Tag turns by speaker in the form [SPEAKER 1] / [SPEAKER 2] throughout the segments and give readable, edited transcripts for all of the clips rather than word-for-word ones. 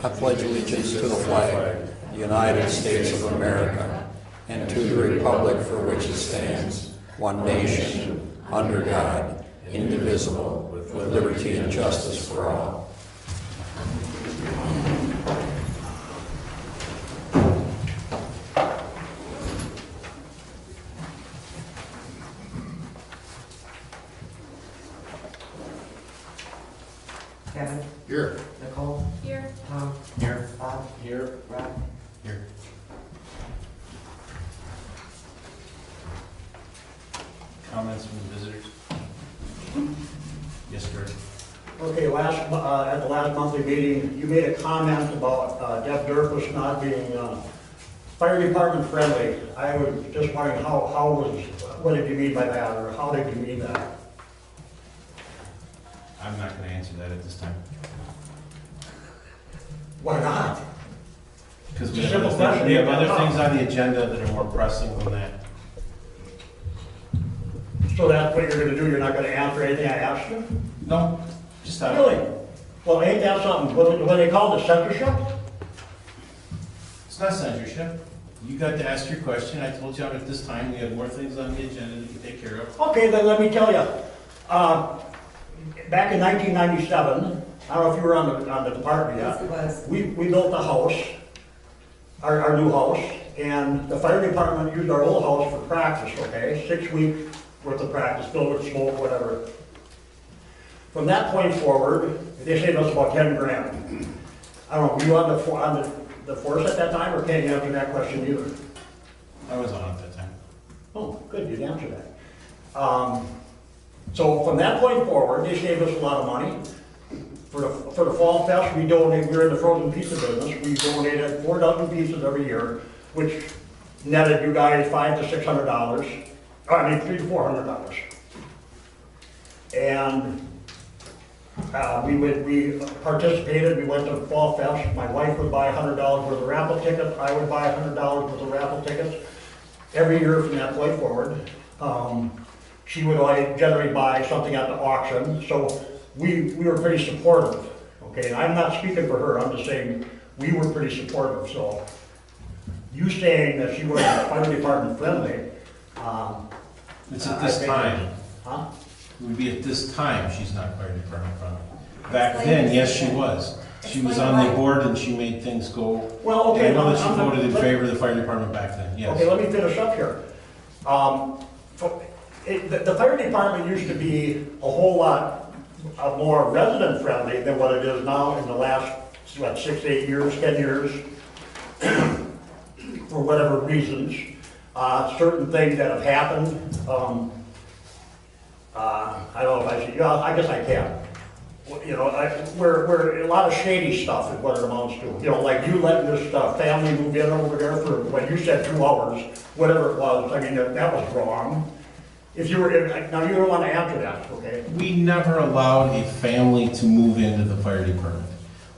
[SPEAKER 1] I pledge allegiance to the flag, United States of America, and to the republic for which it stands, one nation, under God, indivisible, with liberty and justice for all.
[SPEAKER 2] Kevin?
[SPEAKER 1] Here.
[SPEAKER 2] Nicole?
[SPEAKER 3] Here.
[SPEAKER 2] Tom?
[SPEAKER 1] Here.
[SPEAKER 2] Bob?
[SPEAKER 1] Here.
[SPEAKER 2] Rob?
[SPEAKER 1] Here.
[SPEAKER 4] Comments from the visitors? Yes, Gary.
[SPEAKER 5] Okay, at the last monthly meeting, you made a comment about Deb Durkis not being fire department friendly. I was just wondering what did you mean by that, or how did you mean that?
[SPEAKER 4] I'm not going to answer that at this time.
[SPEAKER 5] Why not?
[SPEAKER 4] Because
[SPEAKER 5] It's a simple question.
[SPEAKER 4] we have other things on the agenda that are more pressing than that.
[SPEAKER 5] So that's what you're gonna do, you're not gonna answer anything I asked you?
[SPEAKER 4] No, just stop.
[SPEAKER 5] Really? Well, ain't that something, what they call it, censorship?
[SPEAKER 4] It's not censorship. You got to ask your question. I told you at this time we have more things on the agenda that you take care of.
[SPEAKER 5] Okay, then let me tell you. Back in 1997, I don't know if you were on the department yet.
[SPEAKER 2] Yes, it was.
[SPEAKER 5] We built a house, our new house, and the fire department used our old house for practice, okay? 6 weeks worth of practice, filled with smoke, whatever. From that point forward, they saved us about 10 grand. I don't know, were you on the force at that time, or can't you answer that question either?
[SPEAKER 4] I was on at that time.
[SPEAKER 5] Oh, good, you'd answer that. So from that point forward, they saved us a lot of money. For the Fall Fest, we're in the frozen pizza business, we donated 4 dozen pizzas every year, which netted you guys $500 to $600. $300 to $400. And we participated, we went to the Fall Fest, my wife would buy $100 worth of raffle tickets, I would buy $100 worth of raffle tickets every year from that point forward. She would generally buy something at the auction, so we were pretty supportive, okay? And I'm not speaking for her, I'm just saying we were pretty supportive, so you saying that she wasn't fire department friendly,
[SPEAKER 4] It's at this
[SPEAKER 5] I think-
[SPEAKER 4] time.
[SPEAKER 5] huh?
[SPEAKER 4] It would be at this time she's not fire department friendly. Back then, yes, she was. She was on the board and she made things go.
[SPEAKER 5] Well, okay.
[SPEAKER 4] I know that she
[SPEAKER 5] I'm-
[SPEAKER 4] voted in favor of the fire department back then, yes.
[SPEAKER 5] Okay, let me finish up here. The fire department used to be a whole lot more resident friendly than what it is now in the last, 6 to 8 years, 10 years, for whatever reasons. Certain things that have happened, I don't know if I should, I guess I can. You know, where a lot of shady stuff is what it amounts to. You know, like you letting this family move in over there for, what you said, 2 hours, whatever it was. I mean, that was wrong. Now you don't want to answer that, okay?
[SPEAKER 4] We never allowed a family to move into the fire department.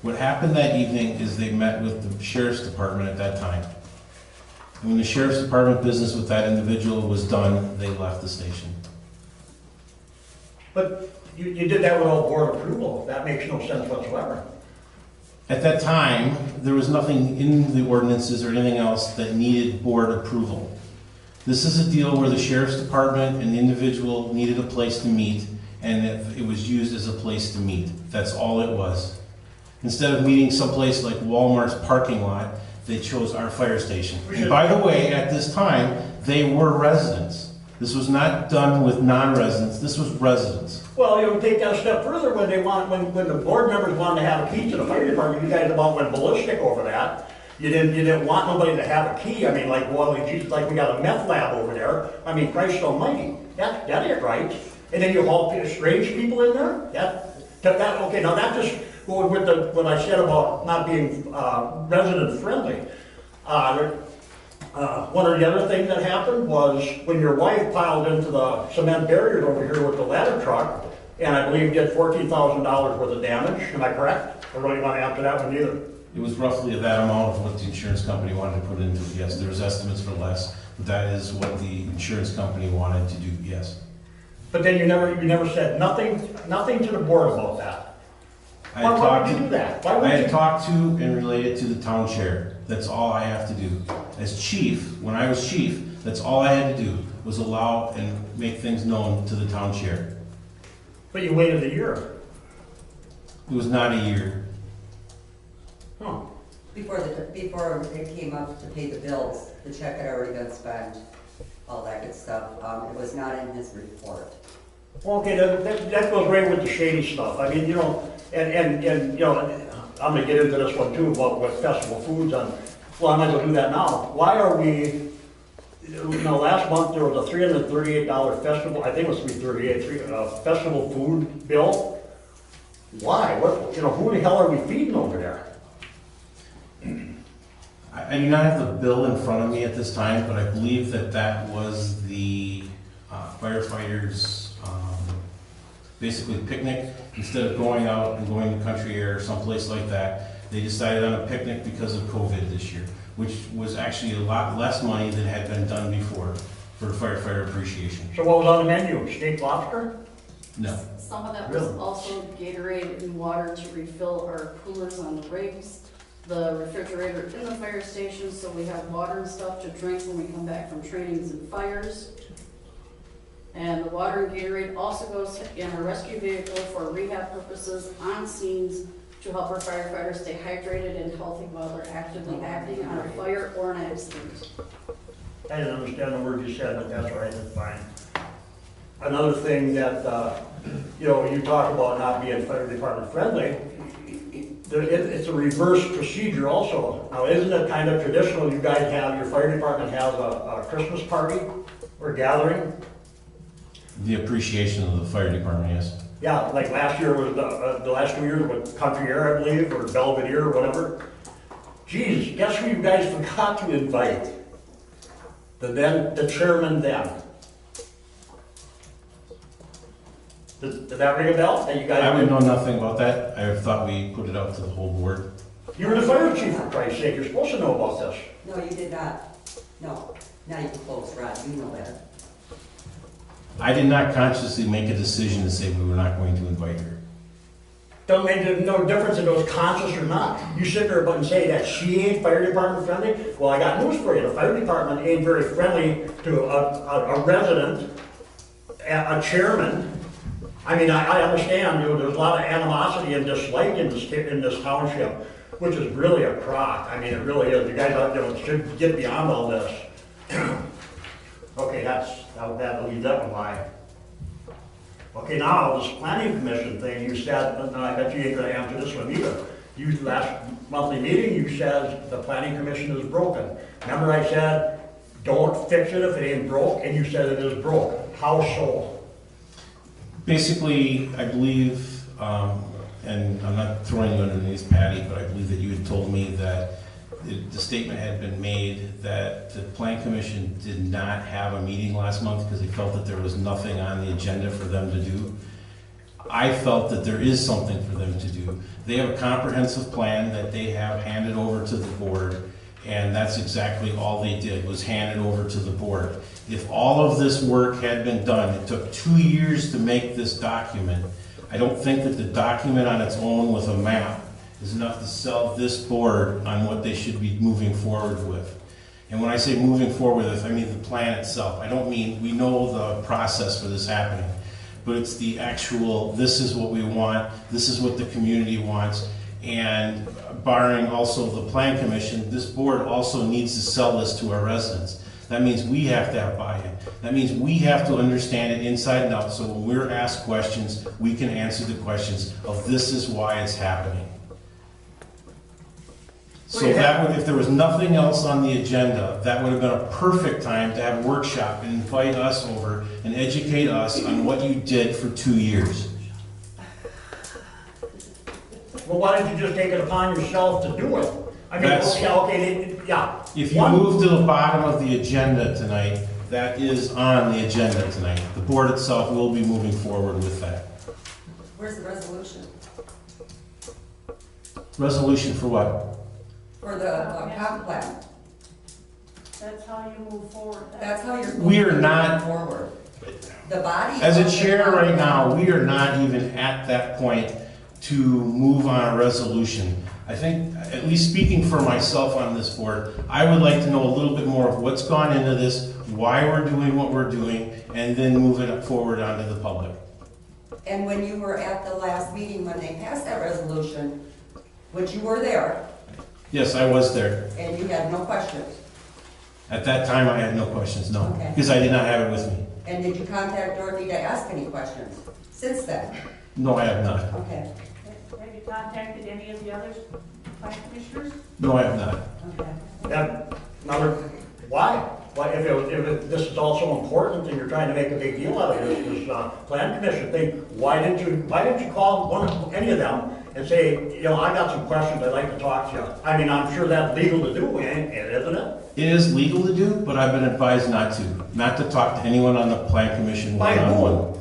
[SPEAKER 4] What happened that evening is they met with the sheriff's department at that time. And when the sheriff's department business with that individual was done, they left the station.
[SPEAKER 5] But you did that without board approval. That makes no sense whatsoever.
[SPEAKER 4] At that time, there was nothing in the ordinances or anything else that needed board approval. This is a deal where the sheriff's department and the individual needed a place to meet, and it was used as a place to meet. That's all it was. Instead of meeting someplace like Walmart's parking lot, they chose our fire station. And by the way, at this time, they were residents. This was not done with non-residents, this was residents.
[SPEAKER 5] Well, you take that a step further when when the board members wanted to have a key to the fire department, you guys about went ballistic over that. You didn't want nobody to have a key. I mean, like, well, Jesus, like we got a meth lab over there. I mean, Christ almighty, that ain't right. And then you haul strange people in there? Okay, now that just, with what I said about not being resident friendly. One of the other things that happened was when your wife piled into the cement barriers over here with the ladder truck, and I believe did $14,000 worth of damage. Am I correct? Or don't you want to answer that one either?
[SPEAKER 4] It was roughly that amount of what the insurance company wanted to put into it, yes. There was estimates for less, but that is what the insurance company wanted to do, yes.
[SPEAKER 5] But then you never said nothing to the board about that.
[SPEAKER 4] I
[SPEAKER 5] Why
[SPEAKER 4] had
[SPEAKER 5] would
[SPEAKER 4] talked
[SPEAKER 5] you
[SPEAKER 4] to,
[SPEAKER 5] do that? Why
[SPEAKER 4] I
[SPEAKER 5] would
[SPEAKER 4] had
[SPEAKER 5] you?
[SPEAKER 4] talked to and related to the town chair. That's all I have to do. As chief, when I was chief, that's all I had to do, was allow and make things known to the town chair.
[SPEAKER 5] But you waited a year.
[SPEAKER 4] It was not a year.
[SPEAKER 5] Huh.
[SPEAKER 2] Before it came up to pay the bills, the check had already been spent, all that good stuff. It was not in his report.
[SPEAKER 5] Well, okay, that goes right with the shady stuff. I mean, you know, and you know, I'm gonna get into this one too, about what festival foods on. Well, I might as well do that now. Why are we, you know, last month there was a $338 festival, I think it was $338, festival food bill. Why? What, you know, who the hell are we feeding over there?
[SPEAKER 4] I do not have the bill in front of me at this time, but I believe that that was the firefighters' basically picnic. Instead of going out and going to Country Air or someplace like that, they decided on a picnic because of COVID this year, which was actually a lot less money than had been done before for firefighter appreciation.
[SPEAKER 5] So what was on the menu? Steak lobster?
[SPEAKER 4] No.
[SPEAKER 3] Some of that was
[SPEAKER 5] Really?
[SPEAKER 3] also Gatorade and water to refill our coolers on the rigs, the refrigerator in the fire station, so we have water and stuff to drink when we come back from trainings and fires. And the water and Gatorade also goes in a rescue vehicle for rehab purposes on scenes to help our firefighters stay hydrated and healthy while they're actively acting on a fire or an accident.
[SPEAKER 5] I didn't understand the word you said, but that's all right, that's fine. Another thing that, you know, you talk about not being fire department friendly, it's a reverse procedure also. Now, isn't it kind of traditional, you guys have, your fire department has a Christmas party or gathering?
[SPEAKER 4] The appreciation of the fire department, yes.
[SPEAKER 5] Yeah, like last year was, the last 2 years with Country Air, I believe, or Belvedere or whatever. Geez, guess who you guys forgot to invite? The chairman then. Did that ring a bell? That you guys?
[SPEAKER 4] I would know nothing about that. I thought we put it out to the whole board.
[SPEAKER 5] You were the fire chief, for Christ's sake. You're supposed to know about this.
[SPEAKER 2] No, you did not. No, not even close, Rod, you know that.
[SPEAKER 4] I did not consciously make a decision to say we were not going to invite her.
[SPEAKER 5] Don't make no difference if it was conscious or not. You sit there and say that she ain't fire department friendly. Well, I got news for you. The fire department ain't very friendly to a resident, a chairman. I mean, I understand, you know, there's a lot of animosity and dislike in this township, which is really a crock. I mean, it really is. You guys out there should get beyond all this. Okay, that'll leave that one by. Okay, now, this planning commission thing, you said, and I bet you ain't gonna answer this one either. You, last monthly meeting, you said the planning commission is broken. Remember I said, don't fix it if it ain't broke, and you said it is broke. How so?
[SPEAKER 4] Basically, I believe, and I'm not throwing you underneath Patty, but I believe that you had told me that the statement had been made that the Plan Commission did not have a meeting last month because they felt that there was nothing on the agenda for them to do. I felt that there is something for them to do. They have a comprehensive plan that they have handed over to the board, and that's exactly all they did, was hand it over to the board. If all of this work had been done, it took 2 years to make this document. I don't think that the document on its own with a map is enough to sell this board on what they should be moving forward with. And when I say moving forward with, I mean the plan itself. I don't mean, we know the process for this happening, but it's the actual, this is what we want, this is what the community wants, and barring also the Plan Commission, this board also needs to sell this to our residents. That means we have to have buy-in. That means we have to understand it inside and out, so when we're asked questions, we can answer the questions of this is why it's happening. So that would, if there was nothing else on the agenda, that would have been a perfect time to have a workshop and invite us over and educate us on what you did for 2 years.
[SPEAKER 5] Well, why didn't you just take it upon yourself to do it? I mean,
[SPEAKER 4] That's-
[SPEAKER 5] yeah.
[SPEAKER 4] If you move to the bottom of the agenda tonight, that is on the agenda tonight. The board itself will be moving forward with that.
[SPEAKER 2] Where's the resolution?
[SPEAKER 4] Resolution for what?
[SPEAKER 2] For the comp plan?
[SPEAKER 3] That's how you move forward.
[SPEAKER 2] That's how you're.
[SPEAKER 4] We are not-
[SPEAKER 2] Forward. The body.
[SPEAKER 4] As a
[SPEAKER 2] of the
[SPEAKER 4] chair right
[SPEAKER 2] comp
[SPEAKER 4] now,
[SPEAKER 2] plan-
[SPEAKER 4] we are not even at that point to move on a resolution. I think, at least speaking for myself on this board, I would like to know a little bit more of what's gone into this, why we're doing what we're doing, and then move it forward onto the public.
[SPEAKER 2] And when you were at the last meeting, when they passed that resolution, which you were there,
[SPEAKER 4] Yes, I was there.
[SPEAKER 2] and you had no questions,
[SPEAKER 4] At that time, I had no questions, no,
[SPEAKER 2] Okay.
[SPEAKER 4] because I did not have it with me.
[SPEAKER 2] and did you contact Dorothy to ask any questions since then?
[SPEAKER 4] No, I have not.
[SPEAKER 2] Okay,
[SPEAKER 6] Have you contacted any of the other planning commissioners?
[SPEAKER 4] No, I have not.
[SPEAKER 2] okay.
[SPEAKER 5] That, another, why? Why, if this is all so important and you're trying to make a big deal out of this plan commission thing, why didn't you call any of them and say, you know, I got some questions, I'd like to talk to you? I mean, I'm sure that's legal to do, isn't it?
[SPEAKER 4] It is legal to do, but I've been advised not to talk to anyone on the plan commission
[SPEAKER 5] By who?
[SPEAKER 4] one-on-one.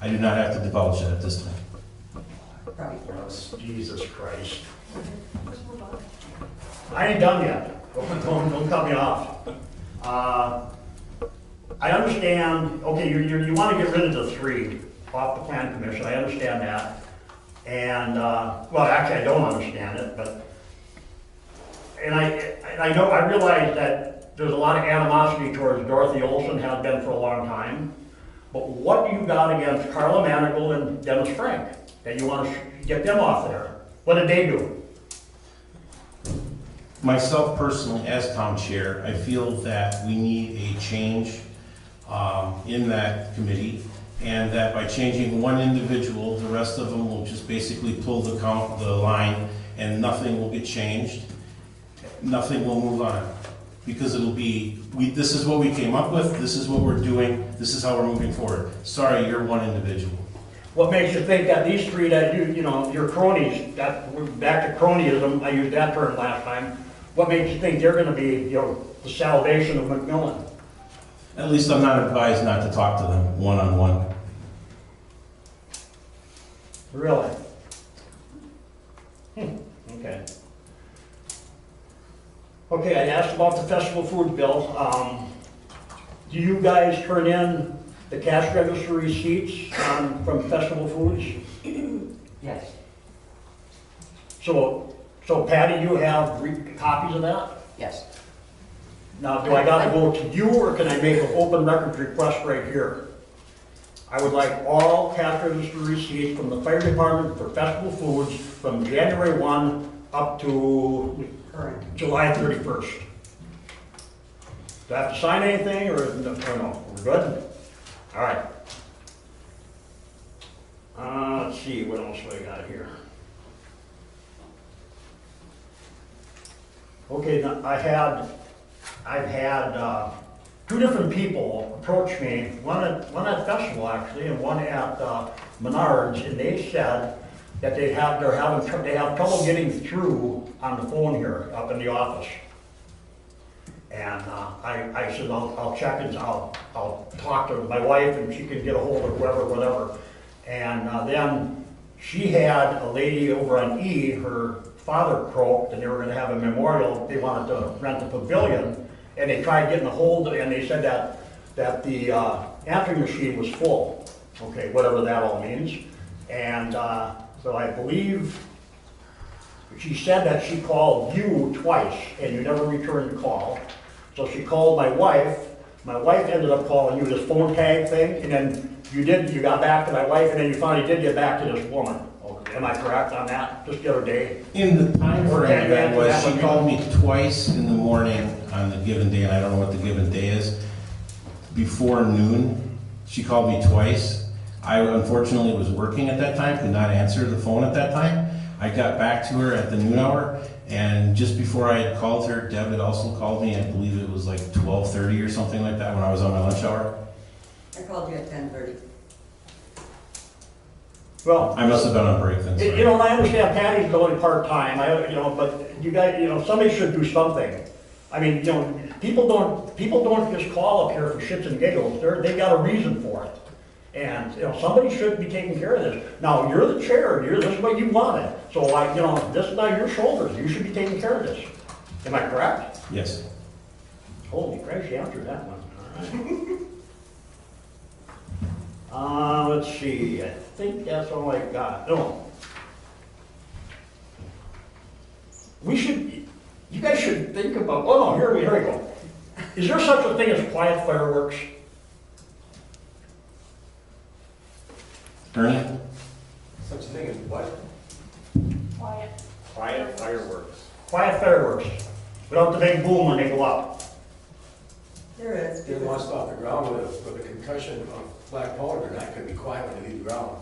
[SPEAKER 4] I do not have to divulge that at this time.
[SPEAKER 2] Probably gross.
[SPEAKER 5] Jesus Christ. I ain't done yet. Don't cut me off. I understand, okay, you want to get rid of the 3 off the plan commission, I understand that. And, well, actually, I don't understand it, but, and I realize that there's a lot of animosity towards Dorothy Olson, has been for a long time. But what do you got against Carla Manigal and Dennis Frank, that you want to get them off there? What did they do?
[SPEAKER 4] Myself personally, as town chair, I feel that we need a change in that committee, and that by changing one individual, the rest of them will just basically pull the line, and nothing will get changed. Nothing will move on, because it'll be, this is what we came up with, this is what we're doing, this is how we're moving forward. Sorry, you're one individual.
[SPEAKER 5] What makes you think that these 3 that you know, your cronies, that, we're back to cronyism, I used that term last time, what makes you think they're gonna be, you know, the salvation of McMillan?
[SPEAKER 4] At least I'm not advised not to talk to them one-on-one.
[SPEAKER 5] Really? Okay. Okay, I asked about the festival food bill. Do you guys turn in the cash register receipts from festival foods?
[SPEAKER 2] Yes.
[SPEAKER 5] So Patty, you have copies of that?
[SPEAKER 2] Yes.
[SPEAKER 5] Now, do I gotta go to you, or can I make an open records request right here? I would like all cash register receipts from the fire department for festival foods from January 1 up to
[SPEAKER 2] Current.
[SPEAKER 5] July 31st. Do I have to sign anything, or no? We're good? All right. Let's see, what else do I got here? Okay, now, I've had 2 different people approach me, one at festival actually, and one at Menards, and they said that they have trouble getting through on the phone here up in the office. And I said, I'll check and I'll talk to my wife, and she can get a hold of whoever, whatever. And then she had a lady over on E, her father croaked, and they were gonna have a memorial. They wanted to rent a pavilion, and they tried getting a hold of it, and they said that the answering machine was full. Okay, whatever that all means. And so I believe she said that she called you twice, and you never returned the call. So she called my wife. My wife ended up calling you, this phone tag thing, and then you got back to my wife, and then you finally did get back to this woman. Okay, am I correct on that? Just the other day?
[SPEAKER 4] In the time frame that was, she called me twice in the morning on the given day, and I don't know what the given day is. Before noon, she called me twice. I unfortunately was working at that time, could not answer the phone at that time. I got back to her at the noon hour, and just before I had called her, Deb had also called me. I believe it was like 12:30 or something like that when I was on my lunch hour.
[SPEAKER 2] I called you at 10:30.
[SPEAKER 5] Well,
[SPEAKER 4] I must have been on break then. sorry.
[SPEAKER 5] you know, I understand Patty's only part-time, but you guys, somebody should do something. I mean, people don't just call up here for shits and giggles. They got a reason for it. And, somebody should be taking care of this. Now, you're the chair, this is what you wanted. So this is on your shoulders. You should be taking care of this. Am I correct?
[SPEAKER 4] Yes.
[SPEAKER 5] Holy Christ, you answered that one. All right. Let's see, I think that's all I got. No, you guys should think about, oh no, here we go. Is there such a thing as quiet fireworks?
[SPEAKER 4] Ernie?
[SPEAKER 7] Such a thing as what?
[SPEAKER 6] Quiet.
[SPEAKER 7] Quiet fireworks.
[SPEAKER 5] Quiet fireworks, without the big boom when they go up.
[SPEAKER 2] There is.
[SPEAKER 7] They launched off the ground with a concussion of black powder, and that could be quiet when they leave the ground.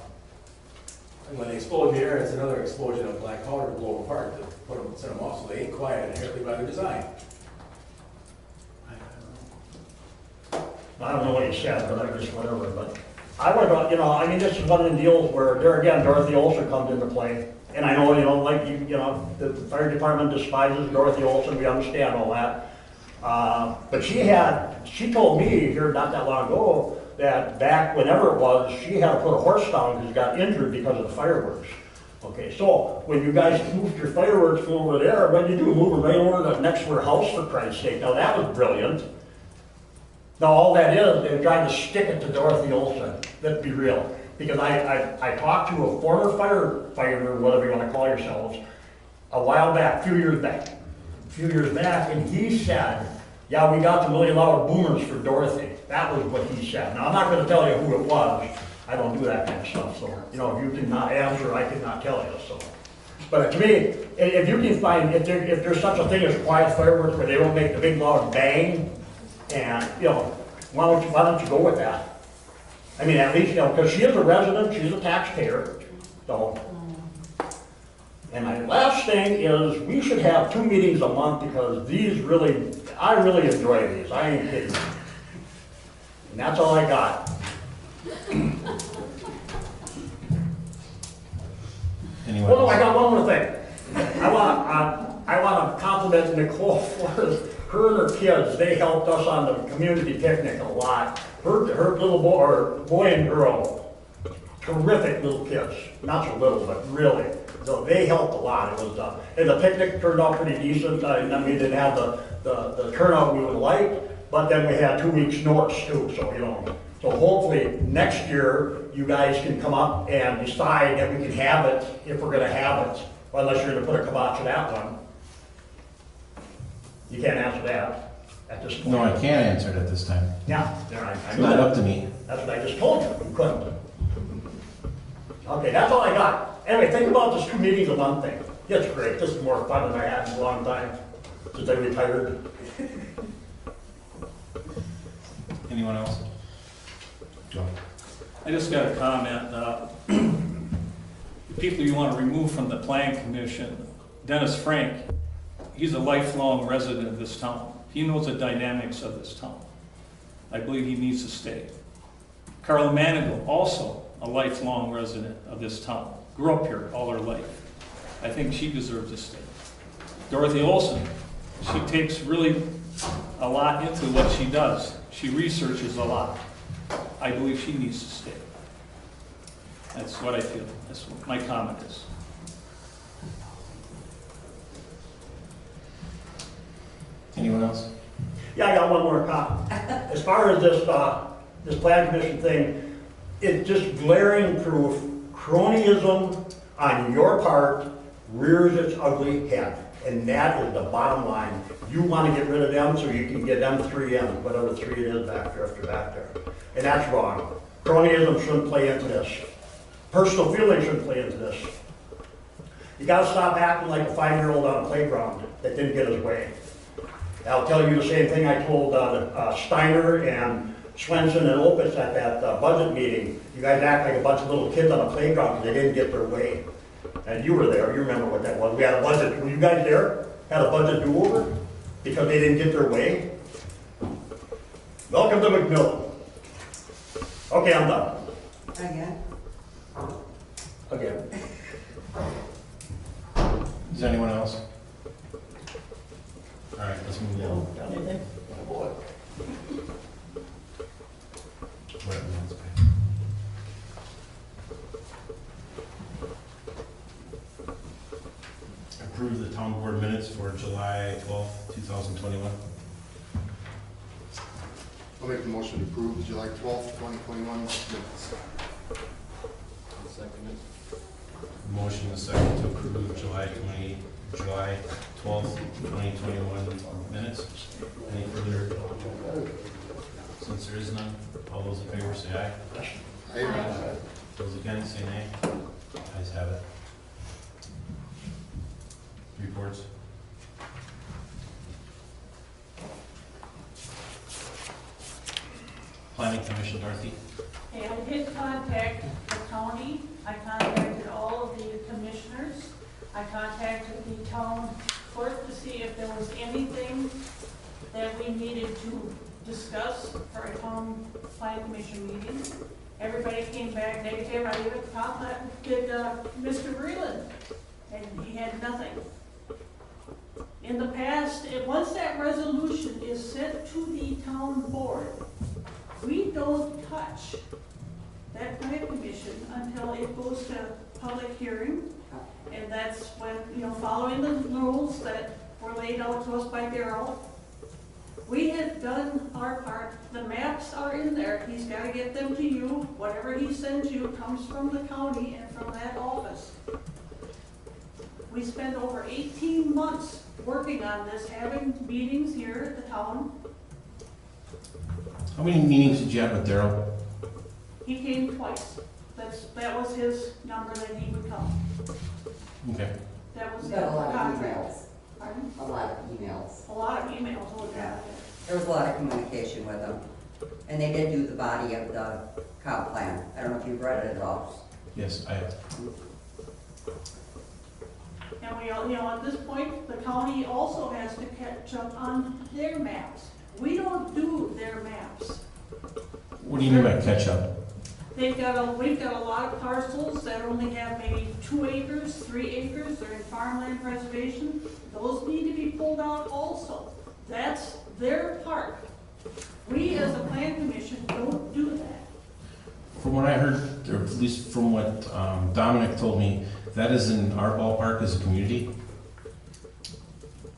[SPEAKER 7] And when they explode in the air, it's another explosion of black powder to blow them apart, to set them off, so they ain't quiet inherently by their design.
[SPEAKER 5] I don't know what he said, but I just whatever, but I would, this is one of the deals where, there again, Dorothy Olson comes into play. And I know, the fire department despises Dorothy Olson, we understand all that. But she told me here not that long ago, that back whenever it was, she had to put a horse down because he got injured because of the fireworks. Okay, so when you guys moved your fireworks from over there, what did you do? Move them right over to next to her house, for Christ's sake. Now that was brilliant. Now all that is, they're trying to stick it to Dorothy Olson. Let's be real. Because I talked to a former firefighter, whatever you want to call yourselves, a while back, a few years back, and he said, yeah, we got the $1 million boomers for Dorothy. That was what he said. Now, I'm not going to tell you who it was. I don't do that kind of stuff, so, if you cannot answer, I cannot tell you, so. But to me, if you can find, if there's such a thing as quiet fireworks where they don't make the big loud bang, and, why don't you go with that? I mean, at least, because she is a resident, she's a taxpayer, so. And my last thing is, we should have 2 meetings a month, because I really enjoy these, I ain't kidding. And that's all I got.
[SPEAKER 4] Anyone
[SPEAKER 5] Well, no,
[SPEAKER 4] else?
[SPEAKER 5] I got one more thing. I want to compliment Nicole for her and her kids. They helped us on the community picnic a lot. Her little boy and girl, terrific little kids. Not so little, but really. So they helped a lot. It was, and the picnic turned out pretty decent. I mean, we didn't have the turnout we would like, but then we had 2 weeks notice too. So hopefully next year you guys can come up and decide that we can have it if we're going to have it. Well, unless you're going to put a kibosh to that one. You can't answer that at this point.
[SPEAKER 4] No, I can't answer it at this time.
[SPEAKER 5] Yeah, there, I
[SPEAKER 4] It's
[SPEAKER 5] know
[SPEAKER 4] not
[SPEAKER 5] that.
[SPEAKER 4] up to me.
[SPEAKER 5] That's what I just told you, you couldn't. Okay, that's all I got. Anyway, think about this 2 meetings a month thing. It's great, this is more fun than I had in a long time, since I retired.
[SPEAKER 4] Anyone else? Joe?
[SPEAKER 8] I just got a comment. The people you want to remove from the Plan Commission, Dennis Frank, he's a lifelong resident of this town. He knows the dynamics of this town. I believe he needs to stay. Carla Manigal, also a lifelong resident of this town. Grew up here all her life. I think she deserves to stay. Dorothy Olson, she takes really a lot into what she does. She researches a lot. I believe she needs to stay. That's what I feel. That's what my comment is.
[SPEAKER 4] Anyone else?
[SPEAKER 5] Yeah, I got one more comment. As far as this Plan Commission thing, it's just glaring proof cronyism on your part rears its ugly head. And that is the bottom line. You want to get rid of them so you can get them 3 in, whatever 3 it is back there. And that's wrong. Cronyism shouldn't play into this. Personal feelings shouldn't play into this. You got to stop acting like a 5-year-old on a playground that didn't get his way. I'll tell you the same thing I told Steiner and Swenson and Opitz at that budget meeting. You guys act like a bunch of little kids on a playground because they didn't get their way. And you were there, you remember what that was. We had a budget, were you guys there? Had a budget do-over because they didn't get their way? Welcome to McMillan. Okay, I'm done.
[SPEAKER 2] Again?
[SPEAKER 5] Again.
[SPEAKER 4] Is there anyone else? All right, let's move on. Whatever else, okay. Approve the town board minutes for July 12th, 2021.
[SPEAKER 9] I'll make the motion to approve the July 12th, 2021 minutes.
[SPEAKER 7] I'll second it.
[SPEAKER 4] Motion and second to approve July 12th, 2021 minutes. Any further? Since there is none, all those in favor say aye.
[SPEAKER 9] Aye.
[SPEAKER 4] Those against say nay. Ayes have it. Reports. Planning Commission, Dorothy.
[SPEAKER 6] Okay, I did contact the county, I contacted all of the commissioners, I contacted the town clerk to see if there was anything that we needed to discuss for a town planning commission meeting. Everybody came back negative, I even contacted Mr. Breland, and he had nothing. In the past, once that resolution is sent to the town board, we don't touch that plan commission until it goes to public hearing. And that's when, following the rules that were laid out to us by Darrell. We have done our part. The maps are in there. He's got to get them to you. Whatever he sends you comes from the county and from that office. We spent over 18 months working on this, having meetings here at the town.
[SPEAKER 4] How many meetings did you have with Darrell?
[SPEAKER 6] He came twice. That was his number that he would come.
[SPEAKER 4] Okay.
[SPEAKER 6] That was
[SPEAKER 2] We
[SPEAKER 6] the
[SPEAKER 2] got a lot of
[SPEAKER 6] contract.
[SPEAKER 2] emails,
[SPEAKER 6] Pardon?
[SPEAKER 2] a lot of emails.
[SPEAKER 6] A lot of emails, oh yeah.
[SPEAKER 2] There was a lot of communication with them. And they did do the body of the comp plan. I don't know if you've read it at all.
[SPEAKER 4] Yes, I have.
[SPEAKER 6] And we, at this point, the county also has to catch up on their maps. We don't do their maps.
[SPEAKER 4] What do you mean by catch up?
[SPEAKER 6] We've got a lot of parcels that only have maybe 2 acres, 3 acres, they're in farmland preservation. Those need to be pulled out also. That's their part. We as a plan commission don't do that.
[SPEAKER 4] From what I heard, or at least from what Dominic told me, that is in our ballpark as a community.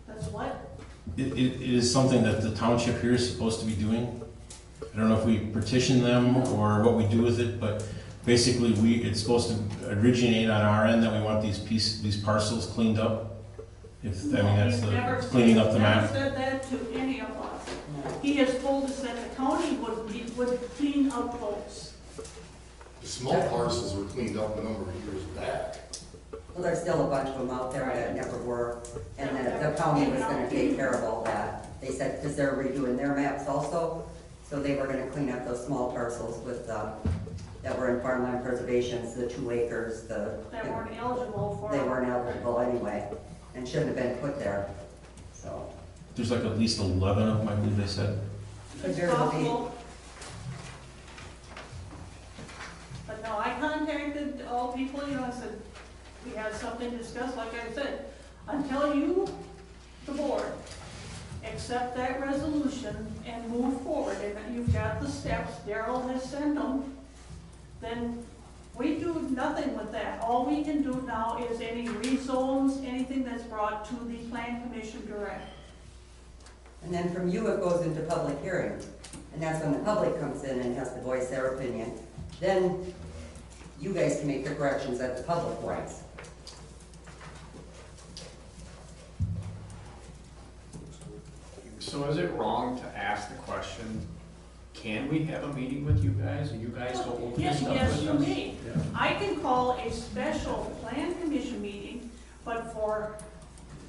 [SPEAKER 6] That's what?
[SPEAKER 4] It is something that the township here is supposed to be doing. I don't know if we petition them or what we do with it, but basically it's supposed to originate on our end that we want these parcels cleaned up. That's
[SPEAKER 6] He's
[SPEAKER 4] cleaning up the
[SPEAKER 6] never
[SPEAKER 4] map.
[SPEAKER 6] said that to any of us. He has told us that the county would clean up those.
[SPEAKER 9] The small parcels were cleaned up a number of years back.
[SPEAKER 2] Well, there's still a bunch of them out there that never were. And the county was gonna take care of all that. They said, because they're redoing their maps also, so they were gonna clean up those small parcels with, that were in farmland preservations, the 2 acres,
[SPEAKER 6] That weren't eligible for.
[SPEAKER 2] they weren't eligible anyway, and shouldn't have been put there, so.
[SPEAKER 4] There's like at least 11 of them, I believe they said.
[SPEAKER 6] It's
[SPEAKER 2] Very well be.
[SPEAKER 6] possible. But no, I contacted all people, I said, we had something discussed, like I said, until you, the board, accept that resolution and move forward, and that you've got the steps, Darrell has sent them, then we do nothing with that. All we can do now is any rezones, anything that's brought to the plan commission direct.
[SPEAKER 2] And then from you, it goes into public hearing, and that's when the public comes in and has to voice their opinion. Then you guys can make the corrections that the public wants.
[SPEAKER 10] So is it wrong to ask the question, can we have a meeting with you guys and you guys go over this
[SPEAKER 6] Yes,
[SPEAKER 10] stuff
[SPEAKER 6] yes,
[SPEAKER 10] with
[SPEAKER 6] you
[SPEAKER 10] us?
[SPEAKER 6] may. I can call a special plan commission meeting, but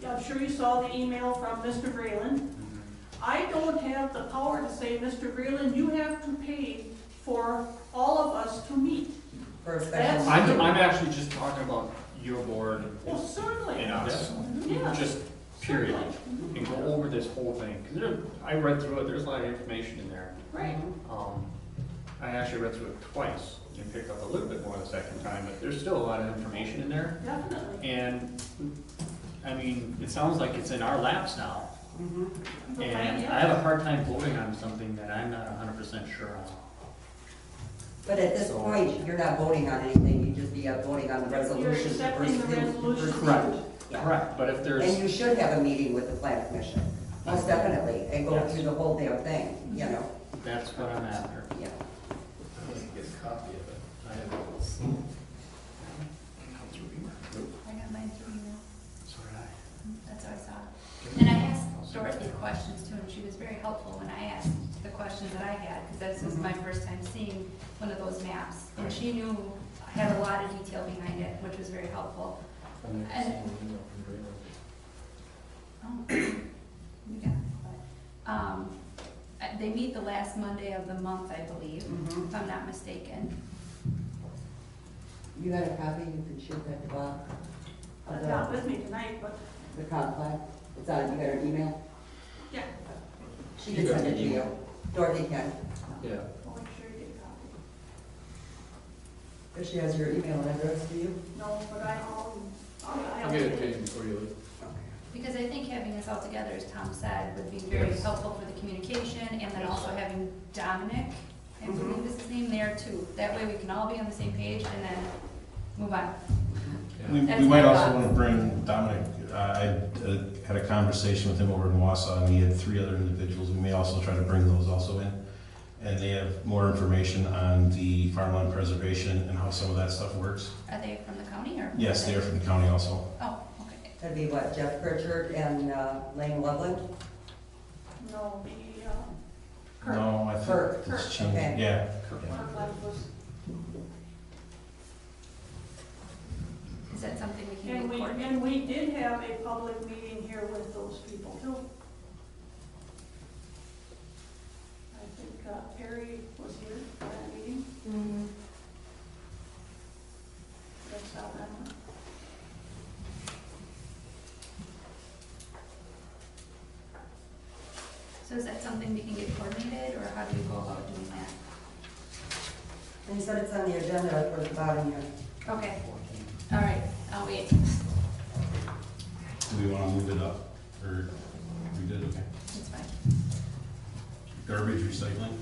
[SPEAKER 6] I'm sure you saw the email from Mr. Breland. I don't have the power to say, Mr. Breland, you have to pay for all of us to meet.
[SPEAKER 2] For a special.
[SPEAKER 6] That's-
[SPEAKER 10] I'm actually just talking about your board
[SPEAKER 6] Well, certainly.
[SPEAKER 10] and us,
[SPEAKER 6] Yeah.
[SPEAKER 10] just period, and go over this whole thing. Because I read through it, there's a lot of information in there.
[SPEAKER 6] Right.
[SPEAKER 10] I actually read through it twice and picked up a little bit more the second time, but there's still a lot of information in there.
[SPEAKER 6] Definitely.
[SPEAKER 10] And, I mean, it sounds like it's in our laps now.
[SPEAKER 2] Mhm.
[SPEAKER 10] And I have a hard time voting on something that I'm not 100% sure on.
[SPEAKER 2] But at this point, you're not voting on anything, you'd just be voting on the resolution.
[SPEAKER 6] You're accepting the resolution.
[SPEAKER 10] Correct.
[SPEAKER 2] Yeah.
[SPEAKER 10] Correct, but if
[SPEAKER 2] And
[SPEAKER 10] there's,
[SPEAKER 2] you should have a meeting with the plan commission, most definitely, and go through the whole damn thing, you know,
[SPEAKER 10] that's what I'm after.
[SPEAKER 2] yeah.
[SPEAKER 7] I want to get a copy of it. I have it.
[SPEAKER 11] this was my first time seeing one of those maps. And she had a lot of detail behind it, which was very helpful. And, oh, you got it. They meet the last Monday of the month, I believe, if I'm not mistaken.
[SPEAKER 2] You got a copy, you can shoot that to Bob?
[SPEAKER 6] It's not with me tonight, but
[SPEAKER 2] The comp plan? It's on, you got her email?
[SPEAKER 6] yeah,
[SPEAKER 2] She can send it to you. Dorothy can.
[SPEAKER 10] Yeah.
[SPEAKER 6] I'll make sure you get a copy.
[SPEAKER 2] If she has your email address, do you?
[SPEAKER 6] No, but I'll
[SPEAKER 10] I'll get it to you before you leave.
[SPEAKER 11] Because I think having us all together, as Tom said, would be very helpful for the communication, and then also having Dominic, I believe is his name, there too. That way we can all be on the same page and then move on.
[SPEAKER 4] We
[SPEAKER 11] That's
[SPEAKER 4] might
[SPEAKER 11] my
[SPEAKER 4] also
[SPEAKER 11] thought.
[SPEAKER 4] want to bring Dominic, I had a conversation with him over in Wausau, and he had 3 other individuals. We may also try to bring those also in. And they have more information on the farmland preservation and how some of that stuff works.
[SPEAKER 11] Are they from the county or?
[SPEAKER 4] Yes, they are from the county also.
[SPEAKER 11] Oh, okay.
[SPEAKER 2] That'd be what, Jeff Pritchard and Lane Loveland?
[SPEAKER 6] No, the, Kirk.
[SPEAKER 4] No, I
[SPEAKER 2] Kirk.
[SPEAKER 4] think it's changed.
[SPEAKER 2] Okay.
[SPEAKER 4] Yeah.
[SPEAKER 6] Kirkland was,
[SPEAKER 11] Is that something we can
[SPEAKER 6] and
[SPEAKER 11] get coordinated?
[SPEAKER 6] and we did have a public meeting here with those people too. I think Perry was here for that meeting. That's how that went.
[SPEAKER 11] So is that something we can get coordinated, or how do you go about doing that?
[SPEAKER 2] And you said it's on the agenda for the bottom here.
[SPEAKER 11] Okay, all right, I'll wait.
[SPEAKER 4] Do we want to move it up? Or we did okay?
[SPEAKER 11] It's fine.
[SPEAKER 4] Garbage recycling?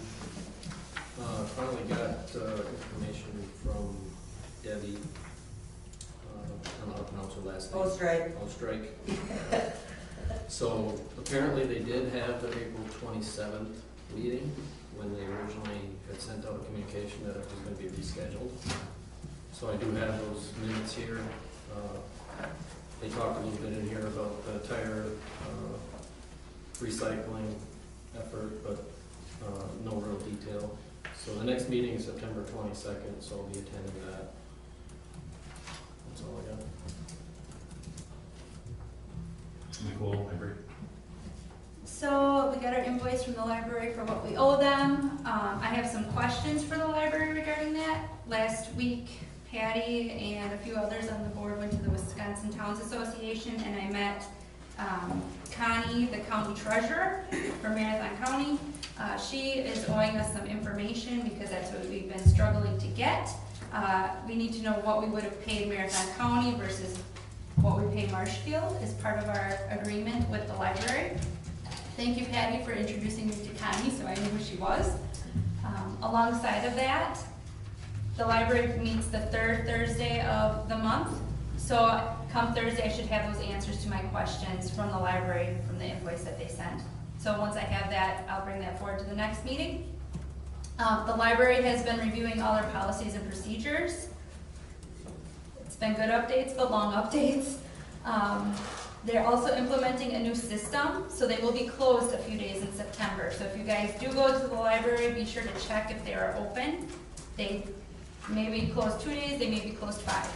[SPEAKER 12] Finally got information from Debbie, I don't know how to pronounce her last name.
[SPEAKER 2] Ostrike.
[SPEAKER 12] Ostrike. So apparently they did have the April 27th meeting when they originally had sent out a communication that it was going to be rescheduled. So I do have those minutes here. They talked a little bit in here about the tire recycling effort, but no real detail. So the next meeting is September 22nd, so I'll be attending that. That's all I got.
[SPEAKER 4] Nicole, library.
[SPEAKER 11] So we got our invoice from the library for what we owe them. I have some questions for the library regarding that. Last week, Patty and a few others on the board went to the Wisconsin Towns Association, and I met Connie, the county treasurer for Marathon County. She is owing us some information because that's what we've been struggling to get. We need to know what we would have paid Marathon County versus what we pay Marshfield as part of our agreement with the library. Thank you, Patty, for introducing me to Connie, so I knew who she was. Alongside of that, the library meets the 3rd Thursday of the month. So come Thursday, I should have those answers to my questions from the library, from the invoice that they sent. So once I have that, I'll bring that forward to the next meeting. The library has been reviewing all our policies and procedures. It's been good updates, but long updates. They're also implementing a new system, so they will be closed a few days in September. So if you guys do go to the library, be sure to check if they are open. They may be closed 2 days, they may be closed 5.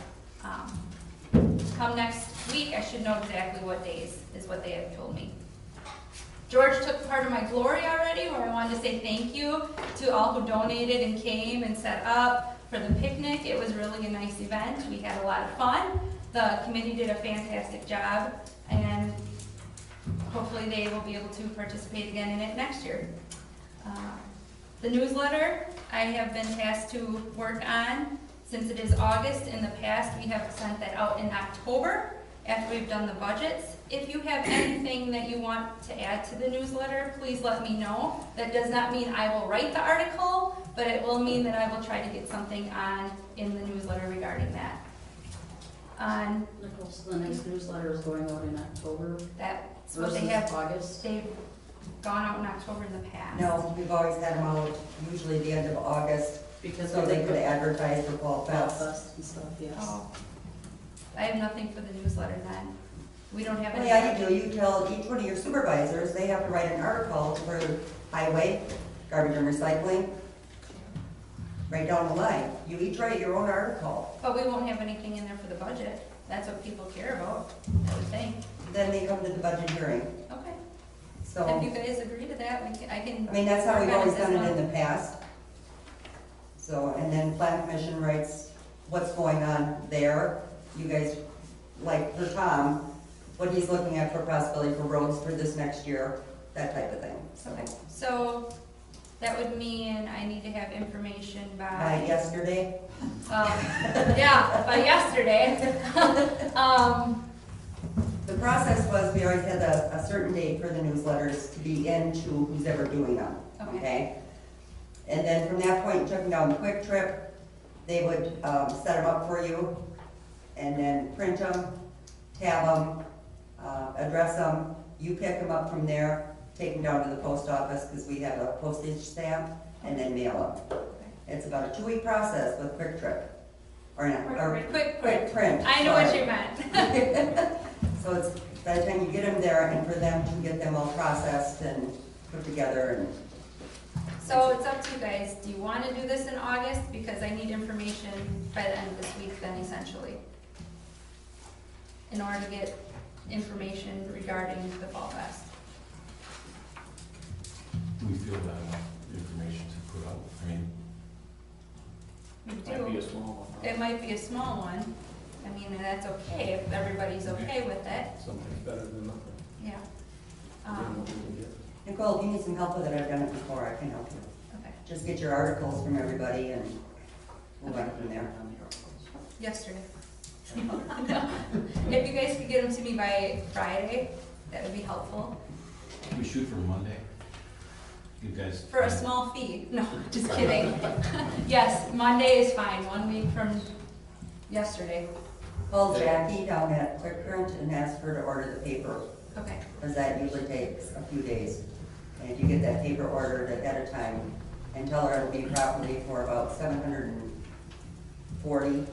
[SPEAKER 11] Come next week, I should know exactly what days is what they have told me. George took part of my glory already, where I wanted to say thank you to all who donated and came and set up for the picnic. It was really a nice event. We had a lot of fun. The committee did a fantastic job, and hopefully they will be able to participate again in it next year. The newsletter I have been tasked to work on since it is August. In the past, we have sent that out in October after we've done the budgets. If you have anything that you want to add to the newsletter, please let me know. That does not mean I will write the article, but it will mean that I will try to get something on in the newsletter regarding that.
[SPEAKER 3] Nicole, so the next newsletter is going out in October
[SPEAKER 11] That's what
[SPEAKER 3] versus
[SPEAKER 11] they have.
[SPEAKER 3] August?
[SPEAKER 11] They've gone out in October in the past.
[SPEAKER 2] No, we've always had them out usually the end of August,
[SPEAKER 3] Because
[SPEAKER 2] so they could advertise for Fall
[SPEAKER 3] Fall
[SPEAKER 2] Fest.
[SPEAKER 3] Fest and stuff, yes.
[SPEAKER 11] Oh, I have nothing for the newsletter then. We don't have
[SPEAKER 2] Well,
[SPEAKER 11] any.
[SPEAKER 2] yeah, you do. You tell each one of your supervisors, they have to write an article for highway, Garbage and recycling, right down the line. You each write your own article.
[SPEAKER 11] But we won't have anything in there for the budget. That's what people care about, I would think.
[SPEAKER 2] Then they come to the budget hearing.
[SPEAKER 11] Okay.
[SPEAKER 2] So,
[SPEAKER 11] If you guys agree to that, I can.
[SPEAKER 2] I mean, that's how we've always
[SPEAKER 11] organize
[SPEAKER 2] done it
[SPEAKER 11] this
[SPEAKER 2] in the past. So, and then plan commission writes what's going on there. You guys, like for Tom, what he's looking at for possibility for roads for this next year, that type of thing. So,
[SPEAKER 11] Okay, so that would mean I need to have information
[SPEAKER 2] by yesterday,
[SPEAKER 11] yeah, by yesterday.
[SPEAKER 2] the process was we always had a certain date for the newsletters to be into who's ever doing them,
[SPEAKER 11] Okay.
[SPEAKER 2] okay? And then from that point, took them down the Quick Trip. They would set them up for you and then print them, tab them, address them. You pick them up from there, take them down to the post office because we have a postage stamp, and then mail them. It's about a 2-week process with Quick Trip. Or not, or
[SPEAKER 11] Quick
[SPEAKER 2] Quick Print.
[SPEAKER 11] I know what
[SPEAKER 2] sorry.
[SPEAKER 11] you meant.
[SPEAKER 2] So it's by the time you get them there and for them to get them all processed and put together and
[SPEAKER 11] So it's up to you guys. Do you want to do this in August? Because I need information by the end of this week then essentially. In order to get information regarding the Fall Fest.
[SPEAKER 13] We feel that enough information to put out. I mean,
[SPEAKER 11] We
[SPEAKER 8] Might be
[SPEAKER 11] do.
[SPEAKER 8] a small one.
[SPEAKER 11] It might be a small one. I mean, and that's okay if everybody's okay with it.
[SPEAKER 8] Something's better than nothing.
[SPEAKER 11] Yeah.
[SPEAKER 8] Then what we can get.
[SPEAKER 2] Nicole, if you need some help with it, I've done it before, I can help you.
[SPEAKER 11] Okay.
[SPEAKER 2] Just get your articles from everybody and move on from there.
[SPEAKER 11] Yesterday. No. If you guys could get them to me by Friday, that would be helpful.
[SPEAKER 13] can we shoot for Monday? You guys.
[SPEAKER 11] For a small fee. No, just kidding. Yes, Monday is fine, 1 week from yesterday.
[SPEAKER 2] Call Jackie down at Quick Print and ask her to order the paper,
[SPEAKER 11] Okay.
[SPEAKER 2] because that usually takes a few days. And if you get that paper ordered ahead of time, and tell her it'll be properly for about 740,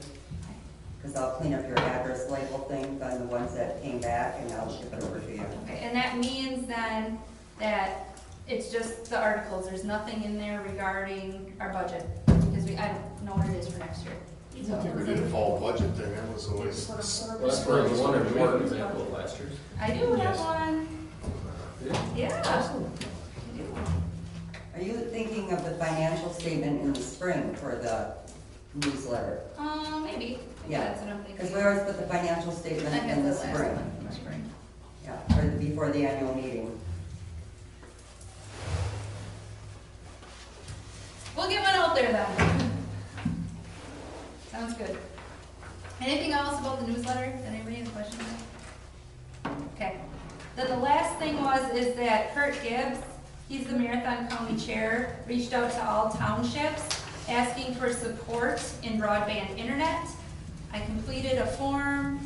[SPEAKER 2] because I'll clean up your address label thing on the ones that came back, and I'll ship it over to you.
[SPEAKER 11] Okay, and that means then that it's just the articles, there's nothing in there regarding our budget, because I don't know what it is for next year.
[SPEAKER 9] I think we did a fall budget thing, that was always.
[SPEAKER 12] Well, that's for the one or more example of last year's.
[SPEAKER 11] I do have one, yeah. I do.
[SPEAKER 2] Are you thinking of the financial statement in the spring for the newsletter?
[SPEAKER 11] Maybe,
[SPEAKER 2] Yeah,
[SPEAKER 11] that's what I'm thinking.
[SPEAKER 2] Because we always put the financial
[SPEAKER 11] I
[SPEAKER 2] statement
[SPEAKER 11] have
[SPEAKER 2] in
[SPEAKER 11] the
[SPEAKER 2] the
[SPEAKER 11] last
[SPEAKER 2] spring.
[SPEAKER 11] one in the spring.
[SPEAKER 2] Yeah, or before the annual meeting.
[SPEAKER 11] We'll get one out there then. Sounds good. Anything else about the newsletter? Did anybody have questions? Okay. Then the last thing is that Kurt Gibbs, he's the Marathon County Chair, reached out to all townships asking for support in broadband internet. I completed a form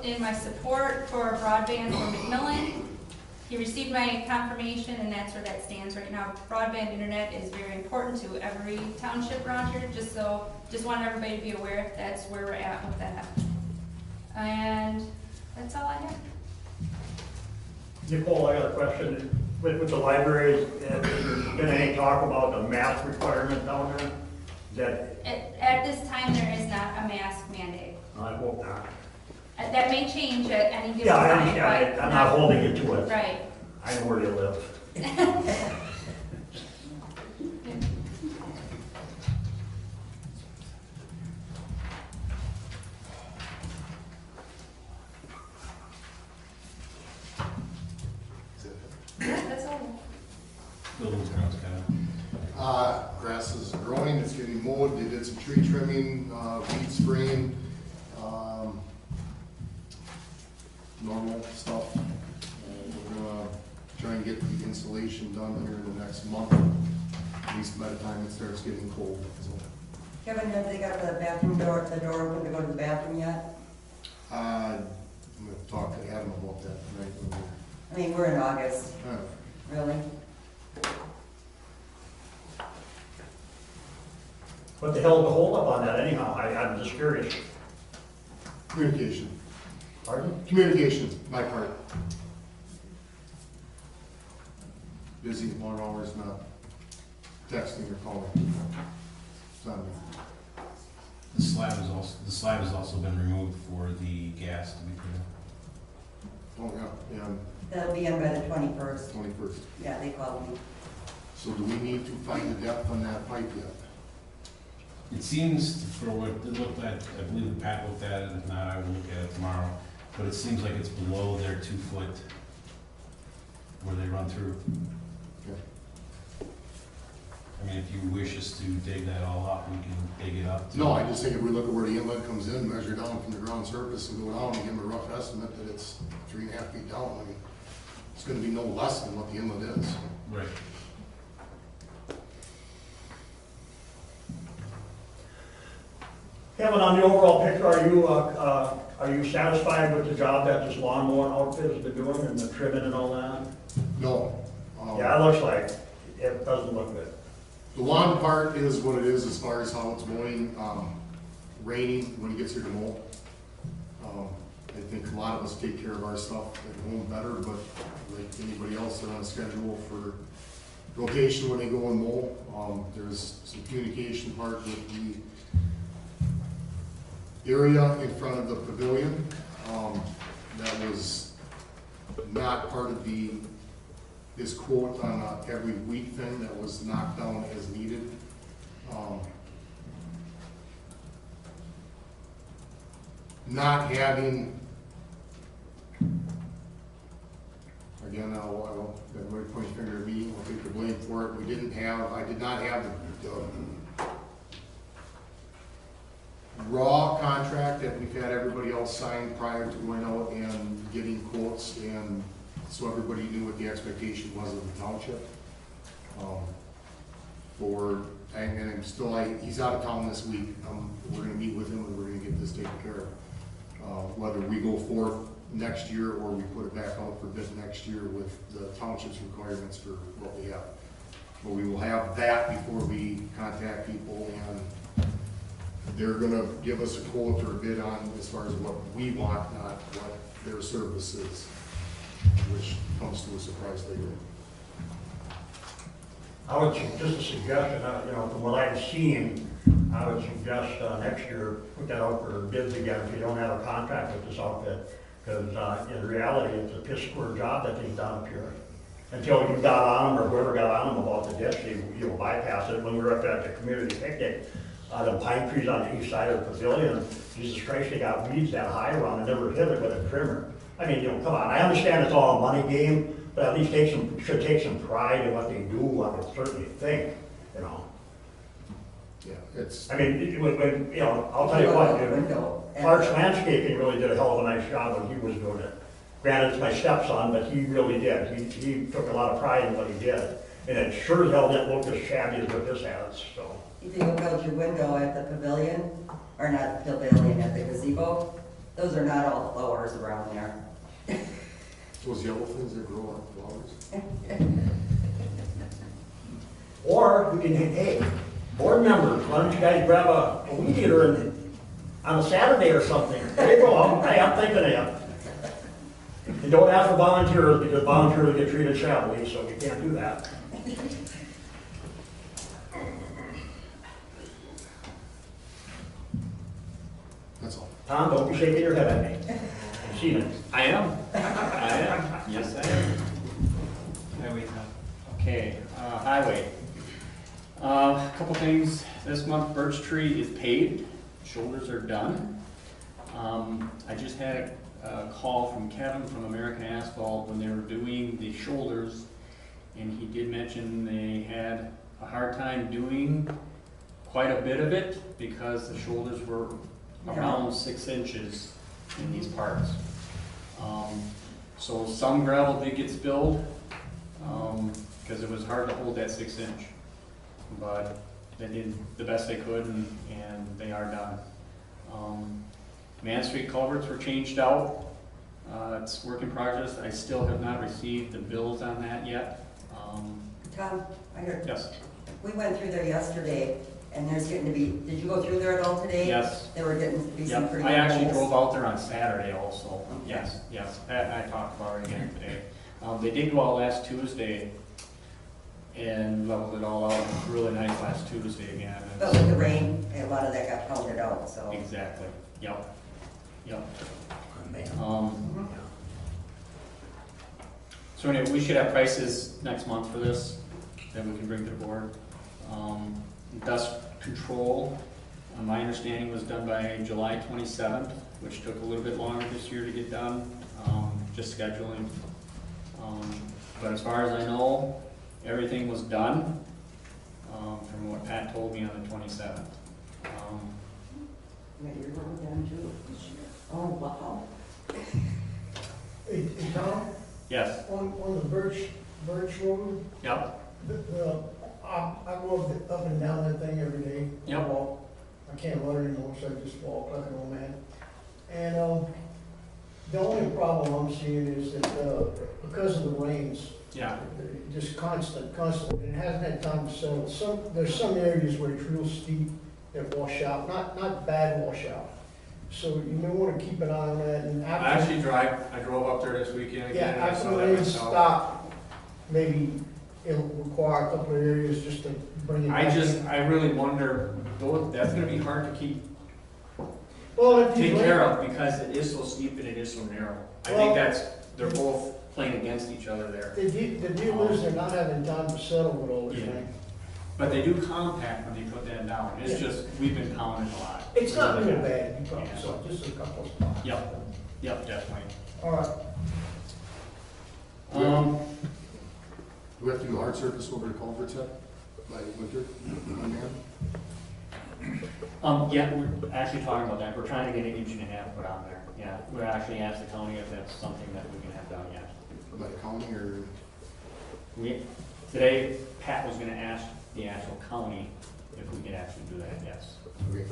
[SPEAKER 11] in my support for broadband for McMillan. He received my confirmation, and that's where that stands right now. Broadband internet is very important to every township around here, just want everybody to be aware that's where we're at with that. And that's all I have.
[SPEAKER 5] Nicole, I got a question. With the libraries, has there been any talk about the mask requirement down there? Is that,
[SPEAKER 11] At this time, there is not a mask mandate.
[SPEAKER 5] I hope not.
[SPEAKER 11] That may change at any given
[SPEAKER 5] Yeah, I
[SPEAKER 11] time.
[SPEAKER 5] understand it.
[SPEAKER 11] but
[SPEAKER 5] I'm not holding you to it.
[SPEAKER 11] Right.
[SPEAKER 5] I know where you live.
[SPEAKER 11] Yeah, that's all.
[SPEAKER 13] Buildings, grounds, kind
[SPEAKER 9] Grass is growing, it's getting mowed, they did some tree trimming, weed spraying, normal stuff. We're gonna try and get the installation done here in the next month, at least by the time it starts getting cold, so.
[SPEAKER 2] Kevin, have they got the bathroom door open to go to the bathroom yet?
[SPEAKER 9] I'm gonna talk to Adam about that tonight.
[SPEAKER 2] I mean, we're in August, really?
[SPEAKER 5] What the hell is the holdup on that anyhow? I'm just curious.
[SPEAKER 9] Communication.
[SPEAKER 5] Pardon?
[SPEAKER 9] Communication, my part. Busy, long hours, not text me or call me. Send me.
[SPEAKER 4] The slab has also been removed for the gas to be put in.
[SPEAKER 9] Oh, yeah, yeah,
[SPEAKER 2] That'll be in by the 21st.
[SPEAKER 9] 21st.
[SPEAKER 2] Yeah, they called me.
[SPEAKER 9] So do we need to find the depth on that pipe yet?
[SPEAKER 4] It seems, for what it looked at, I believe Pat looked at it, if not, I will look at it tomorrow, but it seems like it's below their 2 foot where they run through.
[SPEAKER 9] Okay.
[SPEAKER 4] I mean, if you wish us to dig that all up, we can dig it up.
[SPEAKER 9] No, I just think if we look at where the inlet comes in, measure down from the ground surface and go down and give them a rough estimate that it's 3.5 feet down, I mean, it's gonna be no less than what the inlet is.
[SPEAKER 4] Right.
[SPEAKER 5] Kevin, on the overall picture, are you satisfied with the job that this lawnmower outfit has been doing and the trimming and all that?
[SPEAKER 9] No.
[SPEAKER 5] Yeah, it looks like, it doesn't look good.
[SPEAKER 9] The lawn part is what it is as far as how it's going, raining when he gets here to mow. I think a lot of us take care of our stuff at home better, but like anybody else, they're on a schedule for rotation when they go and mow. There's some communication part with the area in front of the pavilion, that was not part of this quote on every week thing that was knocked down as needed. Not having, again, everybody point a finger at me, I'll take the blame for it. I did not have the raw contract that we've had everybody else sign prior to going out and getting quotes, and so everybody knew what the expectation was of the township. He's out of town this week. We're gonna meet with him and we're gonna get this taken care of. Whether we go forth next year or we put it back out for bid next year with the township's requirements for what we have. But we will have that before we contact people, and they're gonna give us a quote or a bid on as far as what we want, not what their service is, which comes to a surprise later.
[SPEAKER 5] I would, just a suggestion, from what I've seen, I would suggest next year, put that out for bids again if you don't have a contract with this outfit. Because in reality, it's a piss poor job that they've done up here. Until you got on them, or whoever got on them about the ditch, you'll bypass it. When we were up at the community picnic, the pine trees on the east side of the pavilion, Jesus Christ, they got weeds that high around and never hit it with a trimmer. I mean, come on, I understand it's all a money game, but at least should take some pride in what they do, I would certainly think,
[SPEAKER 9] Yeah, it's,
[SPEAKER 5] I mean, I'll tell you what, Clark's Landscaping really did a hell of a nice job when he was doing it. Granted, it's my stepson, but he really did. He took a lot of pride in what he did. And it sure as hell didn't look as shabby as what this has, so.
[SPEAKER 2] If you look out your window at the pavilion, or not the pavilion, at the gazebo, those are not all flowers around there.
[SPEAKER 9] those yellow things that grow on flowers.
[SPEAKER 5] Or we can, hey, board members, why don't you guys grab a weed eater on a Saturday or something? There you go, I'm thinking of you. And don't ask for volunteers, because volunteers get treated shabbily, so you can't do that.
[SPEAKER 9] That's all.
[SPEAKER 5] Tom, don't be shaking your head at me. I've seen it.
[SPEAKER 10] I am. Yes, I am. Highway now. Okay, highway. A couple things. This month, Birch Tree is paid. Shoulders are done. I just had a call from Kevin from American Asphalt when they were doing the shoulders, and he did mention they had a hard time doing quite a bit of it because the shoulders were around 6 inches in these parts. So some gravel did get spilled because it was hard to hold that 6 inch. But they did the best they could, and they are done. Man Street culverts were changed out. It's work in progress. I still have not received the bills on that yet.
[SPEAKER 2] Tom, I heard.
[SPEAKER 10] Yes.
[SPEAKER 2] We went through there yesterday, and there's getting to be, did you go through there at all today?
[SPEAKER 10] Yes.
[SPEAKER 2] There were getting to be some
[SPEAKER 10] Yep.
[SPEAKER 2] pretty
[SPEAKER 10] I actually
[SPEAKER 2] holes.
[SPEAKER 10] drove out there on Saturday also.
[SPEAKER 2] Okay.
[SPEAKER 10] Yes. I talked about it again today. They did go out last Tuesday, and leveled it all out. It was really nice last Tuesday again.
[SPEAKER 2] But with the rain, a lot of that got pounded out, so.
[SPEAKER 10] Exactly, yep, yep.
[SPEAKER 1] Good man.
[SPEAKER 2] Mhm.
[SPEAKER 10] So anyway, we should have prices next month for this that we can bring to the board. Dust control, my understanding was done by July 27th, which took a little bit longer this year to get done, just scheduling. But as far as I know, everything was done, from what Pat told me on the 27th.
[SPEAKER 2] Yeah, you're going down too. Oh, wow.
[SPEAKER 5] Hey, Tom,
[SPEAKER 10] Yes,
[SPEAKER 5] on the Birch Road,
[SPEAKER 10] yep,
[SPEAKER 5] I go up and down that thing every day.
[SPEAKER 10] Yep.
[SPEAKER 5] I walk. I can't run anymore, so I just walk like an old man. And, the only problem I'm seeing is that, because of the rains,
[SPEAKER 10] yeah,
[SPEAKER 5] just constant, it hasn't had time to settle. There's some areas where it's real steep that wash out, not bad washout. So you may wanna keep an eye on that, and after.
[SPEAKER 10] I drove up there this weekend
[SPEAKER 5] Yeah, after the rains stop, maybe it'll require a couple of areas just to bring it back in.
[SPEAKER 10] I really wonder, though, that's gonna be hard to keep,
[SPEAKER 5] Well, if
[SPEAKER 10] take
[SPEAKER 5] you
[SPEAKER 10] care of, because it is so steep and it is so narrow. I
[SPEAKER 5] Well-
[SPEAKER 10] think they're both playing against each other there.
[SPEAKER 5] the deal is they're not having time to settle with all this
[SPEAKER 10] Yeah.
[SPEAKER 5] rain.
[SPEAKER 10] But they do compact when they put that down. It's
[SPEAKER 5] Yeah.
[SPEAKER 10] just, we've been pounding a lot.
[SPEAKER 5] It's not
[SPEAKER 10] Really
[SPEAKER 5] real
[SPEAKER 10] have.
[SPEAKER 5] bad, you probably
[SPEAKER 10] Yeah.
[SPEAKER 5] saw, just a couple of spots.
[SPEAKER 10] Yep, definitely.
[SPEAKER 5] All right.
[SPEAKER 9] Do we have to do hard surface over the culverts yet, by winter, on there?
[SPEAKER 10] Yeah, we're actually talking about that. We're trying to get an inch and a half put on there. Yeah, we're actually asked the county if that's something that we can have done yet.
[SPEAKER 9] By the county, or?
[SPEAKER 10] Today, Pat was gonna ask the actual county if we could actually do that, yes.
[SPEAKER 9] Okay,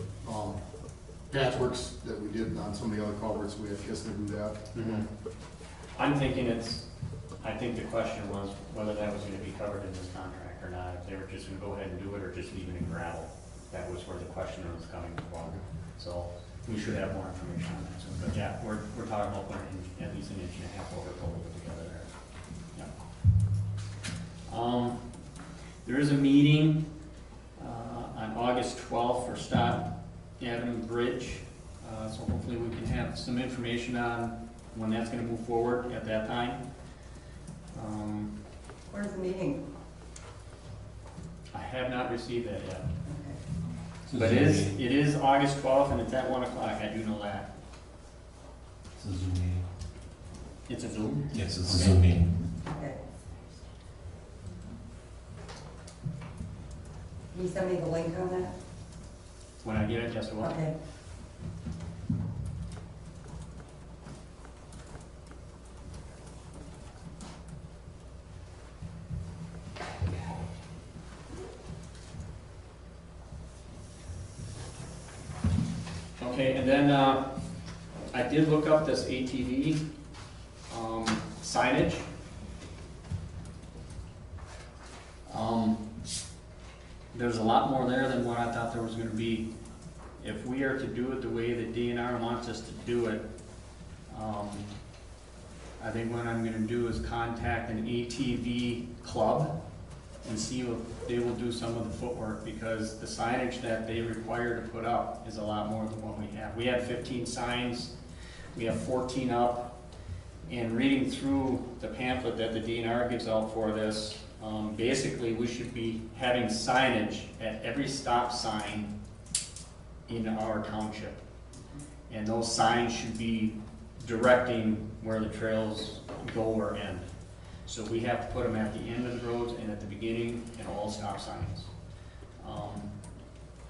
[SPEAKER 9] patchworks that we did on some of the other culverts, we had Kistner do that.
[SPEAKER 10] I'm thinking I think the question was whether that was gonna be covered in this contract or not, if they were just gonna go ahead and do it or just leave it in gravel. That was where the question was coming from. So we should have more information on that soon. But yeah, we're talking about putting at least an inch and a half over together there. Yeah. There is a meeting on August 12th for Stott Avenue Bridge. So hopefully we can have some information on when that's gonna move forward at that time.
[SPEAKER 2] Where's the meeting?
[SPEAKER 10] I have not received that yet.
[SPEAKER 2] Okay.
[SPEAKER 10] But it is August 12th and it's at 1 o'clock, I do know that.
[SPEAKER 4] It's a Zoom meeting.
[SPEAKER 10] It's a Zoom?
[SPEAKER 4] Yes, it's a Zoom meeting.
[SPEAKER 2] Okay. Can you send me the link on that?
[SPEAKER 10] When I get it, yes, I will.
[SPEAKER 2] Okay.
[SPEAKER 10] Okay, and then I did look up this ATV signage. There's a lot more there than what I thought there was gonna be. If we are to do it the way that DNR wants us to do it, I think what I'm gonna do is contact an ATV club and see if they will do some of the footwork, because the signage that they require to put up is a lot more than what we have. We have 15 signs, we have 14 up, and reading through the pamphlet that the DNR gives out for this, basically we should be having signage at every stop sign in our township. And those signs should be directing where the trails go or end. So we have to put them at the end of the roads and at the beginning and all stop signs.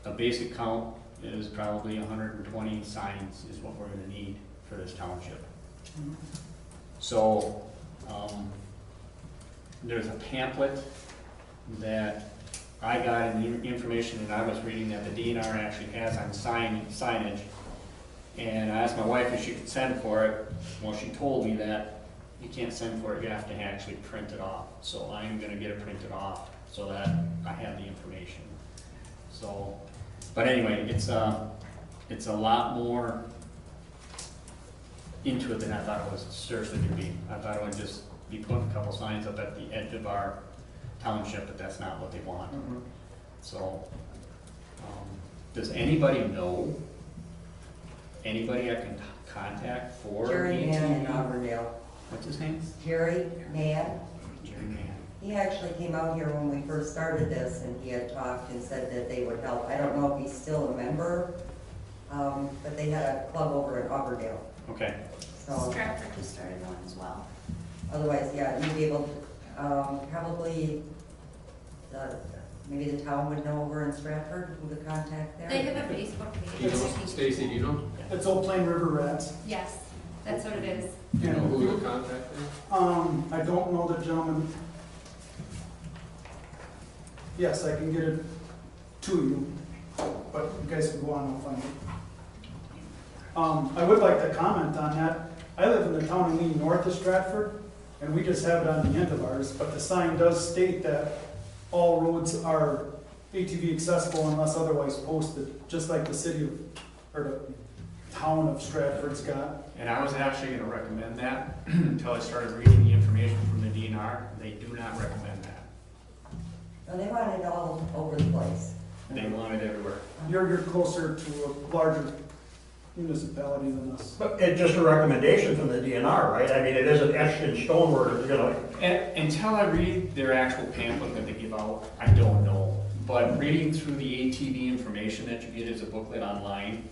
[SPEAKER 10] A basic count is probably 120 signs is what we're gonna need for this township. So, there's a pamphlet that I got in the information that I was reading that the DNR actually has on signage. And I asked my wife if she could send for it. Well, she told me that you can't send for it, you have to actually print it off. So I'm gonna get it printed off so that I have the information. So, but anyway, it's a lot more into it than I thought it was seriously gonna be. I thought it would just be putting a couple signs up at the edge of our township, but that's not what they want.
[SPEAKER 2] Mhm.
[SPEAKER 10] So, does anybody know anybody I can contact for
[SPEAKER 2] Jerry Mann in
[SPEAKER 10] ATV?
[SPEAKER 2] Auburndale.
[SPEAKER 10] What's his name?
[SPEAKER 2] Jerry Mann,
[SPEAKER 10] Jerry Mann.
[SPEAKER 2] he actually came out here when we first started this, and he had talked and said that they would help. I don't know if he's still a member, but they had a club over in Auburndale,
[SPEAKER 10] Okay.
[SPEAKER 2] so
[SPEAKER 11] Stratford just started one as well.
[SPEAKER 2] otherwise, yeah, you'd be able to, probably, maybe the town would know over in Stratford who to contact there.
[SPEAKER 11] They have a Facebook
[SPEAKER 12] Do you
[SPEAKER 11] page.
[SPEAKER 12] know, Stacy, do you know?
[SPEAKER 14] It's Old Plain River Rats.
[SPEAKER 11] Yes, that's what it is.
[SPEAKER 12] Do you know who to contact there?
[SPEAKER 14] I don't know the gentleman. Yes, I can get it to you, but you guys can go on and find it. I would like to comment on that. I live in the town of Lee, north of Stratford, and we just have it on the end of ours, but the sign does state that all roads are ATV accessible unless otherwise posted, just like the city of, or the town of Stratford's got.
[SPEAKER 10] And I was actually gonna recommend that until I started reading the information from the DNR. They do not recommend that.
[SPEAKER 2] No, they want it all over the place.
[SPEAKER 10] They want it everywhere.
[SPEAKER 14] You're closer to a larger municipality than us.
[SPEAKER 5] But it's just a recommendation from the DNR, right? I mean, it isn't etched in stone where, you know,
[SPEAKER 10] Until I read their actual pamphlet that they give out, I don't know. But reading through the ATV information that you get as a booklet online,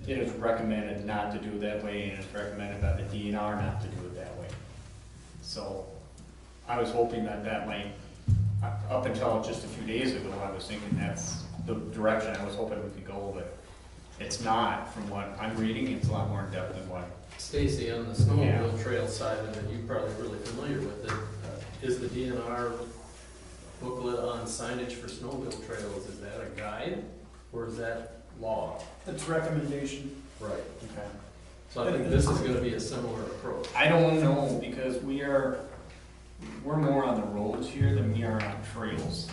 [SPEAKER 10] it is recommended not to do it that way, and it's recommended by the DNR not to do it that way. So I was hoping that that might, up until just a few days ago, I was thinking that's the direction I was hoping we could go, but it's not. From what I'm reading, it's a lot more in depth than what.
[SPEAKER 12] Stacy, on the snowmobile trail side of it, you're probably really familiar with it. Is the DNR booklet on signage for snowmobile trails, is that a guide or is that law?
[SPEAKER 14] It's recommendation.
[SPEAKER 12] Right.
[SPEAKER 10] Okay.
[SPEAKER 12] So I think this is gonna be a similar approach.
[SPEAKER 10] I don't know, because we're more on the roads here than we are on trails.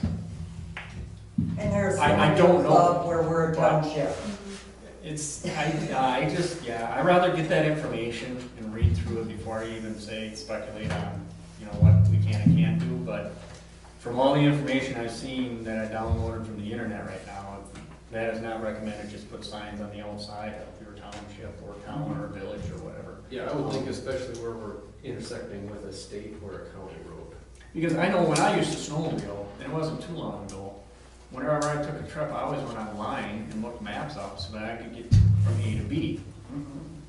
[SPEAKER 2] And there's
[SPEAKER 10] I
[SPEAKER 2] a
[SPEAKER 10] don't know,
[SPEAKER 2] club where we're a
[SPEAKER 10] but-
[SPEAKER 2] township.
[SPEAKER 10] It's, I just, yeah, I'd rather get that information and read through it before I even say, speculate on, you know, what we can and can't do, but from all the information I've seen that I downloaded from the internet right now, that is not recommended, just put signs on the outside of your township or town or village or whatever.
[SPEAKER 12] Yeah, I would think especially where we're intersecting with a state or a county road.
[SPEAKER 10] Because I know when I used to snowmobile, and it wasn't too long ago, whenever I took a trip, I always went online and looked maps up so that I could get from A to B.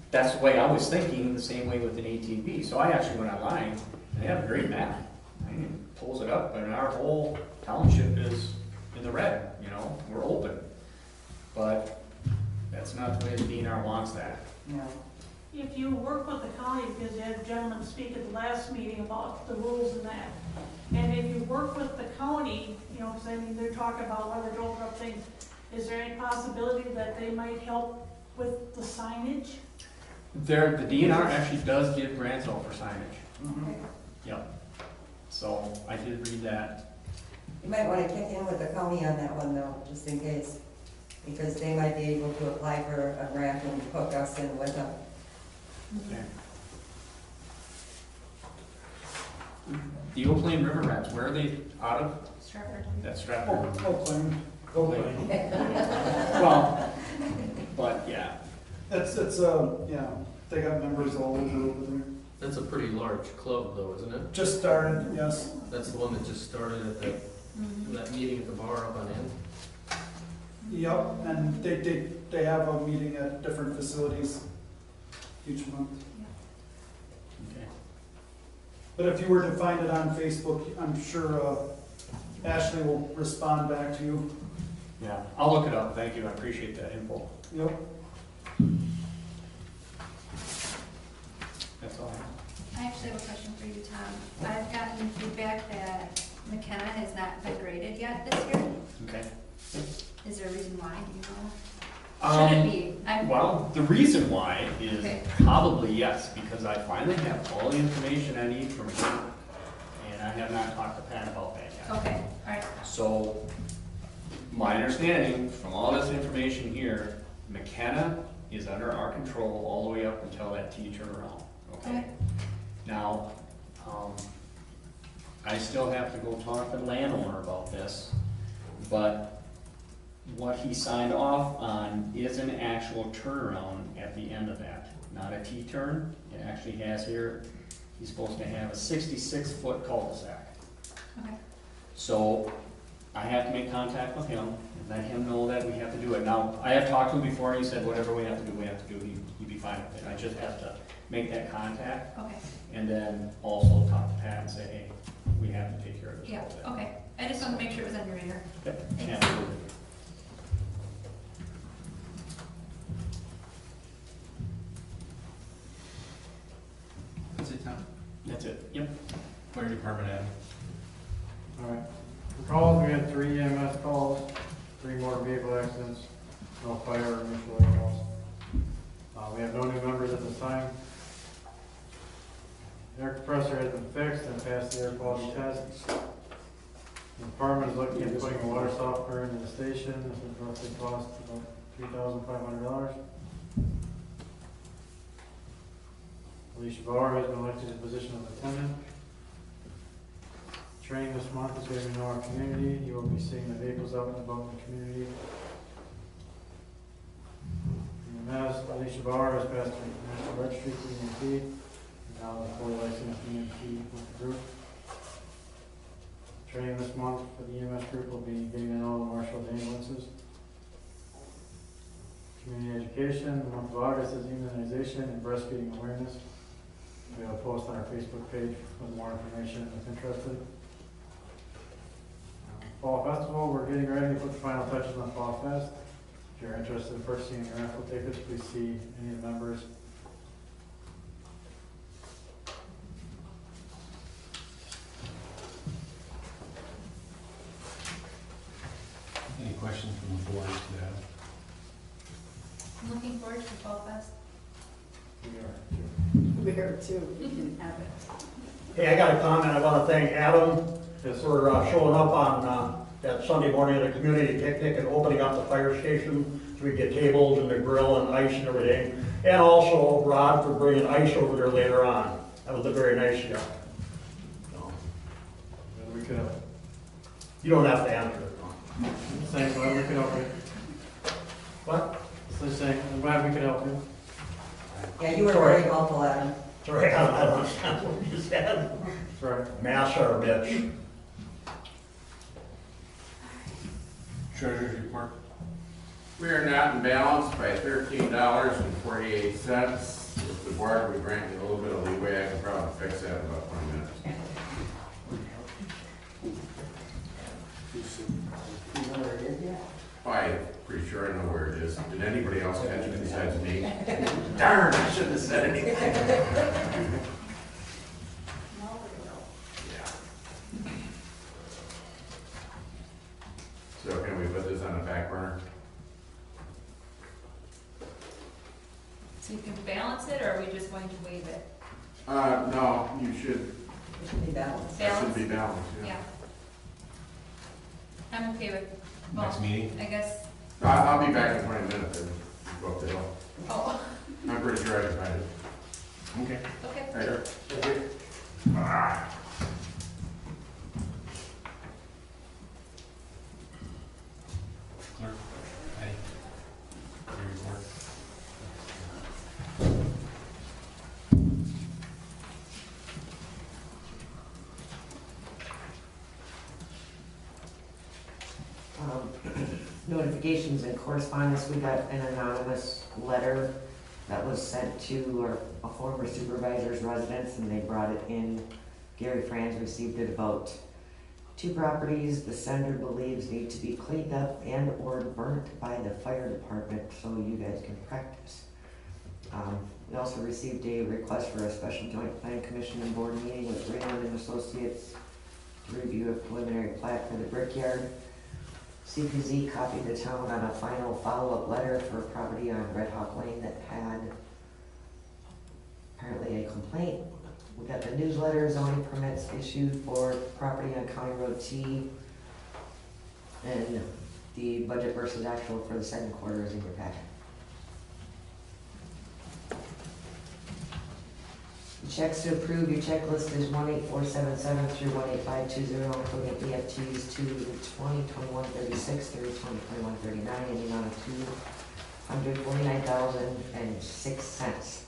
[SPEAKER 10] That's the way I was thinking, the same way with an ATV. So I actually went online, and they have a great map. And it pulls it up, and our whole township is in the red, you know, we're open. But that's not the way the DNR wants that.
[SPEAKER 2] Yeah.
[SPEAKER 6] If you work with the county, because you had a gentleman speak at the last meeting about the rules and that, and if you work with the county, you know, because I mean, they're talking about whether to open up things, is there any possibility that they might help with the signage?
[SPEAKER 10] The DNR actually does give grants out for signage. Yep. So I did read that.
[SPEAKER 2] You might want to kick in with the county on that one though, just in case, because they might be able to apply for a grant and hook us in with them.
[SPEAKER 10] Okay. The Old Plain River Rats, where are they out of?
[SPEAKER 11] Stratford.
[SPEAKER 10] That's Stratford.
[SPEAKER 14] Old Plain.
[SPEAKER 10] Well, but yeah,
[SPEAKER 14] It's, yeah, they got members all over there.
[SPEAKER 12] That's a pretty large club though, isn't it?
[SPEAKER 14] Just started, yes.
[SPEAKER 12] That's the one that just started at that meeting at the bar up on end.
[SPEAKER 14] Yep, and they have a meeting at different facilities each month.
[SPEAKER 10] okay.
[SPEAKER 14] But if you were to find it on Facebook, I'm sure Ashley will respond back to you.
[SPEAKER 10] Yeah, I'll look it up. Thank you. I appreciate that info.
[SPEAKER 14] Yep.
[SPEAKER 10] That's all I have.
[SPEAKER 11] I actually have a question for you, Tom. I've gotten feedback that McKenna has not been graded yet this year.
[SPEAKER 10] Okay.
[SPEAKER 11] Is there a reason why, do you know? Should it be?
[SPEAKER 10] Well, the reason why is
[SPEAKER 11] Okay.
[SPEAKER 10] probably yes, because I finally have all the information I need from him, and I have not talked to Pat about that yet.
[SPEAKER 11] Okay, all right.
[SPEAKER 10] So, my understanding from all this information here, McKenna is under our control all the way up until that T turnaround, okay?
[SPEAKER 11] Okay.
[SPEAKER 10] Now, I still have to go talk to the landowner about this, but what he signed off on is an actual turnaround at the end of that, not a T-turn. It actually has here, he's supposed to have a 66-foot cul-de-sac.
[SPEAKER 11] Okay.
[SPEAKER 10] So I have to make contact with him and let him know that we have to do it. Now, I have talked to him before, and he said whatever we have to do, we have to do. He'd be fine with it. I just have to make that contact
[SPEAKER 11] Okay,
[SPEAKER 10] and then also talk to Pat and say, hey, we have to take care of this.
[SPEAKER 11] yeah,
[SPEAKER 10] whole thing.
[SPEAKER 11] okay. I just wanted to make sure it was on your radar.
[SPEAKER 10] Yep,
[SPEAKER 11] Thanks.
[SPEAKER 10] absolutely.
[SPEAKER 13] That's it, Tom?
[SPEAKER 10] That's it, yep.
[SPEAKER 13] Fire department, Adam?
[SPEAKER 15] All right. For calls, we had 3 EMS calls, 3 motor vehicle accidents, no fire or initial air calls. We have no new members at this time. Air compressor has been fixed and passed the air quality test. The department is looking at putting a water softener into the station. This would roughly cost about $3,500. Alicia Bauer has been elected to the position of lieutenant. Training this month is going to be in our community. You will be seeing the vehicles out and about in the community. EMS, Alicia Bauer has passed the national registry for EMT, and now is fully licensed EMT with the group. Training this month for the EMS group will be getting to know the marshal ambulances. Community education, the month of August is immunization and breastfeeding awareness. We have a post on our Facebook page with more information if interested. Fall Festival, we're getting ready to put the final touches on Fall Fest. If you're interested in purchasing your raffle tickets, please see any of the members.
[SPEAKER 13] Any questions from the board to that?
[SPEAKER 11] I'm looking forward to Fall Fest.
[SPEAKER 3] We are too, we can have it.
[SPEAKER 5] Hey, I got a comment. I want to thank Adam for showing up on that Sunday morning at the community picnic and opening up the fire station so we get tables and the grill and ice and everything. And also Rod for bringing ice over there later on. That was a very nice job. So,
[SPEAKER 15] We could help.
[SPEAKER 5] you don't have to answer it.
[SPEAKER 15] Just saying, glad we could help you.
[SPEAKER 5] What?
[SPEAKER 15] Just saying, I'm glad we could help you.
[SPEAKER 2] Yeah, you were very helpful, Adam.
[SPEAKER 5] Sorry, I don't understand what you said.
[SPEAKER 15] That's right.
[SPEAKER 5] Mass or bitch.
[SPEAKER 13] Treasurer's report?
[SPEAKER 16] We are not in balance by $13.48. With the board, we grant you a little bit of leeway. I can probably fix that in about 20 minutes. I'm pretty sure I know where it is. Did anybody else catch it besides me? Darn, I shouldn't have said anything. Yeah. So can we put this on the back burner?
[SPEAKER 11] So you can balance it, or are we just going to waive it?
[SPEAKER 16] No, you should.
[SPEAKER 2] It should be balanced.
[SPEAKER 16] That should be balanced, yeah.
[SPEAKER 11] Yeah. I'm okay with, well,
[SPEAKER 13] Next meeting?
[SPEAKER 11] I guess,
[SPEAKER 16] I'll be back in 20 minutes and go up the hill.
[SPEAKER 11] oh,
[SPEAKER 16] I'm pretty sure I can find it.
[SPEAKER 13] Okay.
[SPEAKER 11] okay.
[SPEAKER 16] Later. Ah.
[SPEAKER 13] Clerk? Patty? Your report?
[SPEAKER 17] Notifications and correspondence, we got an anonymous letter that was sent to a former supervisor's residence, and they brought it in. Gary Franz received it about 2 properties the sender believes need to be cleaned up and or burnt by the fire department so you guys can practice. We also received a request for a special joint plan commission and board meeting with Raymond and Associates to review a preliminary plat for the brickyard. CPZ copied the town on a final follow-up letter for a property on Red Hawk Lane that had apparently a complaint. We got the newsletter, zoning permits issued for property on County Road T, and the budget versus actual for the second quarter is in your packet. It Checks to approve, your checklist is 18477 through 18520, including EFTs to 202136 through 202139 in the amount of $249,006.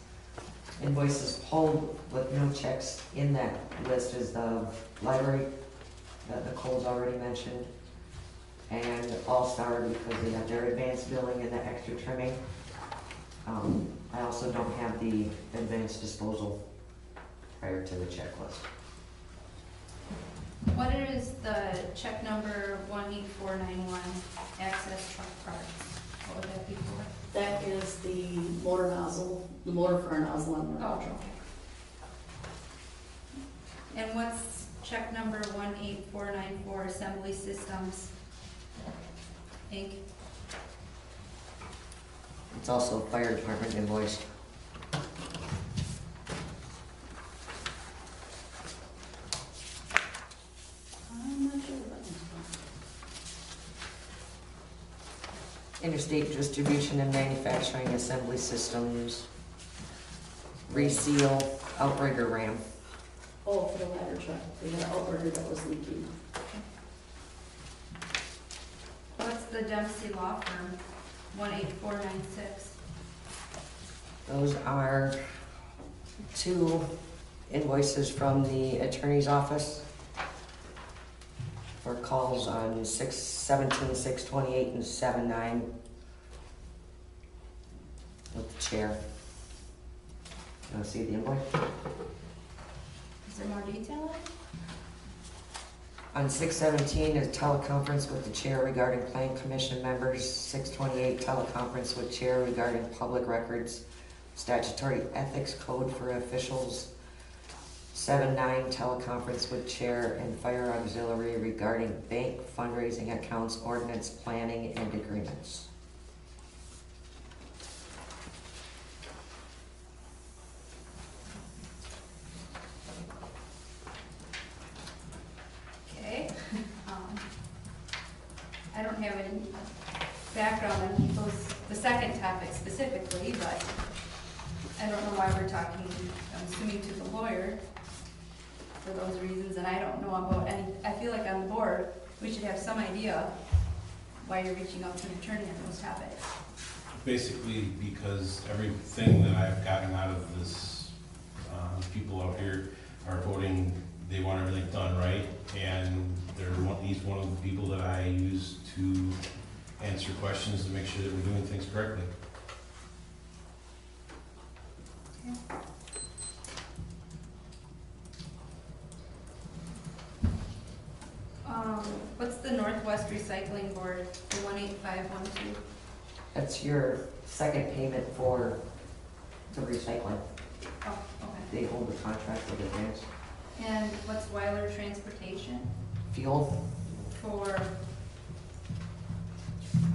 [SPEAKER 17] Invoices pulled with no checks in that list is the library that Nicole's already mentioned, and All-Star because they have their advanced billing and the extra trimming. I also don't have the advanced disposal prior to the checklist.
[SPEAKER 11] What is the check number 18491, access truck parts? What would that be for?
[SPEAKER 3] That is the motor nozzle, the motor for our nozzle on the
[SPEAKER 11] Oh,
[SPEAKER 3] truck.
[SPEAKER 11] okay. And what's check number 18494, Assembly Systems, Inc.?
[SPEAKER 17] It's also fire department invoice.
[SPEAKER 3] I'm not sure what that one's
[SPEAKER 17] Interstate Distribution and Manufacturing Assembly Systems, reseal outrigger ram.
[SPEAKER 3] for. Oh, for the ladder truck, they had an outrigger that was leaking.
[SPEAKER 11] What's the Dempsey Law Firm, 18496?
[SPEAKER 17] Those are two invoices from the attorney's office for calls on 6/17, 6/28, and 7/9 with the chair. You want to see the invoice?
[SPEAKER 11] Is there more detail in it?
[SPEAKER 17] On 6/17 is teleconference with the chair regarding plan commission members. 6/28 teleconference with chair regarding public records, statutory ethics code for officials. 7/9 teleconference with chair and fire auxiliary regarding bank fundraising accounts, ordinance planning, and agreements.
[SPEAKER 11] Okay. I don't have any background on the second topic specifically, but I don't know why we're talking, I'm assuming to the lawyer for those reasons, and I don't know about any, I feel like on the board, we should have some idea why you're reaching out to an attorney on those topics.
[SPEAKER 4] Basically, because everything that I've gotten out of this, people out here are voting, they want everything done right, and he's one of the people that I use to answer questions to make sure that we're doing things correctly.
[SPEAKER 11] What's the Northwest Recycling Board, the 18512?
[SPEAKER 17] That's your second payment for the recycling.
[SPEAKER 11] Oh, okay.
[SPEAKER 17] They hold the contract with advance.
[SPEAKER 11] And what's Weiler Transportation
[SPEAKER 17] Fuel,
[SPEAKER 11] for?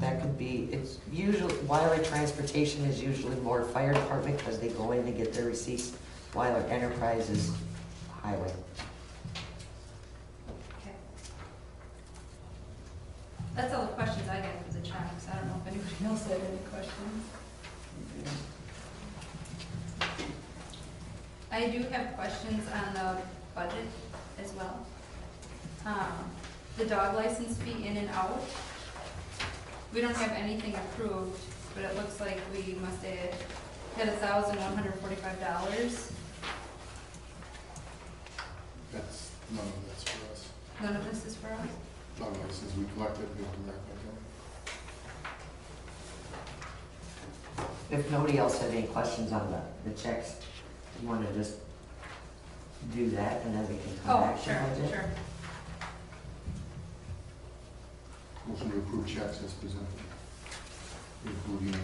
[SPEAKER 17] that could be, it's usually, Weiler Transportation is usually more fire department because they go in to get their receipts. Weiler Enterprise is highway.
[SPEAKER 11] Okay. That's all the questions I got for the checks. I don't know if anybody else had any questions. I do have questions on the budget as well. The dog license fee in and out. We don't have anything approved, but it looks like we must have had $1,145.
[SPEAKER 9] That's, none of that's for us.
[SPEAKER 11] None of this is for us?
[SPEAKER 9] None of this is, we collected, we come back by
[SPEAKER 17] If nobody else had any questions on the checks, you want to just do that and then we can come
[SPEAKER 11] Oh,
[SPEAKER 17] back to
[SPEAKER 11] sure,
[SPEAKER 17] budget?
[SPEAKER 11] sure.
[SPEAKER 9] Motion to approve checks as presented. Including,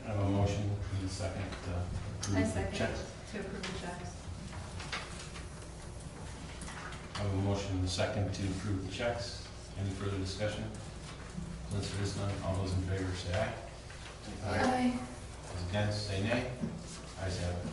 [SPEAKER 4] I have a motion, need a second to
[SPEAKER 11] I
[SPEAKER 4] approve the
[SPEAKER 11] second
[SPEAKER 4] checks.
[SPEAKER 11] to approve the checks.
[SPEAKER 4] I have a motion and a second to approve the checks. Any further discussion? Since there is none, all those in favor say aye.
[SPEAKER 11] Aye.
[SPEAKER 4] Those against, say nay. Ayes have it.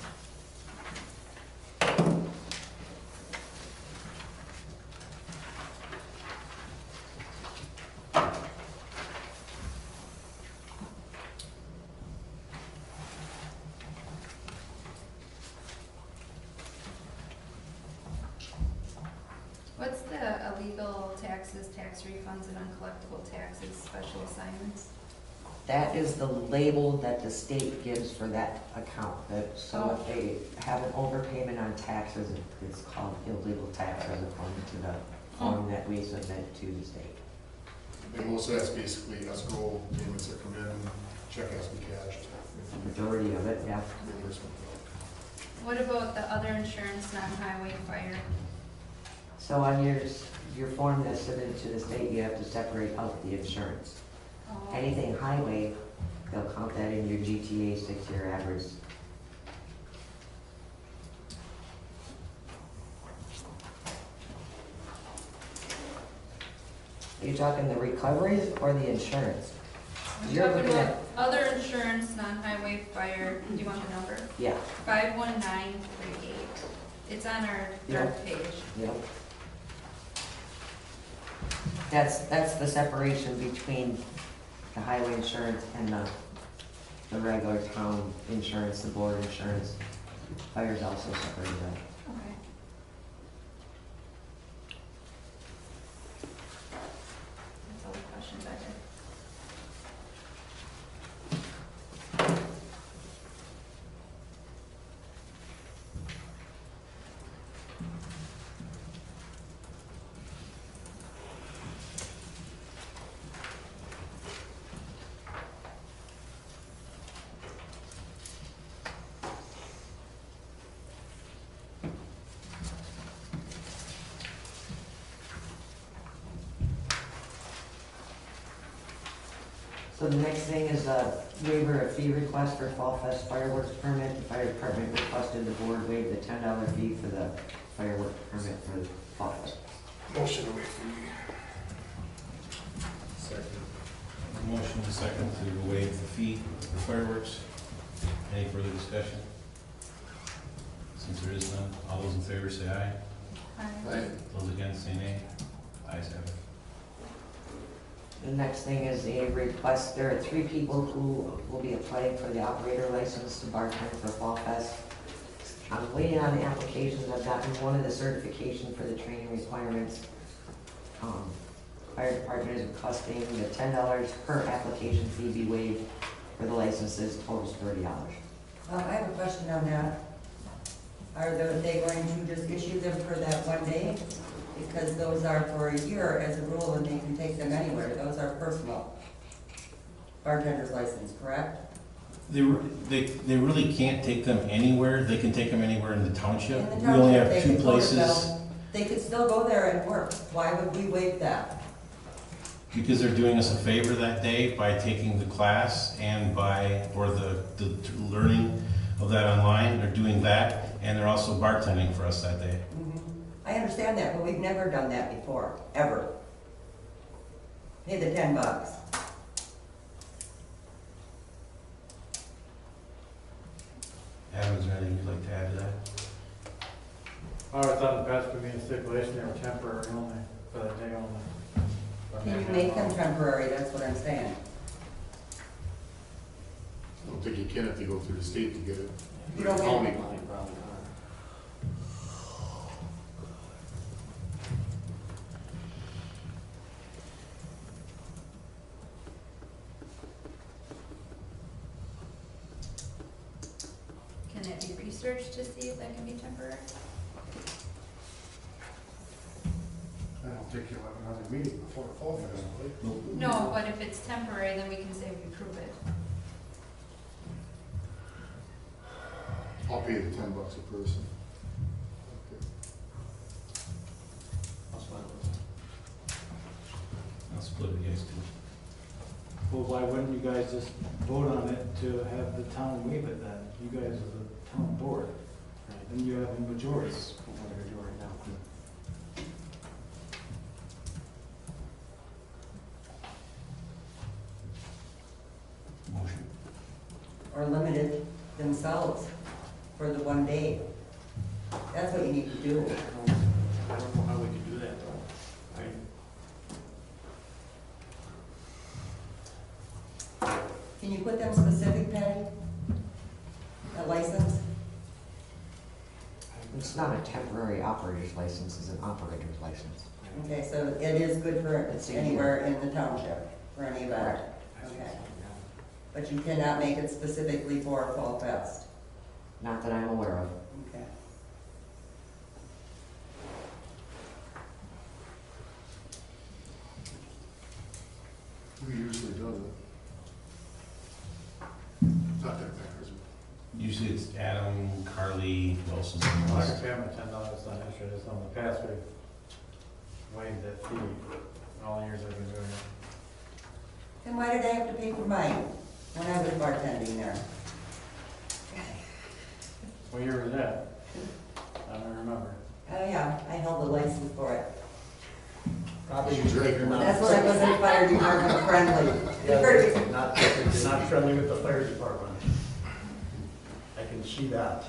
[SPEAKER 11] taxes, tax refunds, and uncollectible taxes, special assignments?
[SPEAKER 17] That is the label that the state gives for that account. So if they have an overpayment on taxes, it's called illegal taxes according to the form that we submit to the state.
[SPEAKER 9] And most of that's basically escrow payments that come in, check has to be cashed.
[SPEAKER 17] Majority of it, yeah.
[SPEAKER 9] Reimbursement.
[SPEAKER 11] What about the other insurance, non-highway, fire?
[SPEAKER 17] So on your form that's submitted to the state, you have to separate out the insurance.
[SPEAKER 11] Oh.
[SPEAKER 17] Anything highway, they'll count that in your GTA 6-year average. Are you talking the recoveries or the insurance?
[SPEAKER 11] I'm
[SPEAKER 17] You're
[SPEAKER 11] talking
[SPEAKER 17] looking
[SPEAKER 11] about
[SPEAKER 17] at,
[SPEAKER 11] other insurance, non-highway, fire, do you want the number?
[SPEAKER 17] yeah,
[SPEAKER 11] 51938. It's on our third page.
[SPEAKER 17] yep. That's the separation between the highway insurance and the regular town insurance, the board insurance. Fire's also separated out.
[SPEAKER 11] Okay. That's all the questions I had.
[SPEAKER 17] So the next thing is a waiver of fee request for Fall Fest fireworks permit. The fire department requested the board waive the $10 fee for the fireworks permit for the Fall Fest.
[SPEAKER 9] Motion to waive fee.
[SPEAKER 12] Second.
[SPEAKER 4] Motion to second to waive the fee for fireworks. Any further discussion? Since there is none, all those in favor say aye.
[SPEAKER 11] Aye.
[SPEAKER 4] Those against say nay. Ayes have it.
[SPEAKER 17] The next thing is a request, there are 3 people who will be applying for the operator license to bartend for Fall Fest. I'm waiting on the applications, I've gotten one of the certification for the training requirements. Fire department is requesting the $10 per application fee be waived for the licenses, totals $30.
[SPEAKER 2] I have a question on that. Are they going to just issue them for that one day? Because those are for a year as a rule and they can take them anywhere. Those are personal bartender's license, correct?
[SPEAKER 4] They really can't take them anywhere. They can take them anywhere in the township.
[SPEAKER 2] In the
[SPEAKER 4] We only
[SPEAKER 2] township,
[SPEAKER 4] have
[SPEAKER 2] they
[SPEAKER 4] 2
[SPEAKER 2] could go to
[SPEAKER 4] places
[SPEAKER 2] Bell. They could still go there and work. Why would we waive that?
[SPEAKER 4] because they're doing us a favor that day by taking the class and or the learning of that online. They're doing that and they're also bartending for us that day.
[SPEAKER 2] I understand that, but we've never done that before, ever. Pay the $10.
[SPEAKER 4] Adam, is there anything you'd like to add to that?
[SPEAKER 15] I always thought the best would be a stipulation, they were temporary only, for that day only.
[SPEAKER 2] Can you make them temporary? That's what I'm saying.
[SPEAKER 9] I don't think you can if you go through the state to get it.
[SPEAKER 2] You don't
[SPEAKER 9] Call
[SPEAKER 2] get
[SPEAKER 9] me.
[SPEAKER 11] Can that be researched to see if that can be temporary?
[SPEAKER 9] I don't think you'll have another meeting before Fall Fest, will you?
[SPEAKER 11] No, but if it's temporary, then we can say we approve it.
[SPEAKER 9] I'll pay the $10 a person. Okay.
[SPEAKER 12] That's fine with me.
[SPEAKER 4] I'll split it, guys, too.
[SPEAKER 14] Well, why wouldn't you guys just vote on it to have the town waive it then? You guys are the town board, and you have a majority.
[SPEAKER 12] What we're doing right now.
[SPEAKER 4] Motion.
[SPEAKER 2] Or limited themselves for the one day. That's what you need to do.
[SPEAKER 12] I don't know how we could do that though.
[SPEAKER 2] Can you put them specific, Patty? A license?
[SPEAKER 17] It's not a temporary operator's license, it's an operator's license.
[SPEAKER 2] Okay, so it is good for anywhere in the township, for any event? Okay. But you cannot make it specifically for Fall Fest?
[SPEAKER 17] Not that I'm aware of.
[SPEAKER 2] Okay.
[SPEAKER 9] Who usually does it? Not that matters.
[SPEAKER 4] Usually it's Adam, Carly, Wilson.
[SPEAKER 15] I can pay them $10 on extra, just on the past week. Waived that fee, all the years I've been doing it.
[SPEAKER 2] Then why did I have to pay for mine when I was bartending there?
[SPEAKER 15] What year was that? I don't remember.
[SPEAKER 2] Oh, yeah, I held the license for it.
[SPEAKER 5] Probably you're not.
[SPEAKER 2] That's when I wasn't fire department friendly.
[SPEAKER 5] Yeah, not friendly with the fire department. I can see that.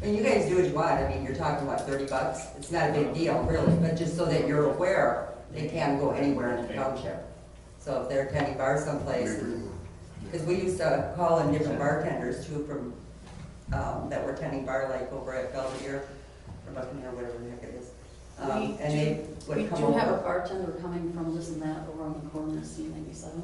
[SPEAKER 2] And you guys do what you want, I mean, you're talking about $30, it's not a big deal, really, but just so that you're aware, they can go anywhere in the township. So if they're attending bars someplace, because we used to call in different bartenders too from, that were attending bar like over at Belvedere, or Buccaneer, whatever the heck it is. And they
[SPEAKER 3] We
[SPEAKER 2] would come
[SPEAKER 3] do have a
[SPEAKER 2] over.
[SPEAKER 3] bartender coming from this and that over on the corner of C97.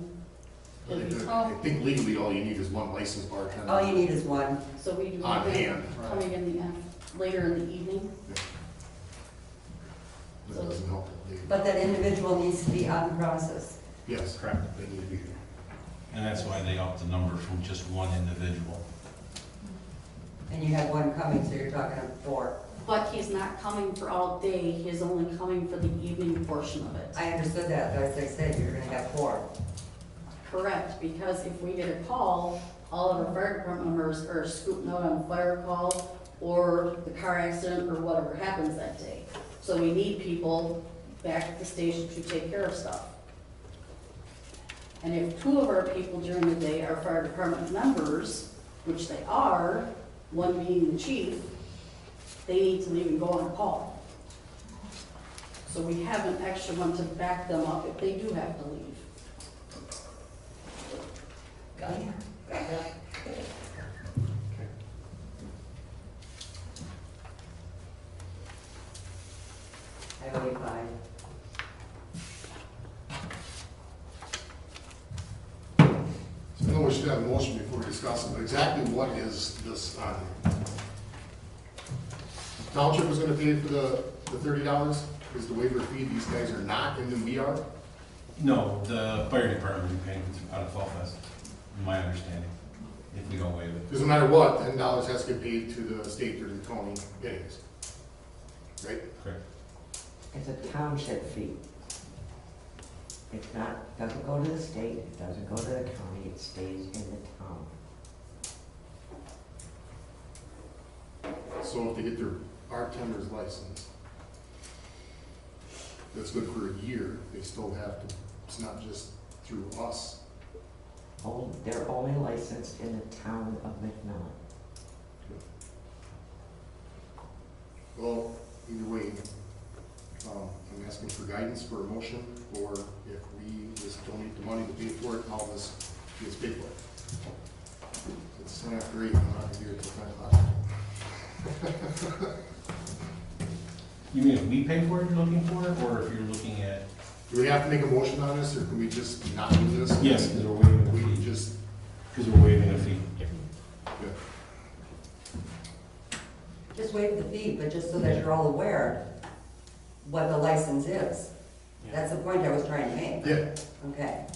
[SPEAKER 9] I think legally all you need is one licensed bartender.
[SPEAKER 2] All you need is one.
[SPEAKER 3] So we do
[SPEAKER 9] On
[SPEAKER 3] have them
[SPEAKER 9] hand.
[SPEAKER 3] coming in later in the evening.
[SPEAKER 9] That doesn't help.
[SPEAKER 2] But that individual needs to be on the premises.
[SPEAKER 9] Yes, correct. They need to be here.
[SPEAKER 4] And that's why they upped the number from just one individual.
[SPEAKER 2] And you had one coming, so you're talking of 4.
[SPEAKER 3] But he's not coming for all day, he's only coming for the evening portion of it.
[SPEAKER 2] I understood that, but as I said, you're gonna have 4.
[SPEAKER 3] Correct, because if we get a call, all of our fire department members are scooting out on a fire call or the car accident or whatever happens that day. So we need people back at the station to take care of stuff. And if 2 of our people during the day are fire department members, which they are, one being the chief, they need to leave and go on a call. So we have an extra one to back them up if they do have to leave.
[SPEAKER 2] Highway 5.
[SPEAKER 9] So I know we should have a motion before we discuss it, but exactly what is this on? Township is gonna pay for the $30, is the waiver fee, these guys are not, and then we are?
[SPEAKER 4] No, the fire department will be paying out of Fall Fest, in my understanding, if we don't waive it.
[SPEAKER 9] Because no matter what, $10 has to get paid to the state or the county anyways. Right?
[SPEAKER 4] Correct.
[SPEAKER 17] It's a township fee. It's not, doesn't go to the state, it doesn't go to the county, it stays in the town.
[SPEAKER 9] So if they get their bartender's license, that's good for a year, they still have to, it's not just through us.
[SPEAKER 17] They're only licensed in the town of McMillan.
[SPEAKER 9] Well, either way, I'm asking for guidance for a motion, or if we just donate the money to pay for it, how this gets paid for. It's 10 after 8, I'm not gonna be here till 10 o'clock.
[SPEAKER 4] You mean if we pay for it, you're looking for it, or if you're looking at?
[SPEAKER 9] Do we have to make a motion on this, or can we just not do this?
[SPEAKER 4] Yes, because we're waiving a
[SPEAKER 9] We
[SPEAKER 4] fee.
[SPEAKER 9] just,
[SPEAKER 4] Because we're waiving a fee.
[SPEAKER 9] yeah.
[SPEAKER 2] Just waive the fee, but just so that you're all aware what the license is. That's the point I was trying to make.
[SPEAKER 9] Yeah.
[SPEAKER 2] Okay.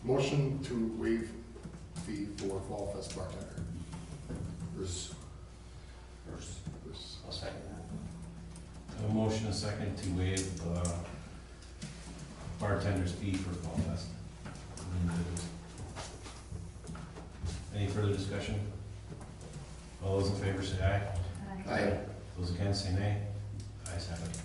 [SPEAKER 9] Motion to waive fee for Fall Fest bartender. Bruce.
[SPEAKER 4] I'll second that. A motion and second to waive the bartender's fee for Fall Fest. Any further discussion? All those in favor say aye.
[SPEAKER 9] Aye.
[SPEAKER 4] Those against say nay. Ayes have it.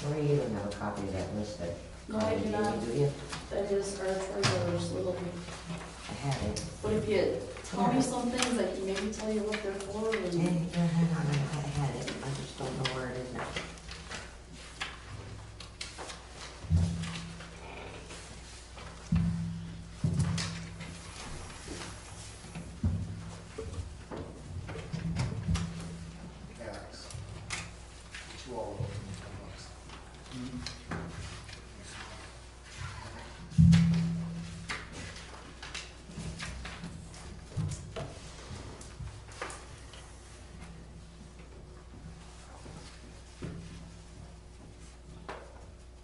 [SPEAKER 17] Marie, you don't have a copy of that list that
[SPEAKER 3] No, I do not.
[SPEAKER 17] do you?
[SPEAKER 3] That is our treasurer's little,
[SPEAKER 17] I have it.
[SPEAKER 3] but if you tell me some things, I can maybe tell you what they're for
[SPEAKER 17] Yeah,
[SPEAKER 3] and.
[SPEAKER 17] hang on, I had it. Don't know where it is now.
[SPEAKER 9] Tax. To all of them, $10.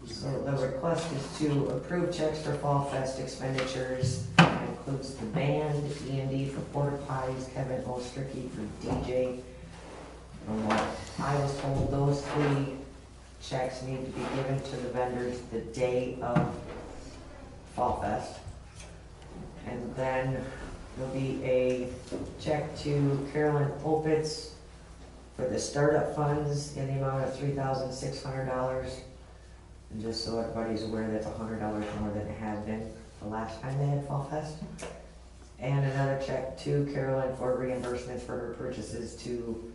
[SPEAKER 17] So the request is to approve checks for Fall Fest expenditures. That includes the band, E&D for porta potties, Kevin Ostricky for DJ. From what I was told, those 3 checks need to be given to the vendors the day of Fall Fest. And then there'll be a check to Carolyn Opitz for the startup funds in the amount of $3,600. And just so everybody's aware, that's $100 more than it had been the last time they had Fall Fest. And another check to Carolyn for reimbursements for her purchases to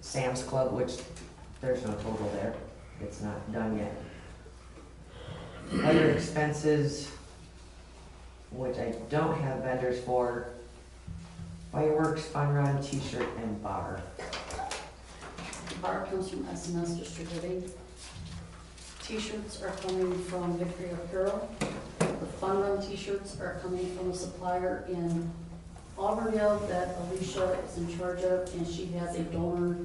[SPEAKER 17] Sam's Club, which there's no total there. It's not done yet. Other expenses, which I don't have vendors for, fireworks, fun run, t-shirt, and bar.
[SPEAKER 3] Bar comes from S&S Distributing. T-shirts are coming from Victory Apparel. The Fun Run t-shirts are coming from a supplier in Auburndale that Alicia is in charge of, and she has a donor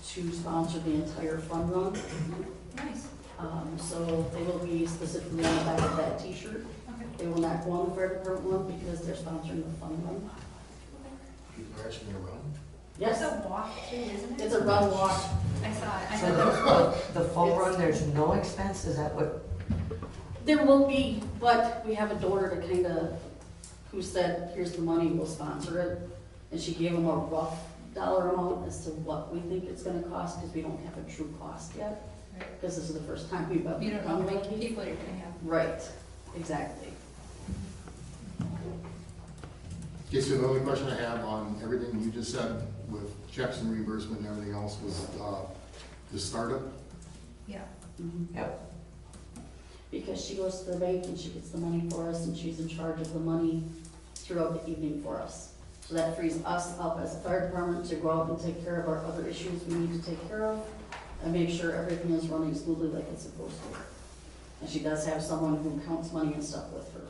[SPEAKER 3] to sponsor the entire Fun Run.
[SPEAKER 11] Nice.
[SPEAKER 3] So they will be specifically on the back of that t-shirt.
[SPEAKER 11] Okay.
[SPEAKER 3] They will not go on the fire department one because they're sponsoring the Fun Run.
[SPEAKER 9] People are actually around.
[SPEAKER 3] Yes,
[SPEAKER 11] It's a walk too, isn't it?
[SPEAKER 3] it's a run walk.
[SPEAKER 11] I saw it. I
[SPEAKER 17] So
[SPEAKER 11] know.
[SPEAKER 17] the fall run, there's no expense, is that what?
[SPEAKER 3] There will be, but we have a donor to kind of, who said, here's the money, we'll sponsor it. And she gave them a rough dollar amount as to what we think it's gonna cost, because we don't have a true cost yet.
[SPEAKER 11] Right.
[SPEAKER 3] Because this is the first time we've ever
[SPEAKER 11] You don't know
[SPEAKER 3] done
[SPEAKER 11] how many
[SPEAKER 3] one.
[SPEAKER 11] people you're gonna have.
[SPEAKER 3] Right, exactly.
[SPEAKER 9] Okay, so the only question I have on everything you just said with checks and reimbursement and everything else was, the startup.
[SPEAKER 11] Yeah.
[SPEAKER 17] Yep.
[SPEAKER 3] Because she goes to the bank and she gets the money for us, and she's in charge of the money throughout the evening for us. So that frees us up as a fire department to go out and take care of our other issues we need to take care of, and make sure everything is running smoothly like it's supposed to. And she does have someone who counts money and stuff with her.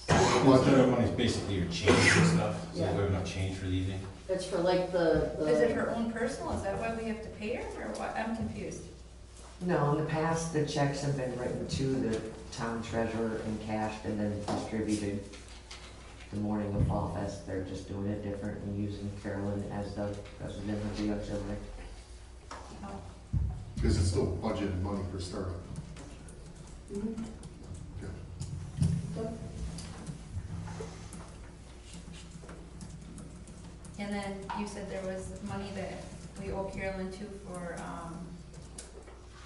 [SPEAKER 4] The startup money is basically your change and stuff, so
[SPEAKER 3] Yeah.
[SPEAKER 4] we have enough change for the evening.
[SPEAKER 3] It's for like the.
[SPEAKER 11] Is it her own personal? Is that why we have to pay her, or what? I'm confused.
[SPEAKER 17] No, in the past, the checks have been written to the town treasurer and cashed and then distributed the morning of Fall Fest. They're just doing it different and using Carolyn as the president of the auxiliary.
[SPEAKER 11] Oh.
[SPEAKER 9] Because it's still budgeted money for startup.
[SPEAKER 3] Mhm.
[SPEAKER 9] Okay.
[SPEAKER 3] Yep.
[SPEAKER 11] And then you said there was money that we owe Carolyn too for,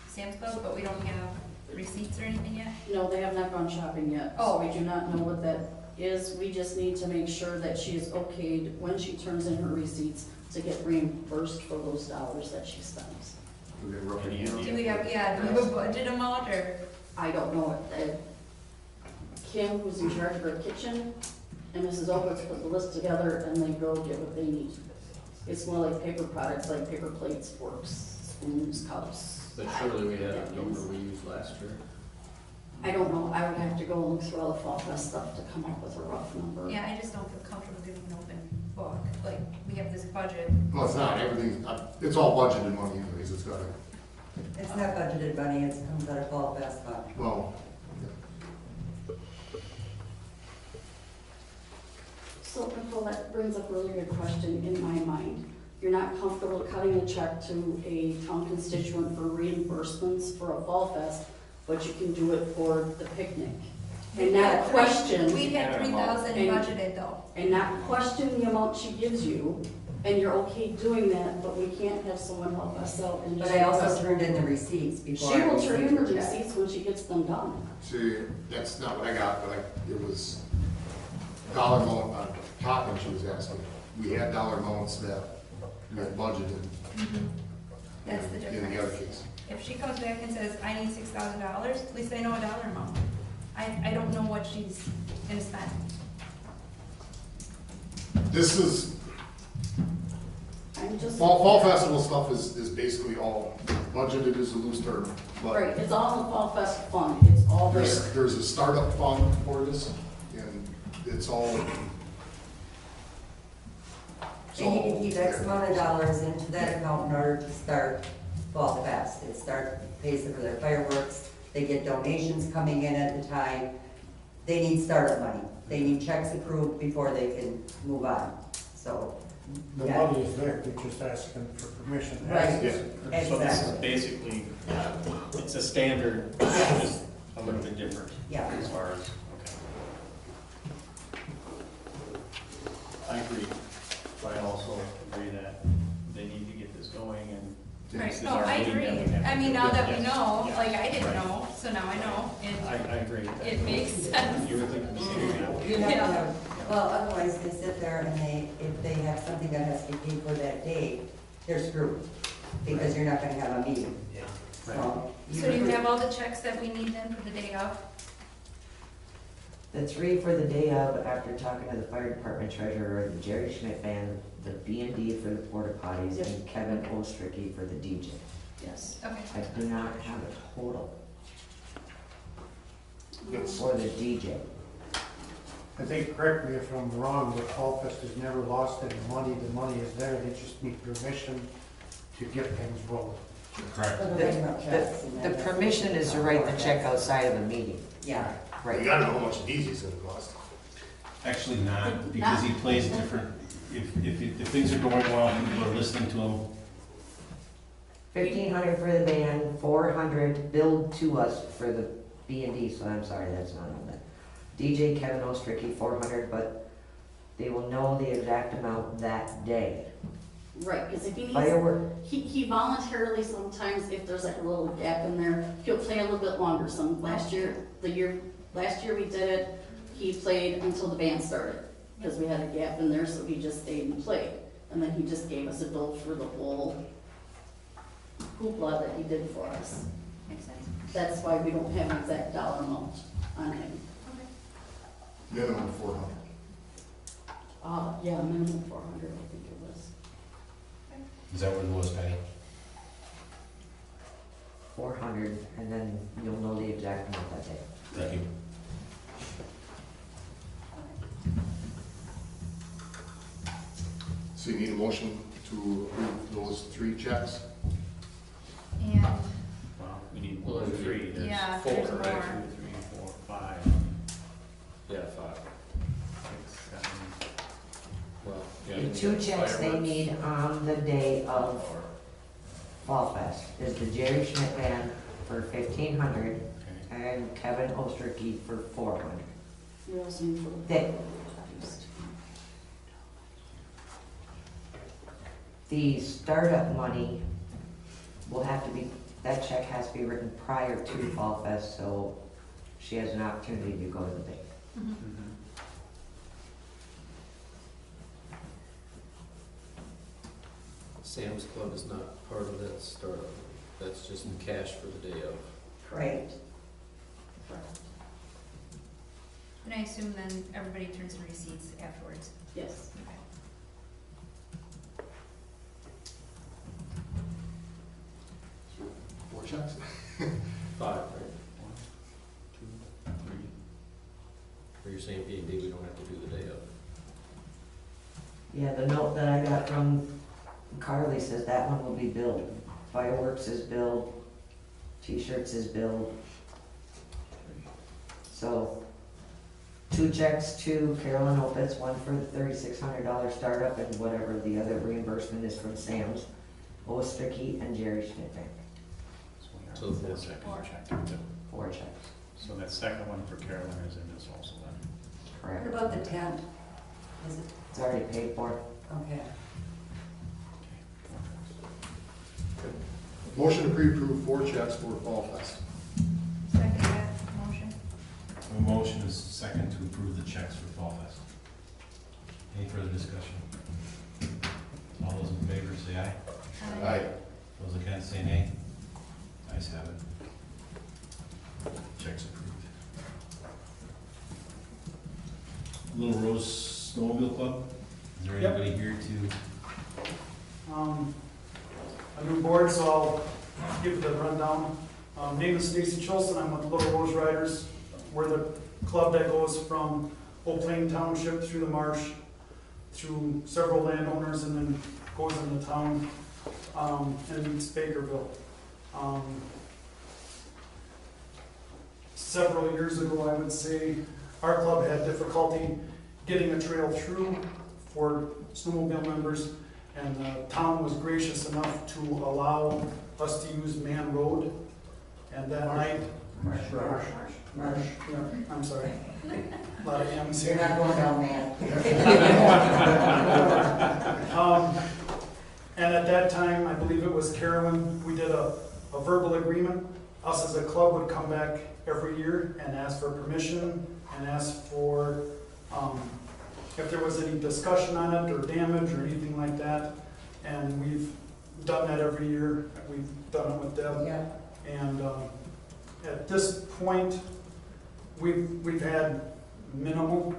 [SPEAKER 11] Sam's Club, but we don't have receipts or anything yet?
[SPEAKER 3] No, they have not gone shopping yet.
[SPEAKER 11] Oh.
[SPEAKER 3] So we do not know what that is. We just need to make sure that she is okayed when she turns in her receipts to get reimbursed for those dollars that she spends.
[SPEAKER 9] We got roughly.
[SPEAKER 11] Do we have, yeah, do we have a budget amount, or?
[SPEAKER 3] I don't know what, Kim, who's in charge of her kitchen, and Mrs. Opitz put the list together and they go get what they need. It's more like paper products, like paper plates, forks, spoons, cups.
[SPEAKER 12] But surely we had a number we used last year.
[SPEAKER 3] I don't know, I would have to go and look through all the Fall Fest stuff to come up with a rough number.
[SPEAKER 11] Yeah, I just don't feel comfortable giving an open book, like, we have this budget.
[SPEAKER 9] Well, it's not, everything, it's all budgeted money anyways, it's gotta,
[SPEAKER 2] It's not budgeted money, it comes out of Fall Fest fund.
[SPEAKER 9] well,
[SPEAKER 3] So Nicole, that brings up a really good question in my mind. You're not comfortable cutting a check to a town constituent for reimbursements for a Fall Fest, but you can do it for the picnic. And not question.
[SPEAKER 11] We had 3,000
[SPEAKER 3] And-
[SPEAKER 11] budgeted though.
[SPEAKER 3] And not question the amount she gives you, and you're okay doing that, but we can't have someone help us out and just.
[SPEAKER 2] But I also turned in the receipts before.
[SPEAKER 3] She
[SPEAKER 2] I
[SPEAKER 3] will turn in the
[SPEAKER 2] received the check.
[SPEAKER 3] receipts when she gets them done.
[SPEAKER 9] see, that's not what I got, but it was dollar amount on top when she was asking. We had dollar amounts that we had budgeted.
[SPEAKER 11] That's the
[SPEAKER 9] in the other
[SPEAKER 11] difference.
[SPEAKER 9] case.
[SPEAKER 11] If she comes back and says, I need $6,000, at least I know a dollar amount. I don't know what she's gonna spend.
[SPEAKER 9] This is,
[SPEAKER 3] I'm just.
[SPEAKER 9] Fall Festival stuff is basically all budgeted as a loose term, but
[SPEAKER 3] Right, it's all in the Fall Fest fund, it's all there.
[SPEAKER 9] there's a startup fund for this, and it's all.
[SPEAKER 2] They need to keep X amount of dollars into that account in order to start Fall Fest. It pays for their fireworks, they get donations coming in at the time. They need startup money. They need checks approved before they can move on, so.
[SPEAKER 15] The
[SPEAKER 2] yeah.
[SPEAKER 15] money is there, they're just asking for permission. to
[SPEAKER 2] Right.
[SPEAKER 15] access it.
[SPEAKER 10] So this is
[SPEAKER 2] Exactly.
[SPEAKER 10] basically, it's a standard, just a little bit different.
[SPEAKER 2] Yeah.
[SPEAKER 10] As far as, okay. I agree, but I also agree that they need to get this going and. this
[SPEAKER 11] Right,
[SPEAKER 10] is
[SPEAKER 11] no,
[SPEAKER 10] our
[SPEAKER 11] I
[SPEAKER 10] meeting that
[SPEAKER 11] agree.
[SPEAKER 10] we have to
[SPEAKER 11] I mean,
[SPEAKER 10] do.
[SPEAKER 11] now that we
[SPEAKER 10] Yes.
[SPEAKER 11] know,
[SPEAKER 10] Yes.
[SPEAKER 11] like I didn't
[SPEAKER 10] Right.
[SPEAKER 11] know, so now I know,
[SPEAKER 10] I
[SPEAKER 11] and
[SPEAKER 10] agree. with that.
[SPEAKER 11] it makes sense.
[SPEAKER 10] You were thinking the same thing.
[SPEAKER 2] You're not gonna, well, otherwise they sit there and if they have something that has to be paid for that day, they're screwed. Because you're not gonna have a meeting.
[SPEAKER 10] Yeah.
[SPEAKER 2] So.
[SPEAKER 11] So do you have all the checks that we need then for the day of?
[SPEAKER 17] The 3 for the day of, after talking to the fire department treasurer, the Jerry Schmidt band, the B&D for the porta potties,
[SPEAKER 3] Yes.
[SPEAKER 17] and Kevin Ostricky for the DJ.
[SPEAKER 3] Yes.
[SPEAKER 11] Okay.
[SPEAKER 17] I do not have a total
[SPEAKER 9] That's-
[SPEAKER 17] for the DJ.
[SPEAKER 15] I think, correct me if I'm wrong, but Fall Fest has never lost any money, the money is there, they just need permission to get things rolling.
[SPEAKER 4] Correct.
[SPEAKER 2] For the bankrupt checks and
[SPEAKER 17] The
[SPEAKER 2] then-
[SPEAKER 17] permission is to write the check outside of the meeting.
[SPEAKER 2] Yeah.
[SPEAKER 9] You
[SPEAKER 17] Right.
[SPEAKER 9] gotta know how much a DJ's gonna cost.
[SPEAKER 4] Actually not, because he plays different, if things are going well, people are listening to him.
[SPEAKER 17] 1,500 for the band, 400 billed to us for the B&D, so I'm sorry, that's not on that. DJ Kevin Ostricky, 400, but they will know the exact amount that day.
[SPEAKER 3] Right, because if he needs,
[SPEAKER 17] Firework,
[SPEAKER 3] he voluntarily sometimes, if there's like a little gap in there, he'll play a little bit longer. Last year we did it, he played until the band started, because we had a gap in there, so he just stayed and played. And then he just gave us a bill for the whole hoopla that he did for us.
[SPEAKER 11] Makes sense.
[SPEAKER 3] That's why we don't have an exact dollar amount on him.
[SPEAKER 9] Minimum 400.
[SPEAKER 3] Yeah, minimum 400, I think it was.
[SPEAKER 4] Is that what it was, Patty?
[SPEAKER 17] 400, and then you'll know the exact amount that day.
[SPEAKER 4] Thank you.
[SPEAKER 9] So you need a motion to approve those 3 checks?
[SPEAKER 11] And,
[SPEAKER 10] Well, we need
[SPEAKER 12] Well,
[SPEAKER 10] one, three, there's
[SPEAKER 11] yeah,
[SPEAKER 10] four,
[SPEAKER 11] there's
[SPEAKER 10] right?
[SPEAKER 11] more.
[SPEAKER 10] 2, 3, 4, 5,
[SPEAKER 12] Yeah, 5.
[SPEAKER 10] 6, 7.
[SPEAKER 12] Well, yeah.
[SPEAKER 17] The
[SPEAKER 12] then
[SPEAKER 17] 2
[SPEAKER 12] you got
[SPEAKER 17] checks they
[SPEAKER 12] fireworks.
[SPEAKER 17] need on the day of Fall Fest is the Jerry Schmidt band for 1,500
[SPEAKER 10] Okay.
[SPEAKER 17] and Kevin Ostricky for 400.
[SPEAKER 3] You're also in for the.
[SPEAKER 17] They- The startup money will have to be, that check has to be written prior to Fall Fest, so she has an opportunity to go to the bank.
[SPEAKER 11] mhm.
[SPEAKER 10] Mhm.
[SPEAKER 12] Sam's Club is not part of that startup. That's just the cash for the day of.
[SPEAKER 2] Right.
[SPEAKER 11] And I assume then everybody turns in receipts afterwards.
[SPEAKER 3] Yes.
[SPEAKER 11] Okay.
[SPEAKER 9] 4 checks?
[SPEAKER 12] 5, right?
[SPEAKER 10] 1, 2, 3.
[SPEAKER 12] Or you're saying B&D, we don't have to do the day of?
[SPEAKER 17] Yeah, the note that I got from Carly says that one will be billed. Fireworks is billed, T-shirts is billed. So, 2 checks to Carolyn Opitz, one for the $3,600 startup and whatever the other reimbursement is from Sam's, Ostricky, and Jerry Schmidt Bank.
[SPEAKER 10] So we have that second check too.
[SPEAKER 17] 4 checks,
[SPEAKER 10] So that second one for Carolyn is in this also then.
[SPEAKER 2] What
[SPEAKER 17] correct?
[SPEAKER 2] about the tent? Is it,
[SPEAKER 17] It's already paid for.
[SPEAKER 2] okay.
[SPEAKER 9] Motion to pre-approve 4 checks for Fall Fest.
[SPEAKER 11] Second that motion?
[SPEAKER 4] A motion is second to approve the checks for Fall Fest. Any further discussion? All those in favor say aye.
[SPEAKER 9] Aye.
[SPEAKER 4] Those against say nay. Ayes have it. Check's approved. Little Rose Snowmobile Club, is there
[SPEAKER 14] Yep.
[SPEAKER 4] anybody here to?
[SPEAKER 14] A new board, so I'll give the rundown. Name is Stacy Chilson, I'm with Little Rose Riders. We're the club that goes from Old Plain Township through the marsh, through several landowners, and then goes into town, and meets Bakerville. Several years ago, I would say, our club had difficulty getting a trail through for snowmobile members, and the town was gracious enough to allow us to use Man Road. And that night, Marsh, yeah, I'm sorry. A lot of M's here.
[SPEAKER 2] You're not going down, man.
[SPEAKER 14] And at that time, I believe it was Carolyn, we did a verbal agreement. Us as a club would come back every year and ask for permission and ask for, if there was any discussion on it or damage or anything like that. And we've done that every year. We've done it with Deb.
[SPEAKER 2] Yeah.
[SPEAKER 14] And at this point, we've had minimal.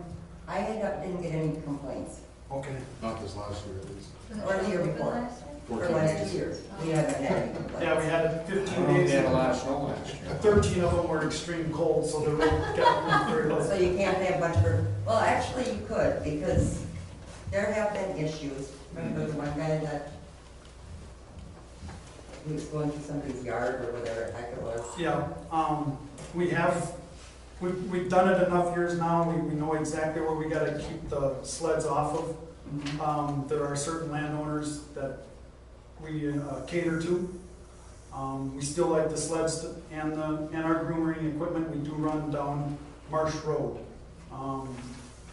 [SPEAKER 2] I didn't get any complaints,
[SPEAKER 14] Okay.
[SPEAKER 9] Not this last year, at least.
[SPEAKER 2] or the year before, or last 2 years. We haven't had any complaints.
[SPEAKER 14] Yeah, we had 15
[SPEAKER 10] We
[SPEAKER 14] days.
[SPEAKER 10] had a lot of snow last year.
[SPEAKER 14] 13 of them were extreme cold, so the road got very low.
[SPEAKER 2] So you can't have a bunch of, well, actually you could, because there have been issues. Remember the one guy that he was going through somebody's yard or whatever the heck it was?
[SPEAKER 14] Yeah, we've done it enough years now, we know exactly where we gotta keep the sleds off of. There are certain landowners that we cater to. We still like the sleds and our grooming equipment, we do run down Marsh Road.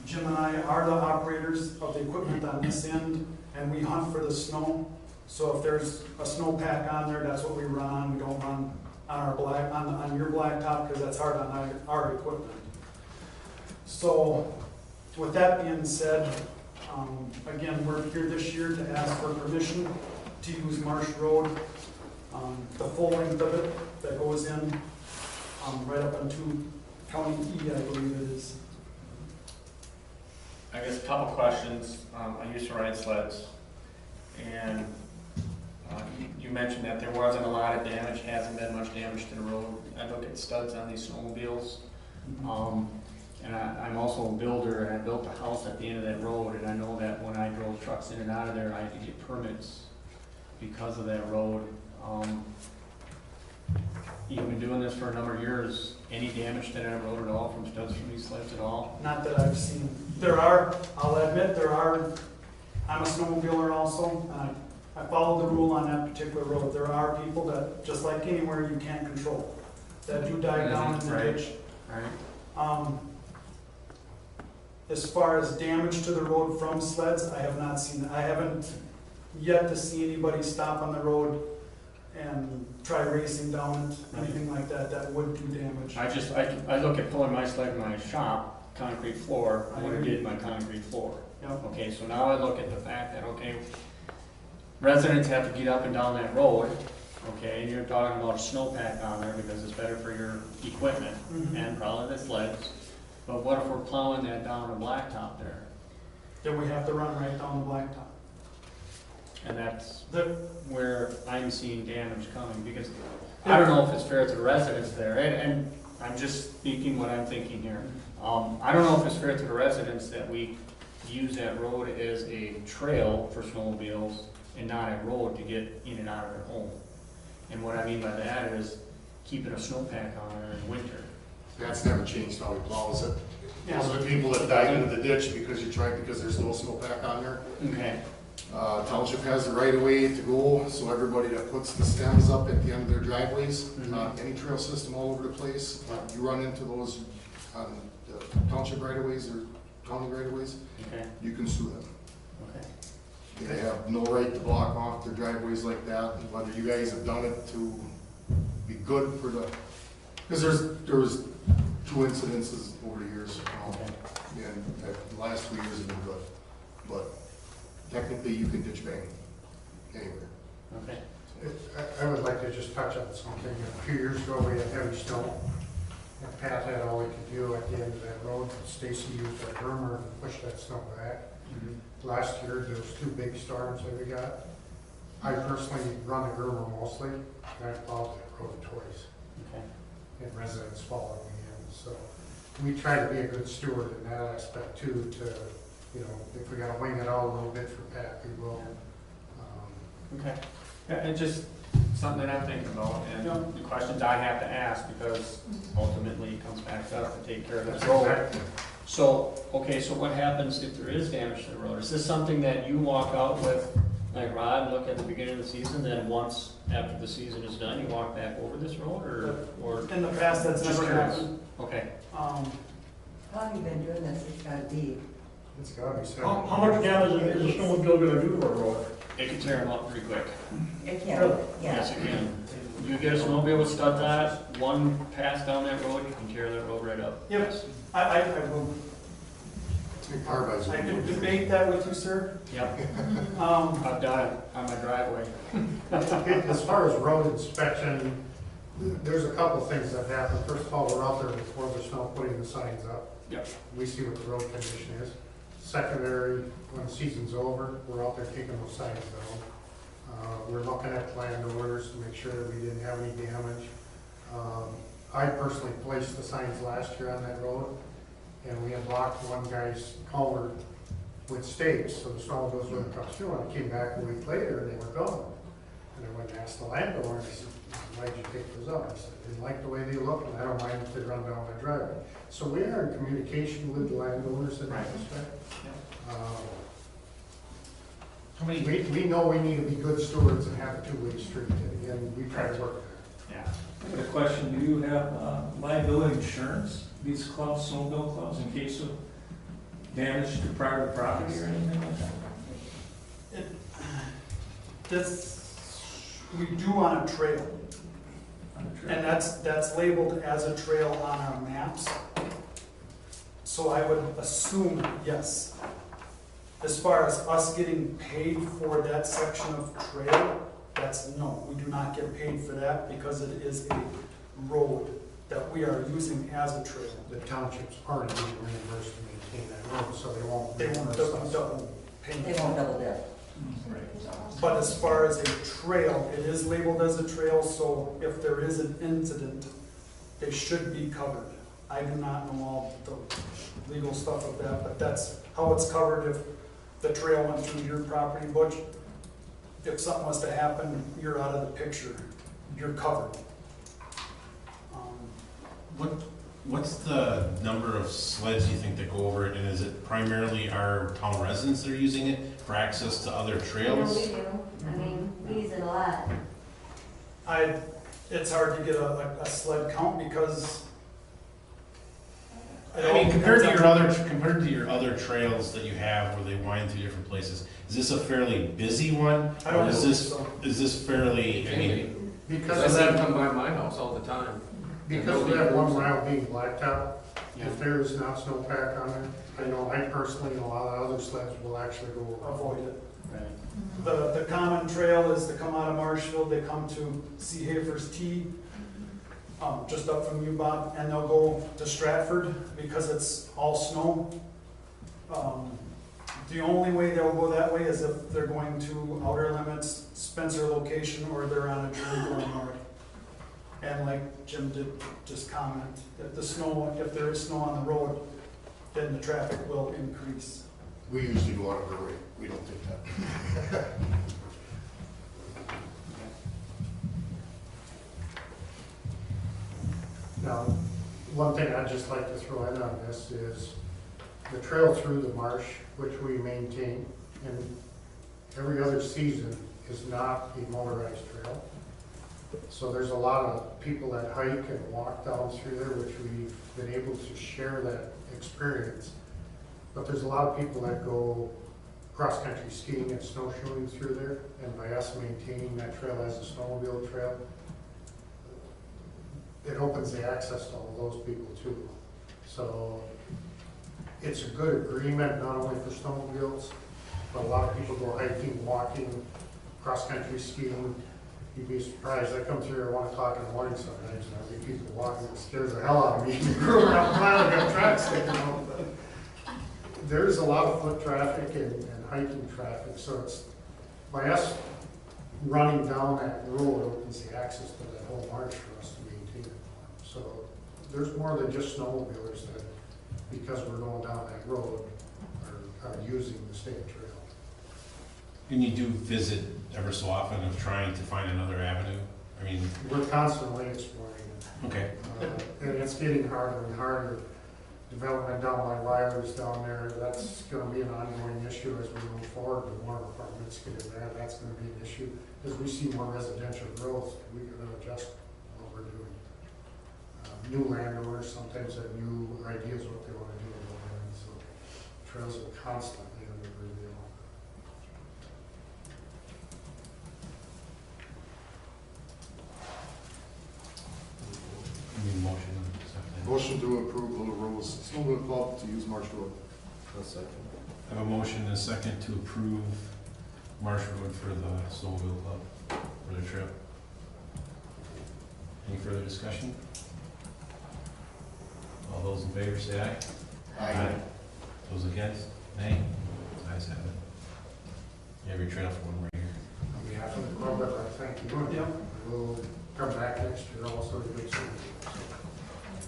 [SPEAKER 14] Jim and I are the operators of the equipment on this end, and we hunt for the snow. So if there's a snowpack on there, that's what we run on. We don't run on your blacktop, because that's hard on our equipment. So with that being said, again, we're here this year to ask for permission to use Marsh Road, the full length of it that goes in, right up into County E, I believe it is.
[SPEAKER 10] I guess a couple questions. I used to ride sleds, and you mentioned that there wasn't a lot of damage, hasn't been much damage to the road. I look at studs on these snowmobiles, and I'm also a builder, and I built a house at the end of that road, and I know that when I drove trucks in and out of there, I had to get permits because of that road. You've been doing this for a number of years. Any damage to that road at all from studs from these sleds at all?
[SPEAKER 14] Not that I've seen. There are, I'll admit, I'm a snowmobiler also, and I follow the rule on that particular road. There are people that, just like anywhere, you can't control, that do dive down in the ditch.
[SPEAKER 10] Right.
[SPEAKER 14] As far as damage to the road from sleds, I have not seen, I haven't yet to see anybody stop on the road and try racing down it, anything like that, that would do damage.
[SPEAKER 10] I look at pulling my sled in my shop, concrete floor, I would have did my concrete floor.
[SPEAKER 14] Yep.
[SPEAKER 10] Okay, so now I look at the fact that, okay, residents have to get up and down that road, okay, and you're talking about a snowpack on there because it's better for your equipment and probably the sleds. But what if we're plowing that down a blacktop there?
[SPEAKER 14] Then we have to run right down the blacktop.
[SPEAKER 10] And that's where I'm seeing damage coming, because I don't know if it's fair to the residents there, and I'm just speaking what I'm thinking here. I don't know if it's fair to the residents that we use that road as a trail for snowmobiles and not a road to get in and out of their home. And what I mean by that is keeping a snowpack on there in winter.
[SPEAKER 9] That's never changed how we plows it. Those are the people that dive into the ditch because there's no snowpack on there.
[SPEAKER 10] Okay.
[SPEAKER 9] Township has the right of way to go, so everybody that puts the stems up at the end of their driveways, any trail system all over the place, you run into those on the township right of ways or county right of ways, you can sue them.
[SPEAKER 10] Okay.
[SPEAKER 9] They have no right to block off their driveways like that, and whether you guys have done it to be good for the, because there was 2 incidences over the years, and the last 3 years have been good, but technically you can ditch bang anywhere.
[SPEAKER 10] Okay.
[SPEAKER 18] I would like to just touch on something. A few years ago, we had heavy snow, and Pat had all he could do at the end of that road. Stacy used our groomer to push that snow back. Last year, there was 2 big storms that we got. I personally run the groomer mostly, and I plowed that road twice.
[SPEAKER 10] Okay.
[SPEAKER 18] And residents following me in, so we try to be a good steward in that aspect too, to, you know, if we gotta wing it out a little bit for Pat, we will.
[SPEAKER 10] Okay. Yeah, it's just something that I'm thinking about, and the questions I have to ask, because ultimately it comes back to us to take care of this road.
[SPEAKER 18] Exactly.
[SPEAKER 10] So, okay, so what happens if there is damage to the road? Is this something that you walk out with, like Rod, look at the beginning of the season, then once after the season is done, you walk back over this road, or?
[SPEAKER 14] In the past, that's
[SPEAKER 10] Just
[SPEAKER 14] never
[SPEAKER 10] curious.
[SPEAKER 14] happened.
[SPEAKER 10] Okay.
[SPEAKER 2] How long have you been doing this? It's got deep.
[SPEAKER 18] It's gotta be said.
[SPEAKER 5] How much damage is the snowmobile gonna do to our road?
[SPEAKER 10] It can tear them up pretty quick.
[SPEAKER 2] It can,
[SPEAKER 10] Yes,
[SPEAKER 2] yeah.
[SPEAKER 10] it can. You get a snowmobile with studs on it, one pass down that road, you can tear that road right up.
[SPEAKER 14] Yep, I will,
[SPEAKER 9] Carbide.
[SPEAKER 14] I can debate that with you, sir.
[SPEAKER 10] Yep.
[SPEAKER 14] I've
[SPEAKER 10] done it on my driveway.
[SPEAKER 18] As far as road inspection, there's a couple things that happen. First of all, we're out there before the snow putting the signs up.
[SPEAKER 10] Yep.
[SPEAKER 18] We see what the road condition is. Secondary, when the season's over, we're out there taking those signs down. We're looking at landowners to make sure that we didn't have any damage. I personally placed the signs last year on that road, and we had blocked one guy's culvert with stakes, so the snow goes with the trucks through, and I came back a week later, and they were gone. And I went and asked the landowner, and I said, why'd you take those out? He said, I didn't like the way they look, and I don't mind if they run down my driveway. So we are in communication with the landowners in that respect. We know we need to be good stewards and have a two-way street, and we try to work there.
[SPEAKER 10] Yeah.
[SPEAKER 8] I have a question, do you have liability insurance, these clubs, snowmobile clubs, in case of damage to private property or anything like that?
[SPEAKER 14] This, we do on a trail. And that's labeled as a trail on our maps. So I would assume, yes. As far as us getting paid for that section of trail, that's no. We do not get paid for that because it is a road that we are using as a trail.
[SPEAKER 18] The townships aren't being reimbursed to maintain that road, so they won't.
[SPEAKER 14] They won't double pay.
[SPEAKER 2] They won't double dip.
[SPEAKER 14] But as far as a trail, it is labeled as a trail, so if there is an incident, they should be covered. I do not know all the legal stuff of that, but that's how it's covered if the trail went through your property, Butch. If something was to happen, you're out of the picture. You're covered.
[SPEAKER 4] What's the number of sleds you think that go over it, and is it primarily our town residents that are using it for access to other trails?
[SPEAKER 19] We do. I mean, we use it a lot.
[SPEAKER 14] It's hard to get a sled count because
[SPEAKER 4] I mean, compared to your other trails that you have where they wind through different places, is this a fairly busy one?
[SPEAKER 14] I don't
[SPEAKER 4] Or is
[SPEAKER 14] know,
[SPEAKER 4] this
[SPEAKER 14] so.
[SPEAKER 4] is this fairly? I mean,
[SPEAKER 12] Because I see them come by my house all the time.
[SPEAKER 18] Because of that 1 mile being blacktop, if there is not snowpack on there, I know I personally and a lot of other sleds will actually go
[SPEAKER 14] avoid it.
[SPEAKER 10] Right.
[SPEAKER 14] The common trail is to come out of Marshfield, they come to see Hafer's Tee, just up from you, Bob, and they'll go to Stratford because it's all snow. The only way they'll go that way is if they're going to Outer Limits, Spencer location, or they're on a journey going north. And like Jim did just comment, if there is snow on the road, then the traffic will increase.
[SPEAKER 9] We usually go out of our way, we don't take that.
[SPEAKER 18] Now, one thing I'd just like to throw in on this is the trail through the marsh, which we maintain, and every other season is not a motorized trail. So there's a lot of people that hike and walk down through there, which we've been able to share that experience. But there's a lot of people that go cross-country skiing and snowshoeing through there, and by us maintaining that trail as a snowmobile trail, it opens the access to all of those people too. So it's a good agreement, not only for snowmobiles, but a lot of people go hiking, walking, cross-country skiing, You'd be surprised, I come through here at 1 o'clock in the morning sometimes, and I see people walking, it scares the hell out of me. Growing up, I got tracks sticking out. But there's a lot of foot traffic and hiking traffic, so it's, by us running down that road opens the access to that whole march for us to maintain it. So there's more than just snowmobilers that, because we're going down that road, are using the state trail.
[SPEAKER 4] And you do visit ever so often of trying to find another avenue? I mean,
[SPEAKER 18] We're constantly exploring it.
[SPEAKER 4] okay.
[SPEAKER 18] And it's getting harder and harder. Development down by Wiley's down there, that's gonna be an ongoing issue as we move forward. The more apartments get in there, that's gonna be an issue. As we see more residential growth, we gotta adjust what we're doing. New landowners sometimes have new ideas what they wanna do with the land, so trails are constantly under review.
[SPEAKER 4] Need a motion and a second.
[SPEAKER 9] Motion to approve Little Rose Snowmobile Club to use Marsh Road.
[SPEAKER 4] I have a motion and a second to approve Marsh Road for the Snowmobile Club for their trip. Any further discussion? All those in favor say aye.
[SPEAKER 9] Aye.
[SPEAKER 4] Those against, nay. Ayes have it. You have your trail for one right here.
[SPEAKER 18] On behalf of the club, I'd like to thank you.
[SPEAKER 14] Yep.
[SPEAKER 18] We'll come back next year also to do something.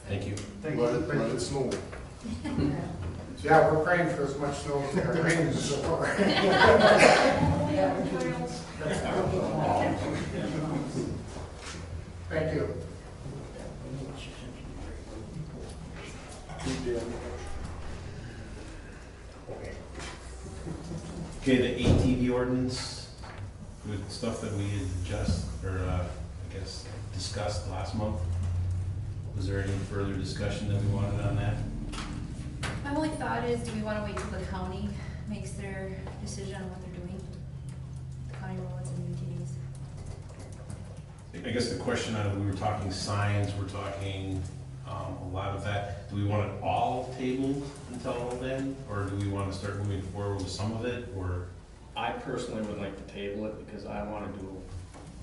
[SPEAKER 4] Thank you.
[SPEAKER 14] Thank
[SPEAKER 9] Let
[SPEAKER 14] you.
[SPEAKER 9] it, let it snow.
[SPEAKER 18] Yeah, we're praying for as much snow as there rains so far. Thank you.
[SPEAKER 4] Okay, the ATV ordinance, with stuff that we had I guess, discussed last month. Was there any further discussion that we wanted on that?
[SPEAKER 11] My only thought is, do we wanna wait till the county makes their decision on what they're doing? The county roads and UTVs.
[SPEAKER 4] I guess the question, we were talking signs, we're talking a lot of that. Do we want it all tabled until then? Or do we want to start moving forward with some of it, or?
[SPEAKER 10] I personally would like to table it because I want to do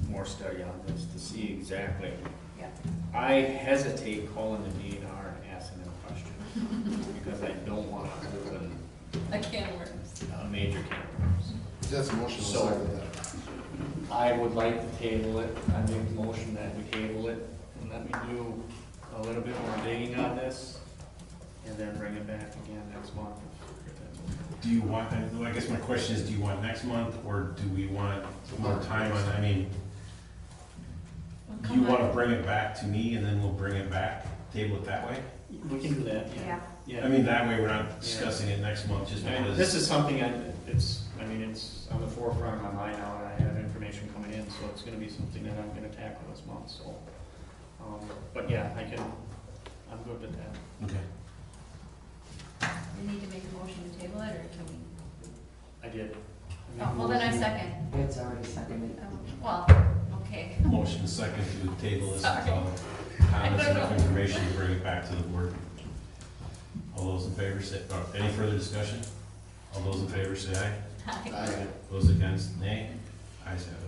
[SPEAKER 10] more study on this to see exactly.
[SPEAKER 11] Yeah.
[SPEAKER 10] I hesitate calling the DNR and asking them questions because I don't want to open
[SPEAKER 11] A can of worms.
[SPEAKER 10] a major can of worms.
[SPEAKER 9] That's a motion, I'll
[SPEAKER 10] So-
[SPEAKER 9] second that.
[SPEAKER 10] I would like to table it. I make a motion that we table it and let me do a little bit more digging on this and then bring it back again next month.
[SPEAKER 4] Do you want, I guess my question is, do you want next month, or do we want more time on, I mean, do you want to bring it back to me and then we'll bring it back, table it that way?
[SPEAKER 10] We can do that, yeah.
[SPEAKER 11] Yeah.
[SPEAKER 4] I mean, that way we're not discussing it next month, just
[SPEAKER 10] And
[SPEAKER 4] because.
[SPEAKER 10] this is something it's on the forefront of my mind now, and I have information coming in, so it's gonna be something that I'm gonna tackle this month, so. But yeah, I'm good with that.
[SPEAKER 4] Okay.
[SPEAKER 11] We need to make a motion to table it, or can we?
[SPEAKER 10] I did.
[SPEAKER 11] Oh, well, then I second.
[SPEAKER 17] It's already seconded.
[SPEAKER 11] Well, okay.
[SPEAKER 4] Motion second to table this
[SPEAKER 11] Sorry.
[SPEAKER 4] until Tom has enough information to bring it back to the board. All those in favor say, any further discussion? All those in favor say aye.
[SPEAKER 11] Aye.
[SPEAKER 4] Those against, nay. Ayes have it.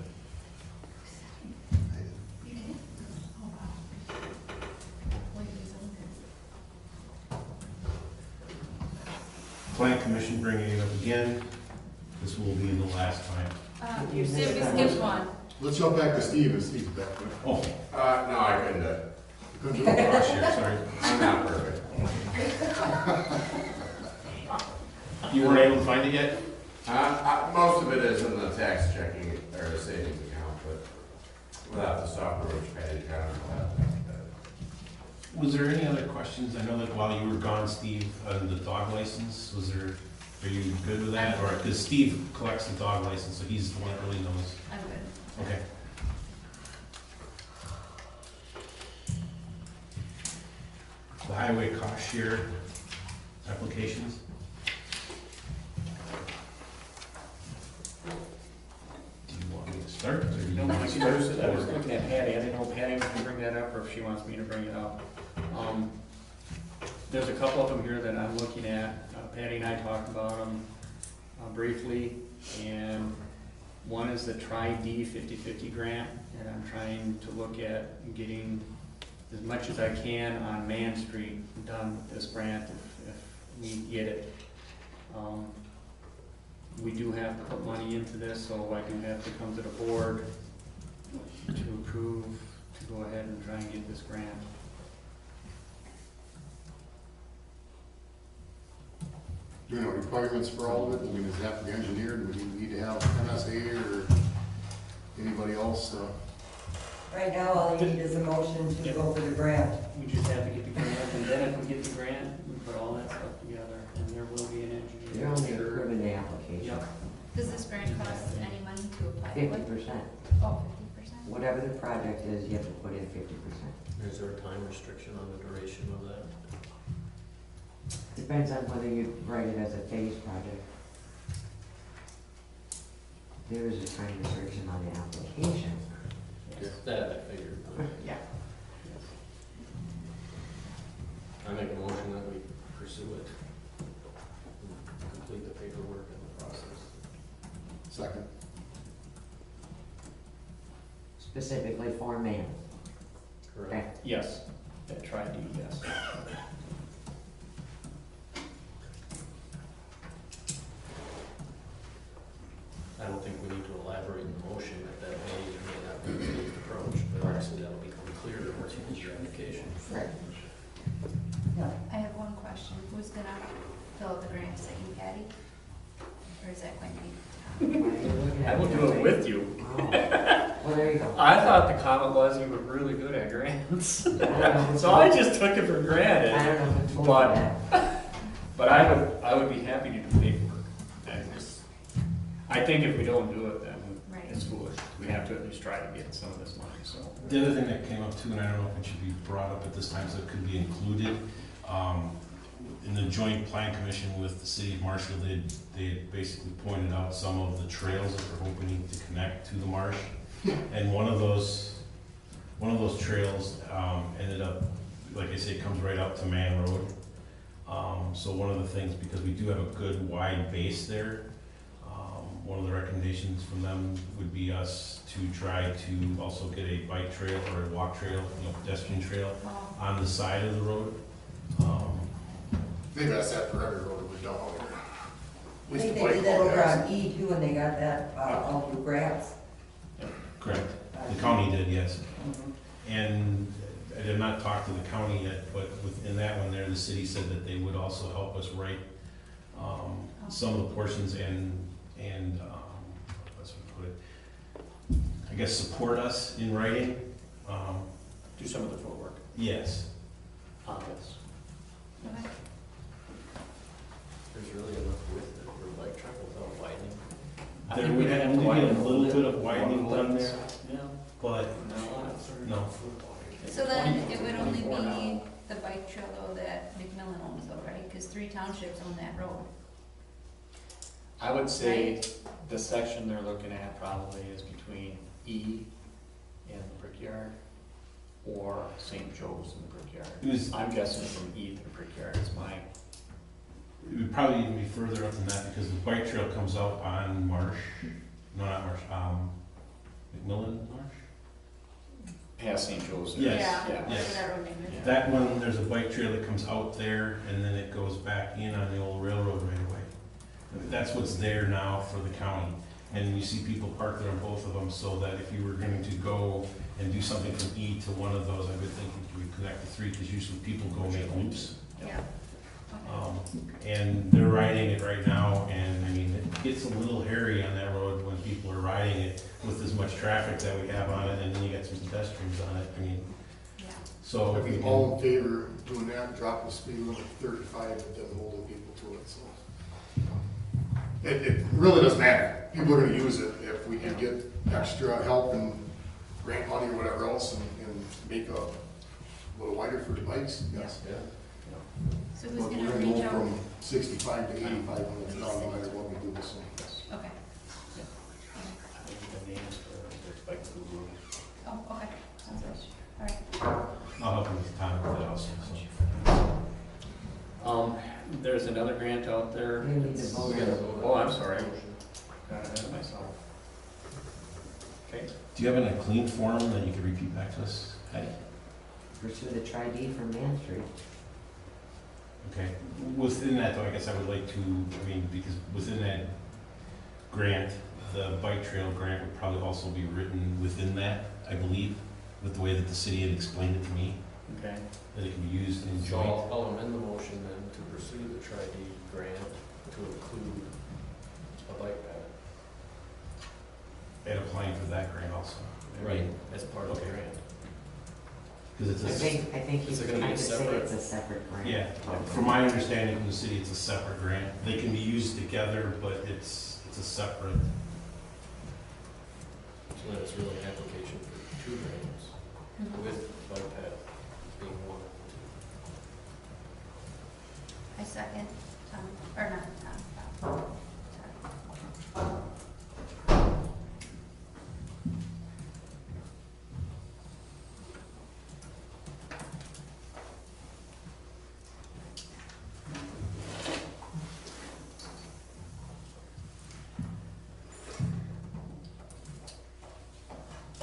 [SPEAKER 4] Plan commission bringing it up again. This will be the last time.
[SPEAKER 11] You said we skipped one.
[SPEAKER 9] Let's jump back to Steve, and Steve's back.
[SPEAKER 4] Oh,
[SPEAKER 16] No, I couldn't do it.
[SPEAKER 9] Couldn't do it.
[SPEAKER 4] gosh, here, sorry.
[SPEAKER 16] I'm not perfect.
[SPEAKER 4] You weren't able to find it yet?
[SPEAKER 16] Most of it is in the tax checking or the savings account, but without the software, which Patty kind of,
[SPEAKER 4] Was there any other questions? I know that while you were gone, Steve, on the dog license, are you good with that? Or, because Steve collects the dog license, so he's the one that really knows.
[SPEAKER 11] I'm good.
[SPEAKER 4] Okay. The highway cost share applications. Do you want me to start? Or do you
[SPEAKER 10] No,
[SPEAKER 4] want
[SPEAKER 10] I
[SPEAKER 4] to
[SPEAKER 10] was
[SPEAKER 4] start?
[SPEAKER 10] looking at Patty, I didn't know if Patty can bring that up, or if she wants me to bring it up. There's a couple of them here that I'm looking at, Patty and I talked about them briefly, and One is the Tri-D 50/50 grant, and I'm trying to look at getting as much as I can on Man Street done with this grant if we get it. We do have to put money into this, so I do have to come to the board to approve to go ahead and try and get this grant.
[SPEAKER 9] Do you know requirements for all of it? I mean, does it have to be engineered? Would you need to have MSA or anybody else?
[SPEAKER 2] Right now, all you need is a motion to go for the grant.
[SPEAKER 10] We just have to get the grant, and then if we get the grant, we put all that stuff together, and there will be an engineer.
[SPEAKER 17] You're only approving the application.
[SPEAKER 10] Yep.
[SPEAKER 11] Does this grant cost any money to apply?
[SPEAKER 17] 50%.
[SPEAKER 11] Oh, 50%?
[SPEAKER 17] Whatever the project is, you have to put in 50%.
[SPEAKER 12] Is there a time restriction on the duration of that?
[SPEAKER 17] Depends on whether you write it as a phase project. There is a time restriction on the application.
[SPEAKER 12] That I figured.
[SPEAKER 17] Yeah.
[SPEAKER 12] I make a motion that we pursue it. Complete the paperwork and the process.
[SPEAKER 9] Second.
[SPEAKER 17] Specifically for man.
[SPEAKER 12] Correct.
[SPEAKER 10] Yes, that Tri-D, yes.
[SPEAKER 12] I don't think we need to elaborate in the motion that that may or may not be the phased approach, but obviously that'll become clearer once you get your application.
[SPEAKER 17] Right.
[SPEAKER 11] I have one question. Who's gonna fill out the grant? Is it you, Patty? Or is that going to be
[SPEAKER 10] I will do it with you.
[SPEAKER 17] Oh. Well, there you go.
[SPEAKER 10] I thought the comment was you were really good at grants. So I just took it for granted.
[SPEAKER 17] I don't know who told you that.
[SPEAKER 10] But I would be happy to do paperwork. I think if we don't do it, then it's foolish. We have to at least try to get some of this money, so.
[SPEAKER 4] The other thing that came up too, and I don't know if it should be brought up at this time, so it could be included, in the joint plan commission with the city of Marshall, they had basically pointed out some of the trails that they're hoping to connect to the marsh. And one of those trails, ended up, like I say, it comes right up to Man Road. So one of the things, because we do have a good wide base there, one of the recommendations from them would be us to try to also get a bike trail or a walk trail, pedestrian trail on the side of the road.
[SPEAKER 9] They've asked that for every road we've done over there.
[SPEAKER 2] I think they did that over on E too, and they got that, all through grants.
[SPEAKER 4] Correct. The county did, yes. And I did not talk to the county yet, but within that one there, the city said that they would also help us write some of the portions and let's put it, I guess support us in writing.
[SPEAKER 10] Do some of the footwork.
[SPEAKER 4] Yes.
[SPEAKER 10] On this.
[SPEAKER 12] There's really enough width there for bike travel without widening.
[SPEAKER 4] There would have to be a little bit of widening done there,
[SPEAKER 10] Yeah.
[SPEAKER 4] but no.
[SPEAKER 11] So then it would only be the bike trail though that McMillan owns though, right? Because 3 townships own that road.
[SPEAKER 10] I would say the section they're looking at probably is between E and the Brickyard or St. Joe's and the Brickyard. I'm guessing from E to the Brickyard is my.
[SPEAKER 4] It would probably even be further up than that because the bike trail comes out on Marsh, no, not Marsh, McMillan Marsh?
[SPEAKER 10] Past St. Joe's.
[SPEAKER 4] Yes,
[SPEAKER 11] Yeah.
[SPEAKER 4] yes.
[SPEAKER 11] That road name is.
[SPEAKER 4] That one, there's a bike trail that comes out there and then it goes back in on the old railroad right away. That's what's there now for the county. And you see people parked there on both of them, so that if you were going to go and do something from E to one of those, I would think you would connect the 3, because usually people go make loops.
[SPEAKER 11] Yeah.
[SPEAKER 4] And they're riding it right now, and I mean, it gets a little hairy on that road when people are riding it with as much traffic that we have on it, and then you got some pedestrians on it, I mean. So.
[SPEAKER 9] I'd be all in favor of doing that, dropping the speed limit to 35, but then holding people to it, so. It really doesn't matter. People are gonna use it if we can get extra help and grant money or whatever else and make a little wider for the bikes, yes.
[SPEAKER 12] Yeah.
[SPEAKER 11] So who's
[SPEAKER 9] But
[SPEAKER 11] gonna
[SPEAKER 9] we're gonna
[SPEAKER 11] reach
[SPEAKER 9] go
[SPEAKER 11] out?
[SPEAKER 9] from 65 to 85 when it's done, no matter what we do this one.
[SPEAKER 11] Okay.
[SPEAKER 10] The names for the bike guru.
[SPEAKER 11] Oh, okay. Sounds good. All right.
[SPEAKER 4] I'll help you with time with that also, so.
[SPEAKER 10] There's another grant out there.
[SPEAKER 17] You need to vote.
[SPEAKER 10] Oh, I'm sorry. Got ahead of myself. Okay.
[SPEAKER 4] Do you have a clean form that you could repeat back to us, Patty?
[SPEAKER 17] Pursue the tri-D from Man Street.
[SPEAKER 4] Okay, within that though, I guess I would like to, I mean, because within that grant, the bike trail grant would probably also be written within that, I believe, with the way that the city had explained it to me,
[SPEAKER 10] Okay.
[SPEAKER 4] that it can be used in
[SPEAKER 12] So
[SPEAKER 4] joint.
[SPEAKER 12] I'll amend the motion then to pursue the tri-D grant to include a bike path.
[SPEAKER 4] And applying for that grant also.
[SPEAKER 12] Right, as part of the
[SPEAKER 4] Okay.
[SPEAKER 12] grant.
[SPEAKER 4] Because
[SPEAKER 17] I
[SPEAKER 4] it's a,
[SPEAKER 17] think
[SPEAKER 12] Is
[SPEAKER 17] he's
[SPEAKER 12] it gonna be
[SPEAKER 17] trying to say
[SPEAKER 12] separate?
[SPEAKER 17] it's a separate grant.
[SPEAKER 4] yeah, from my understanding from the city, it's a separate grant. They can be used together, but it's a separate.
[SPEAKER 12] So then it's really an application for 2 grants with bike path being one.
[SPEAKER 11] I second, or not Tom. Sorry.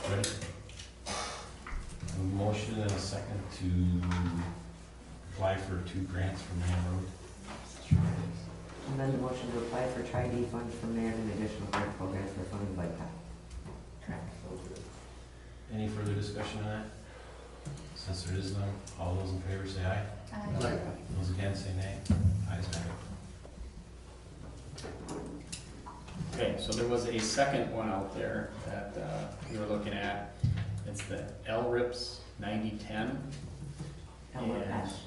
[SPEAKER 4] Ready? A motion and a second to apply for 2 grants from Man Road.
[SPEAKER 17] Amend the motion to apply for tri-D funds from Man and additional grant programs for funding bike path.
[SPEAKER 11] Correct.
[SPEAKER 4] Any further discussion on that? Since there is none, all those in favor say aye.
[SPEAKER 11] Aye.
[SPEAKER 4] Those against say nay. Ayes have it.
[SPEAKER 10] Okay, so there was a second one out there that we were looking at. It's the LRIPS 9010.
[SPEAKER 17] LRIP-S.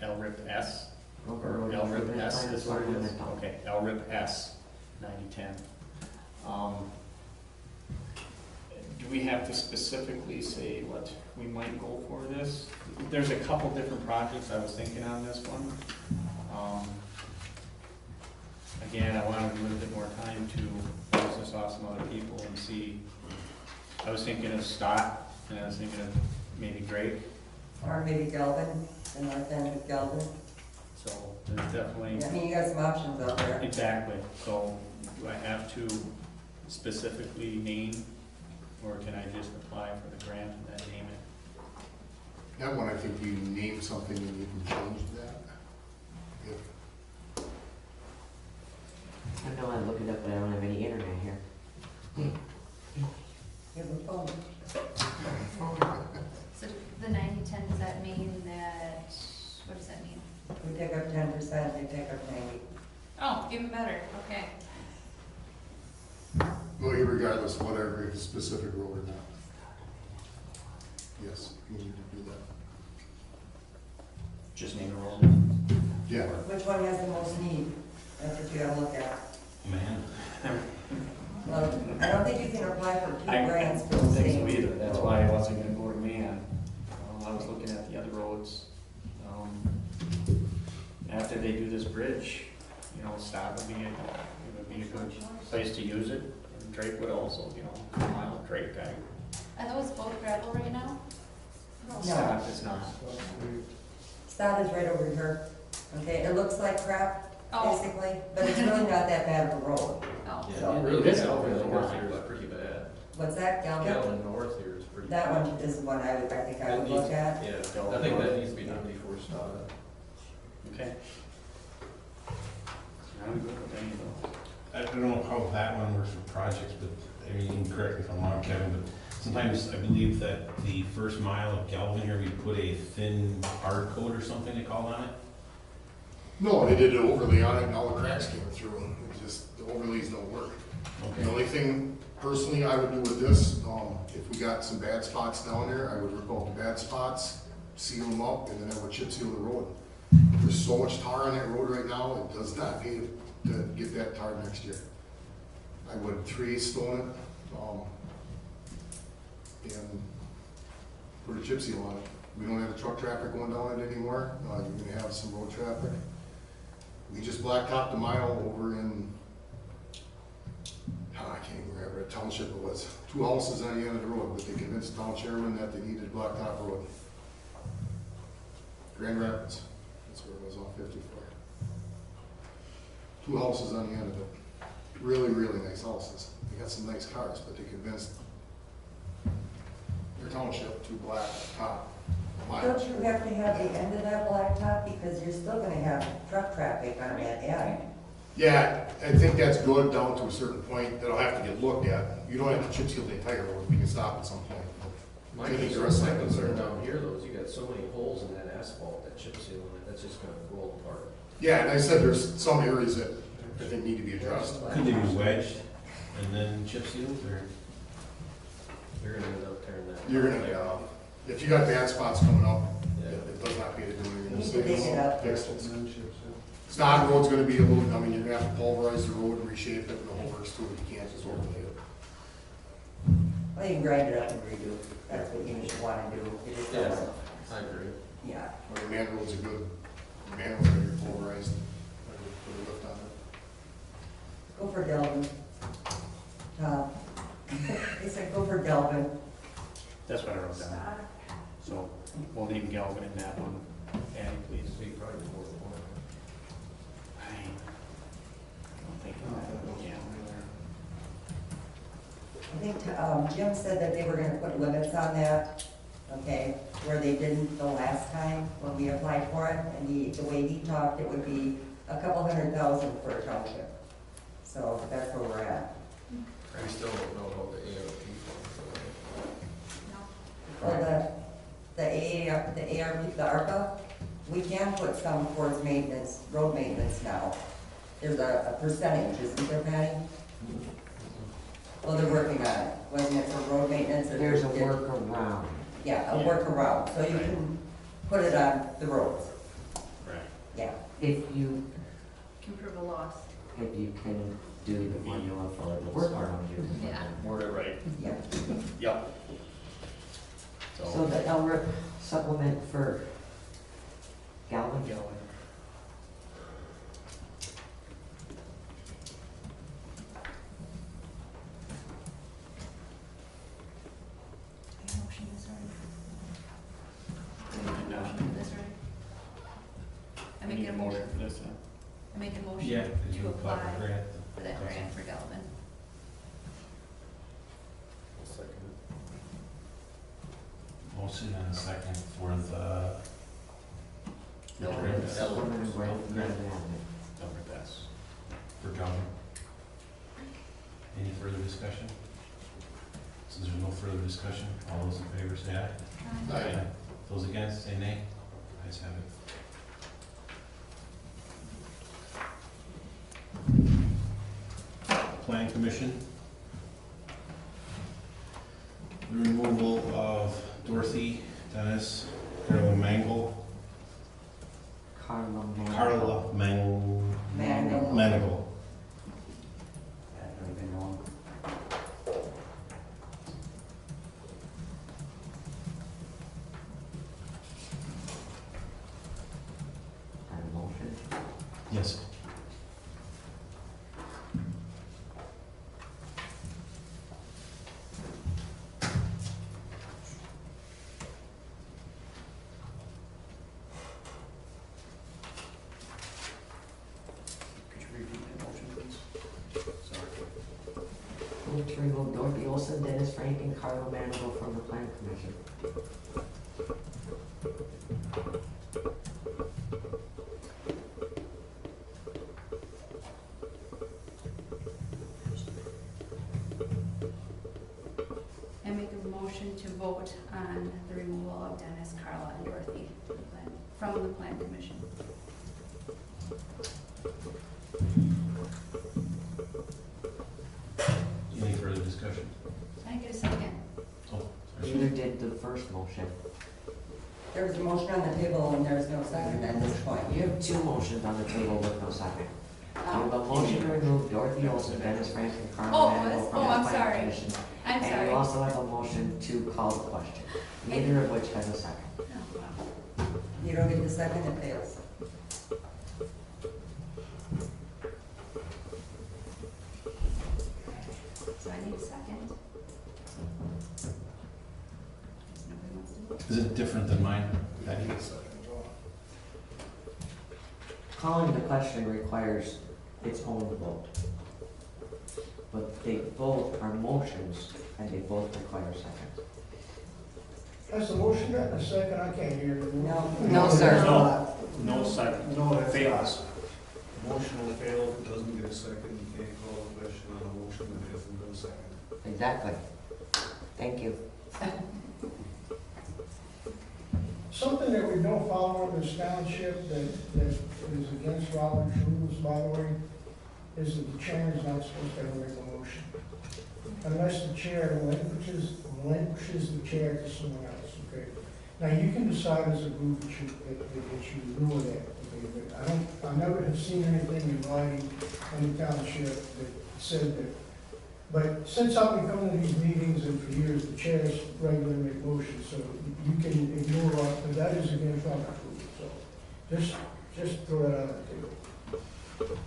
[SPEAKER 10] LRIP-S.
[SPEAKER 17] Local
[SPEAKER 10] Or
[SPEAKER 17] Road
[SPEAKER 10] LRIP-S
[SPEAKER 17] Improvement
[SPEAKER 10] is what it is?
[SPEAKER 17] Supplemental.
[SPEAKER 10] Okay, LRIP-S 9010. Do we have to specifically say what we might go for this? There's a couple different projects I was thinking on this one. Again, I wanted a little bit more time to bounce this off some other people and see. I was thinking of Stott, and I was thinking of maybe Drake.
[SPEAKER 2] Or maybe Galvin, the north end of Galvin.
[SPEAKER 10] So there's definitely.
[SPEAKER 2] I mean, you got some options out there.
[SPEAKER 10] Exactly. So do I have to specifically name, or can I just apply for the grant and then name it?
[SPEAKER 9] That one, I think you name something and you can change that. If
[SPEAKER 17] I know I look it up, but I don't have any internet here.
[SPEAKER 2] You have a phone.
[SPEAKER 11] So the 90-10, does that mean that, what does that mean?
[SPEAKER 2] We take up 10%, they take up 90.
[SPEAKER 11] Oh, even better, okay.
[SPEAKER 9] Well, regardless, whatever, if it's a specific road or not. Yes, you need to do that.
[SPEAKER 10] Just name a road?
[SPEAKER 9] Yeah.
[SPEAKER 2] Which one has the most need? That's what you gotta look at.
[SPEAKER 4] Man.
[SPEAKER 2] Well, I don't think you can apply for 2
[SPEAKER 10] I
[SPEAKER 2] grants for
[SPEAKER 10] don't
[SPEAKER 2] the
[SPEAKER 10] think so
[SPEAKER 2] same.
[SPEAKER 10] either. That's why I wasn't gonna go to Man. I was looking at the other roads. After they do this bridge, you know, Stott would be a good place to use it. And Drake would also, you know, mile Drake guy.
[SPEAKER 11] Are those both gravel right now?
[SPEAKER 10] Stott is not.
[SPEAKER 2] Stott is right over here. Okay, it looks like crap,
[SPEAKER 11] Oh.
[SPEAKER 2] basically, but it's really not that bad of a road.
[SPEAKER 11] Oh.
[SPEAKER 2] So-
[SPEAKER 12] Really, Galvin North here is pretty bad.
[SPEAKER 2] What's that, Galvin?
[SPEAKER 12] Galvin North here is pretty.
[SPEAKER 2] That one is one I think I would look at.
[SPEAKER 12] Yeah, I think that needs to be done before Stott.
[SPEAKER 10] Okay. I'm good with any of those.
[SPEAKER 4] I don't know how that one works for projects, but, I mean, you can correct me if I'm wrong, Kevin, but sometimes I believe that the first mile of Galvin here, we put a thin hard coat or something they call on it.
[SPEAKER 9] No, they did an overlay on it and all the cracks came through. It just, the overlays don't work.
[SPEAKER 4] Okay.
[SPEAKER 9] The only thing personally I would do with this, if we got some bad spots down there, I would rip out the bad spots, seal them up, and then I would chip seal the road. There's so much tar on that road right now, it does not pay to get that tar next year. I would 3/8 stone it, and put a chip seal on it. We don't have the truck traffic going down it anymore. You're gonna have some road traffic. We just blacktopped a mile over in, I can't even remember what township it was. 2 houses on the end of the road, but they convinced the town chairman that they needed a blacktop road. Grand Rapids, that's where it was, on 54. 2 houses on the end of it. Really, really nice houses. They got some nice cars, but they convinced Your township to blacktop
[SPEAKER 2] Don't
[SPEAKER 9] miles.
[SPEAKER 2] you have to have the end of that blacktop, because you're still gonna have truck traffic on that end?
[SPEAKER 9] Yeah, I think that's good down to a certain point, that'll have to get looked at. You don't have to chip seal the entire road, we can stop at some point.
[SPEAKER 12] My
[SPEAKER 9] I think the
[SPEAKER 12] concern,
[SPEAKER 9] rest of
[SPEAKER 12] my
[SPEAKER 9] that
[SPEAKER 12] concern
[SPEAKER 9] concern.
[SPEAKER 12] down here though is you got so many holes in that asphalt, that chip seal in it, that's just gonna roll apart.
[SPEAKER 9] Yeah, and I said there's some areas that I think need to be addressed.
[SPEAKER 4] Could they be wedged and then chip sealed, or?
[SPEAKER 12] You're gonna end up tearing that.
[SPEAKER 9] You're gonna, if you got bad spots coming up,
[SPEAKER 12] Yeah.
[SPEAKER 9] it does not pay to do
[SPEAKER 2] You
[SPEAKER 9] anything.
[SPEAKER 2] need to dig it up.
[SPEAKER 9] Fix it. Snod road's gonna be a little, I mean, you're gonna have to pulverize the road and reshape it and the whole works too, you can't just overlay it.
[SPEAKER 2] Well, you can grind it up and redo, that's what you wanna do. It just
[SPEAKER 12] Yeah,
[SPEAKER 2] doesn't-
[SPEAKER 12] I agree.
[SPEAKER 2] Yeah.
[SPEAKER 9] Or the man road's a good, man road's gonna be pulverized, put a lift on it.
[SPEAKER 2] Go for Delvin. Tom. They said go for Delvin.
[SPEAKER 10] That's what I wrote down. So we'll name Galvin in that one. Annie, please.
[SPEAKER 12] So you probably more than one.
[SPEAKER 10] I don't think that, yeah.
[SPEAKER 2] I think Jim said that they were gonna put limits on that, okay, where they didn't the last time when we applied for it, and the way he talked, it would be a couple $100,000 for a township. So that's where we're at.
[SPEAKER 12] We still don't know about the ARP fund.
[SPEAKER 2] Well, the ARPA, we can put some towards maintenance, road maintenance now. There's a percentage, isn't there, Patty? Well, they're working on it, wasn't it for road maintenance? Or
[SPEAKER 17] There's a workaround.
[SPEAKER 2] Yeah, a workaround, so you can put it on the roads,
[SPEAKER 10] Right.
[SPEAKER 2] yeah.
[SPEAKER 17] If you,
[SPEAKER 11] Can prove a loss.
[SPEAKER 17] if you can do the formula for the workaround, you can.
[SPEAKER 11] Yeah.
[SPEAKER 10] Word it right.
[SPEAKER 2] Yeah.
[SPEAKER 10] Yep.
[SPEAKER 17] So the LRIP supplement for Galvin?
[SPEAKER 10] Galvin.
[SPEAKER 11] Motion this already.
[SPEAKER 10] No.
[SPEAKER 11] Motion for this already. I make a motion,
[SPEAKER 10] for this,
[SPEAKER 11] I make a
[SPEAKER 4] Yeah,
[SPEAKER 11] motion
[SPEAKER 4] did
[SPEAKER 11] to
[SPEAKER 4] you apply
[SPEAKER 11] apply
[SPEAKER 4] for grant?
[SPEAKER 11] for that grant for Galvin.
[SPEAKER 12] I'll second it.
[SPEAKER 4] Motion and a second for the.
[SPEAKER 11] No.
[SPEAKER 17] Supplement grant, yeah,
[SPEAKER 10] Don't pass.
[SPEAKER 4] For Galvin. Any further discussion? Since there's no further discussion, all those in favor say aye.
[SPEAKER 9] Aye.
[SPEAKER 4] Those against say nay. Ayes have it. Plan Commission. The removal of Dorothy, Dennis, Carla Mangle,
[SPEAKER 17] Carla
[SPEAKER 2] Manigal.
[SPEAKER 4] Manigal.
[SPEAKER 17] And motion.
[SPEAKER 4] Yes.
[SPEAKER 10] Could you repeat that motion, please? Sorry.
[SPEAKER 17] Move to remove Dorothy Olson, Dennis Frank, and Carla Manigal from the Plan Commission.
[SPEAKER 11] I make a motion to vote on the removal of Dennis, Carla, and Dorothy from the plan commission.
[SPEAKER 4] Any further discussion?
[SPEAKER 11] Can I get a second?
[SPEAKER 4] Oh,
[SPEAKER 17] You did the first motion.
[SPEAKER 2] There was a motion on the table and there's no second at this point.
[SPEAKER 17] You have two motions on the table with no second. You have a motion to remove Dorothy Olson, Dennis Frank, and Carla
[SPEAKER 11] Oh,
[SPEAKER 17] Manigal from
[SPEAKER 11] oh,
[SPEAKER 17] the
[SPEAKER 11] I'm
[SPEAKER 17] Plan
[SPEAKER 11] sorry.
[SPEAKER 17] Commission.
[SPEAKER 11] I'm
[SPEAKER 17] And
[SPEAKER 11] sorry.
[SPEAKER 17] you also have a motion to call the question, neither of which has a second.
[SPEAKER 11] Oh, wow.
[SPEAKER 2] You don't get the second, it fails.
[SPEAKER 11] So I need a second. Guess nobody wants to vote.
[SPEAKER 4] Is it different than mine? Patty?
[SPEAKER 17] Calling the question requires its own vote. But they both are motions, and they both require seconds.
[SPEAKER 18] Has the motion gotten a second? I can't hear you.
[SPEAKER 2] No, sir.
[SPEAKER 8] No, no second.
[SPEAKER 18] No, that's
[SPEAKER 8] Fails.
[SPEAKER 13] Motion will fail if it doesn't get a second. You can't call a question on a motion that hasn't been seconded.
[SPEAKER 17] Exactly. Thank you.
[SPEAKER 18] Something that we don't follow in this township that is against Robert's rules, by the way, is that the chairman's not supposed to ever make a motion. Unless the chair relinquishes the chair to someone else, okay? Now, you can decide as a group that you rule that, okay? But I never have seen anything in writing in the township that said that. But since I've been coming to these meetings and for years, the chairs regularly make motions, so you can ignore what, but that is against Robert's rules, so just throw that out on the table.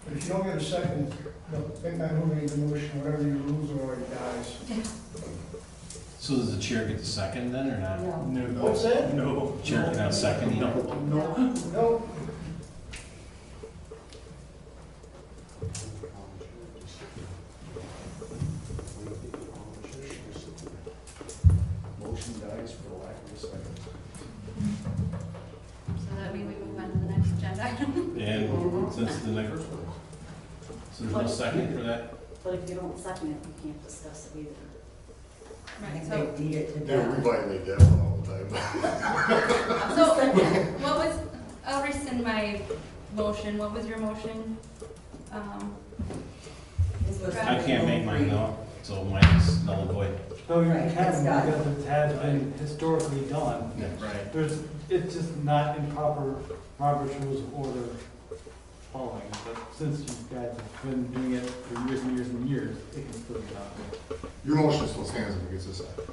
[SPEAKER 18] But if you don't get a second, think about moving the motion, whatever your rules are, it dies.
[SPEAKER 4] So does the chair get the second then, or not?
[SPEAKER 8] No.
[SPEAKER 18] What's that?
[SPEAKER 8] No.
[SPEAKER 4] Chair cannot second either?
[SPEAKER 18] No.
[SPEAKER 13] Motion dies for lack of a second.
[SPEAKER 11] So that means we move on to the next agenda item.
[SPEAKER 4] And since the next, so there's no second for that?
[SPEAKER 3] But if you don't second it, you can't discuss it either.
[SPEAKER 2] I
[SPEAKER 11] Right,
[SPEAKER 2] think
[SPEAKER 11] so,
[SPEAKER 2] they beat it to
[SPEAKER 9] Yeah,
[SPEAKER 2] death.
[SPEAKER 9] we violate that one all the time.
[SPEAKER 11] so what was, I'll rescind my motion. What was your motion?
[SPEAKER 2] This was-
[SPEAKER 4] I can't make mine now, so mine is null and void.
[SPEAKER 14] No, you
[SPEAKER 2] Right,
[SPEAKER 14] can,
[SPEAKER 2] it's done.
[SPEAKER 14] because it has been historically done.
[SPEAKER 4] Right.
[SPEAKER 14] It's just not in proper Robert's Rules of Order following, but since you guys have been doing it for years and years and years, it can still be done.
[SPEAKER 9] Your motion still stands if it gets a second.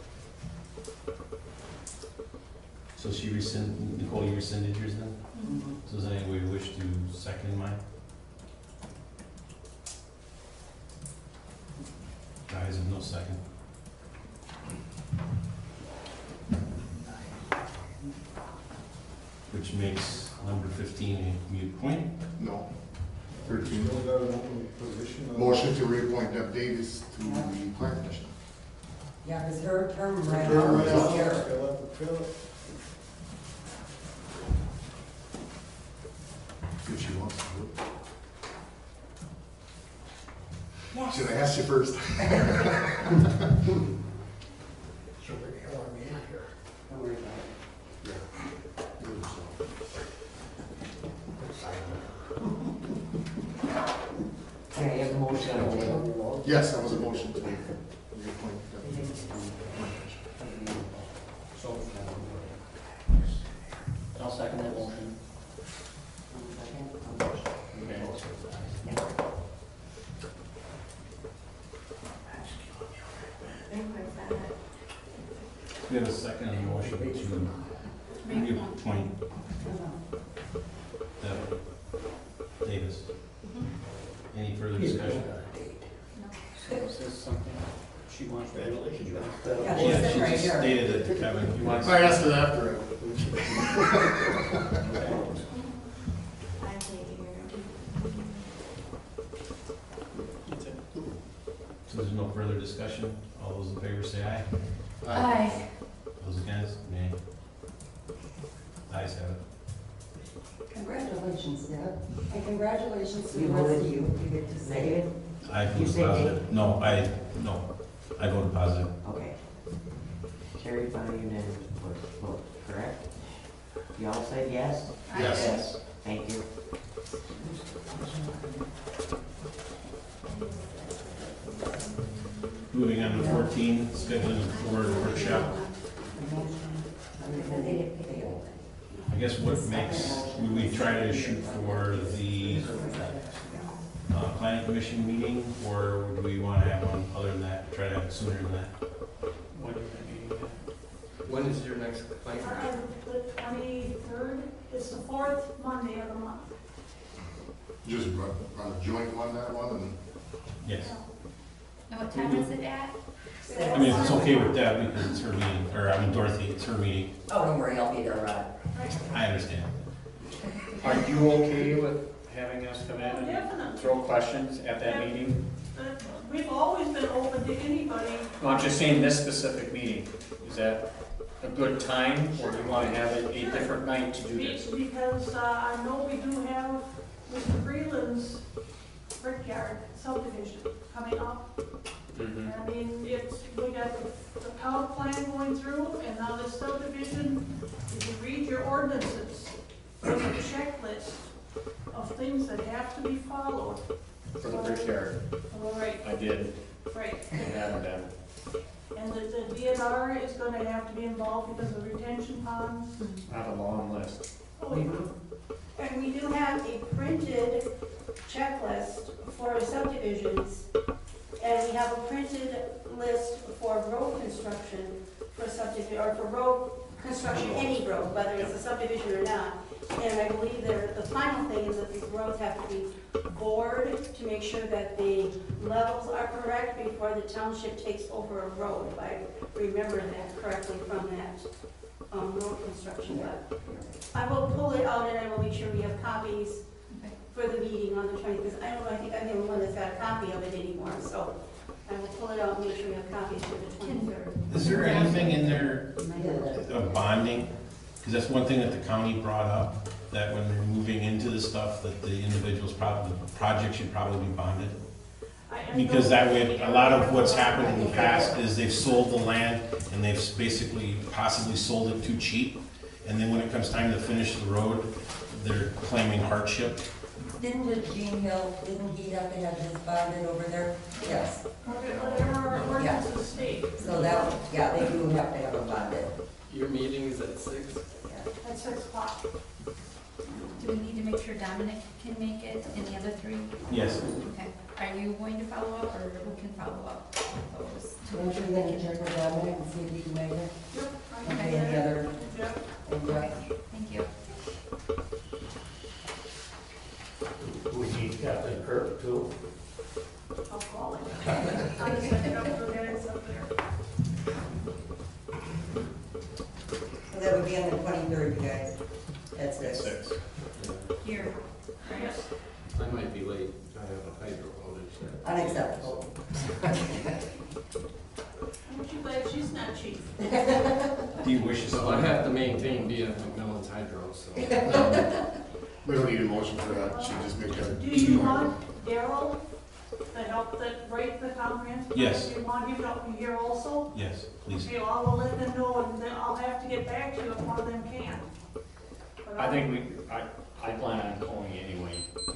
[SPEAKER 4] So she rescind, Nicole, you rescinded yours then? So does anybody wish to second mine? Guys, no second. Which makes number 15 a mute point.
[SPEAKER 9] No. 13.
[SPEAKER 13] Still got an open position on-
[SPEAKER 9] Motion to reappoint Deb Davis to the Plan Commission.
[SPEAKER 2] Yeah, because her term ran
[SPEAKER 9] Term
[SPEAKER 2] out
[SPEAKER 9] ran out.
[SPEAKER 2] this year.
[SPEAKER 13] Fill up the fill.
[SPEAKER 9] If she wants to do it.
[SPEAKER 2] Yes.
[SPEAKER 9] Should I ask you first?
[SPEAKER 18] So the hell are we in here?
[SPEAKER 2] Don't worry about it.
[SPEAKER 17] Okay, you have a motion on the table.
[SPEAKER 9] Yes, that was a motion to reappoint Deb Davis to the Plan Commission.
[SPEAKER 10] I'll second that motion.
[SPEAKER 4] We have a second on the motion to reappoint Deb Davis. Any further discussion?
[SPEAKER 10] So is this something she wants to do?
[SPEAKER 2] Yeah,
[SPEAKER 4] Yeah,
[SPEAKER 2] they
[SPEAKER 4] she
[SPEAKER 2] said right
[SPEAKER 4] just
[SPEAKER 2] here.
[SPEAKER 4] stated that Kevin, you want.
[SPEAKER 9] I asked it after.
[SPEAKER 4] So there's no further discussion? All those in favor say aye.
[SPEAKER 11] Aye.
[SPEAKER 4] Those against, nay. Ayes have it.
[SPEAKER 2] Congratulations, Deb. And congratulations to the
[SPEAKER 17] You
[SPEAKER 2] rest of
[SPEAKER 17] voted
[SPEAKER 2] you. You get to say it.
[SPEAKER 17] Negative?
[SPEAKER 4] I
[SPEAKER 17] You
[SPEAKER 4] voted
[SPEAKER 17] said
[SPEAKER 4] positive. No, I voted positive.
[SPEAKER 17] Okay. Carried by unanimous vote, correct? You all said yes?
[SPEAKER 9] Yes.
[SPEAKER 17] Thank you.
[SPEAKER 4] Moving on to 14, scheduling a board workshop. I guess what makes, we try to shoot for the planning commission meeting, or would we want to have one other than that, try to have it sooner than that?
[SPEAKER 10] When is that meeting?
[SPEAKER 12] When is your next plan?
[SPEAKER 6] The 23rd, it's the fourth Monday of the month.
[SPEAKER 9] Just run a joint one, that one, and
[SPEAKER 4] Yes.
[SPEAKER 11] And what time is it at?
[SPEAKER 4] I mean, if it's okay with Deb, because it's her meeting, or I mean Dorothy, it's her meeting.
[SPEAKER 2] Oh, don't worry, I'll be there, Rod.
[SPEAKER 4] I understand.
[SPEAKER 10] Are you okay with having us come in
[SPEAKER 6] Oh,
[SPEAKER 10] and
[SPEAKER 6] definitely.
[SPEAKER 10] throw questions at that meeting?
[SPEAKER 6] But we've always been open to anybody.
[SPEAKER 10] Well, I'm just saying this specific meeting, is that a good time, or do you want to have it a different night to do this?
[SPEAKER 6] Because I know we do have Mr. Freeland's brickyard subdivision coming up.
[SPEAKER 10] Mhm.
[SPEAKER 6] I mean, we got the town plan going through, and now the subdivision, if you read your ordinances, there's a checklist of things that have to be followed.
[SPEAKER 10] For the brickyard,
[SPEAKER 6] All right,
[SPEAKER 10] I did,
[SPEAKER 6] right.
[SPEAKER 10] I haven't done.
[SPEAKER 6] And the DNR is gonna have to be involved because of retention ponds.
[SPEAKER 10] I have a long list.
[SPEAKER 6] Oh, yeah.
[SPEAKER 20] And we do have a printed checklist for subdivisions, and we have a printed list for road construction for subdivision, or for road construction, any road, whether it's a subdivision or not. And I believe the final thing is that these roads have to be bored to make sure that the levels are correct before the township takes over a road, if I remember that correctly from that road construction. But I will pull it out and I will make sure we have copies for the meeting on the 20th, because I don't know, I think I'm the only one that's got a copy of it anymore, so I will pull it out and make sure we have copies for the 23rd.
[SPEAKER 4] Is there anything in there of bonding? Because that's one thing that the county brought up, that when they're moving into the stuff, that the individuals probably, the project should probably be bonded. Because that way, a lot of what's happened in the past is they've sold the land and they've basically possibly sold it too cheap. And then when it comes time to finish the road, they're claiming hardship.
[SPEAKER 2] Didn't Gene Hill, didn't he have to have his bonded over there? Yes.
[SPEAKER 6] Whatever our ordinances state.
[SPEAKER 2] So that, yeah, they do have to have a bonded.
[SPEAKER 12] Your meeting is at 6?
[SPEAKER 6] At 6 o'clock.
[SPEAKER 11] Do we need to make sure Dominic can make it and the other three?
[SPEAKER 4] Yes.
[SPEAKER 11] Okay. Are you going to follow up, or who can follow up? Those two.
[SPEAKER 2] Don't you think check with Dominic and see if he can make it?
[SPEAKER 6] Yep.
[SPEAKER 2] Okay, and the other,
[SPEAKER 6] Yep.
[SPEAKER 2] and
[SPEAKER 11] Okay, thank you.
[SPEAKER 7] We need Captain Kirk too.
[SPEAKER 6] I'll call him. I'm just looking up the guys up there.
[SPEAKER 2] So that would be on the 23rd, you guys, at 6.
[SPEAKER 11] Here.
[SPEAKER 6] Yes.
[SPEAKER 12] I might be late, I have a hydro outage that.
[SPEAKER 2] Unacceptable.
[SPEAKER 6] Aren't you glad she's not chief?
[SPEAKER 4] Do you wish
[SPEAKER 12] So I have to maintain DF McMillan's hydro, so.
[SPEAKER 9] We don't need a motion for that, she just make that.
[SPEAKER 6] Do you want Daryl to help that write the comprehensive?
[SPEAKER 4] Yes.
[SPEAKER 6] Do you want him to be here also?
[SPEAKER 4] Yes, please.
[SPEAKER 6] Okay, well, I will let them know, and then I'll have to get back to you if one of them can. But
[SPEAKER 10] I think I plan on calling you anyway.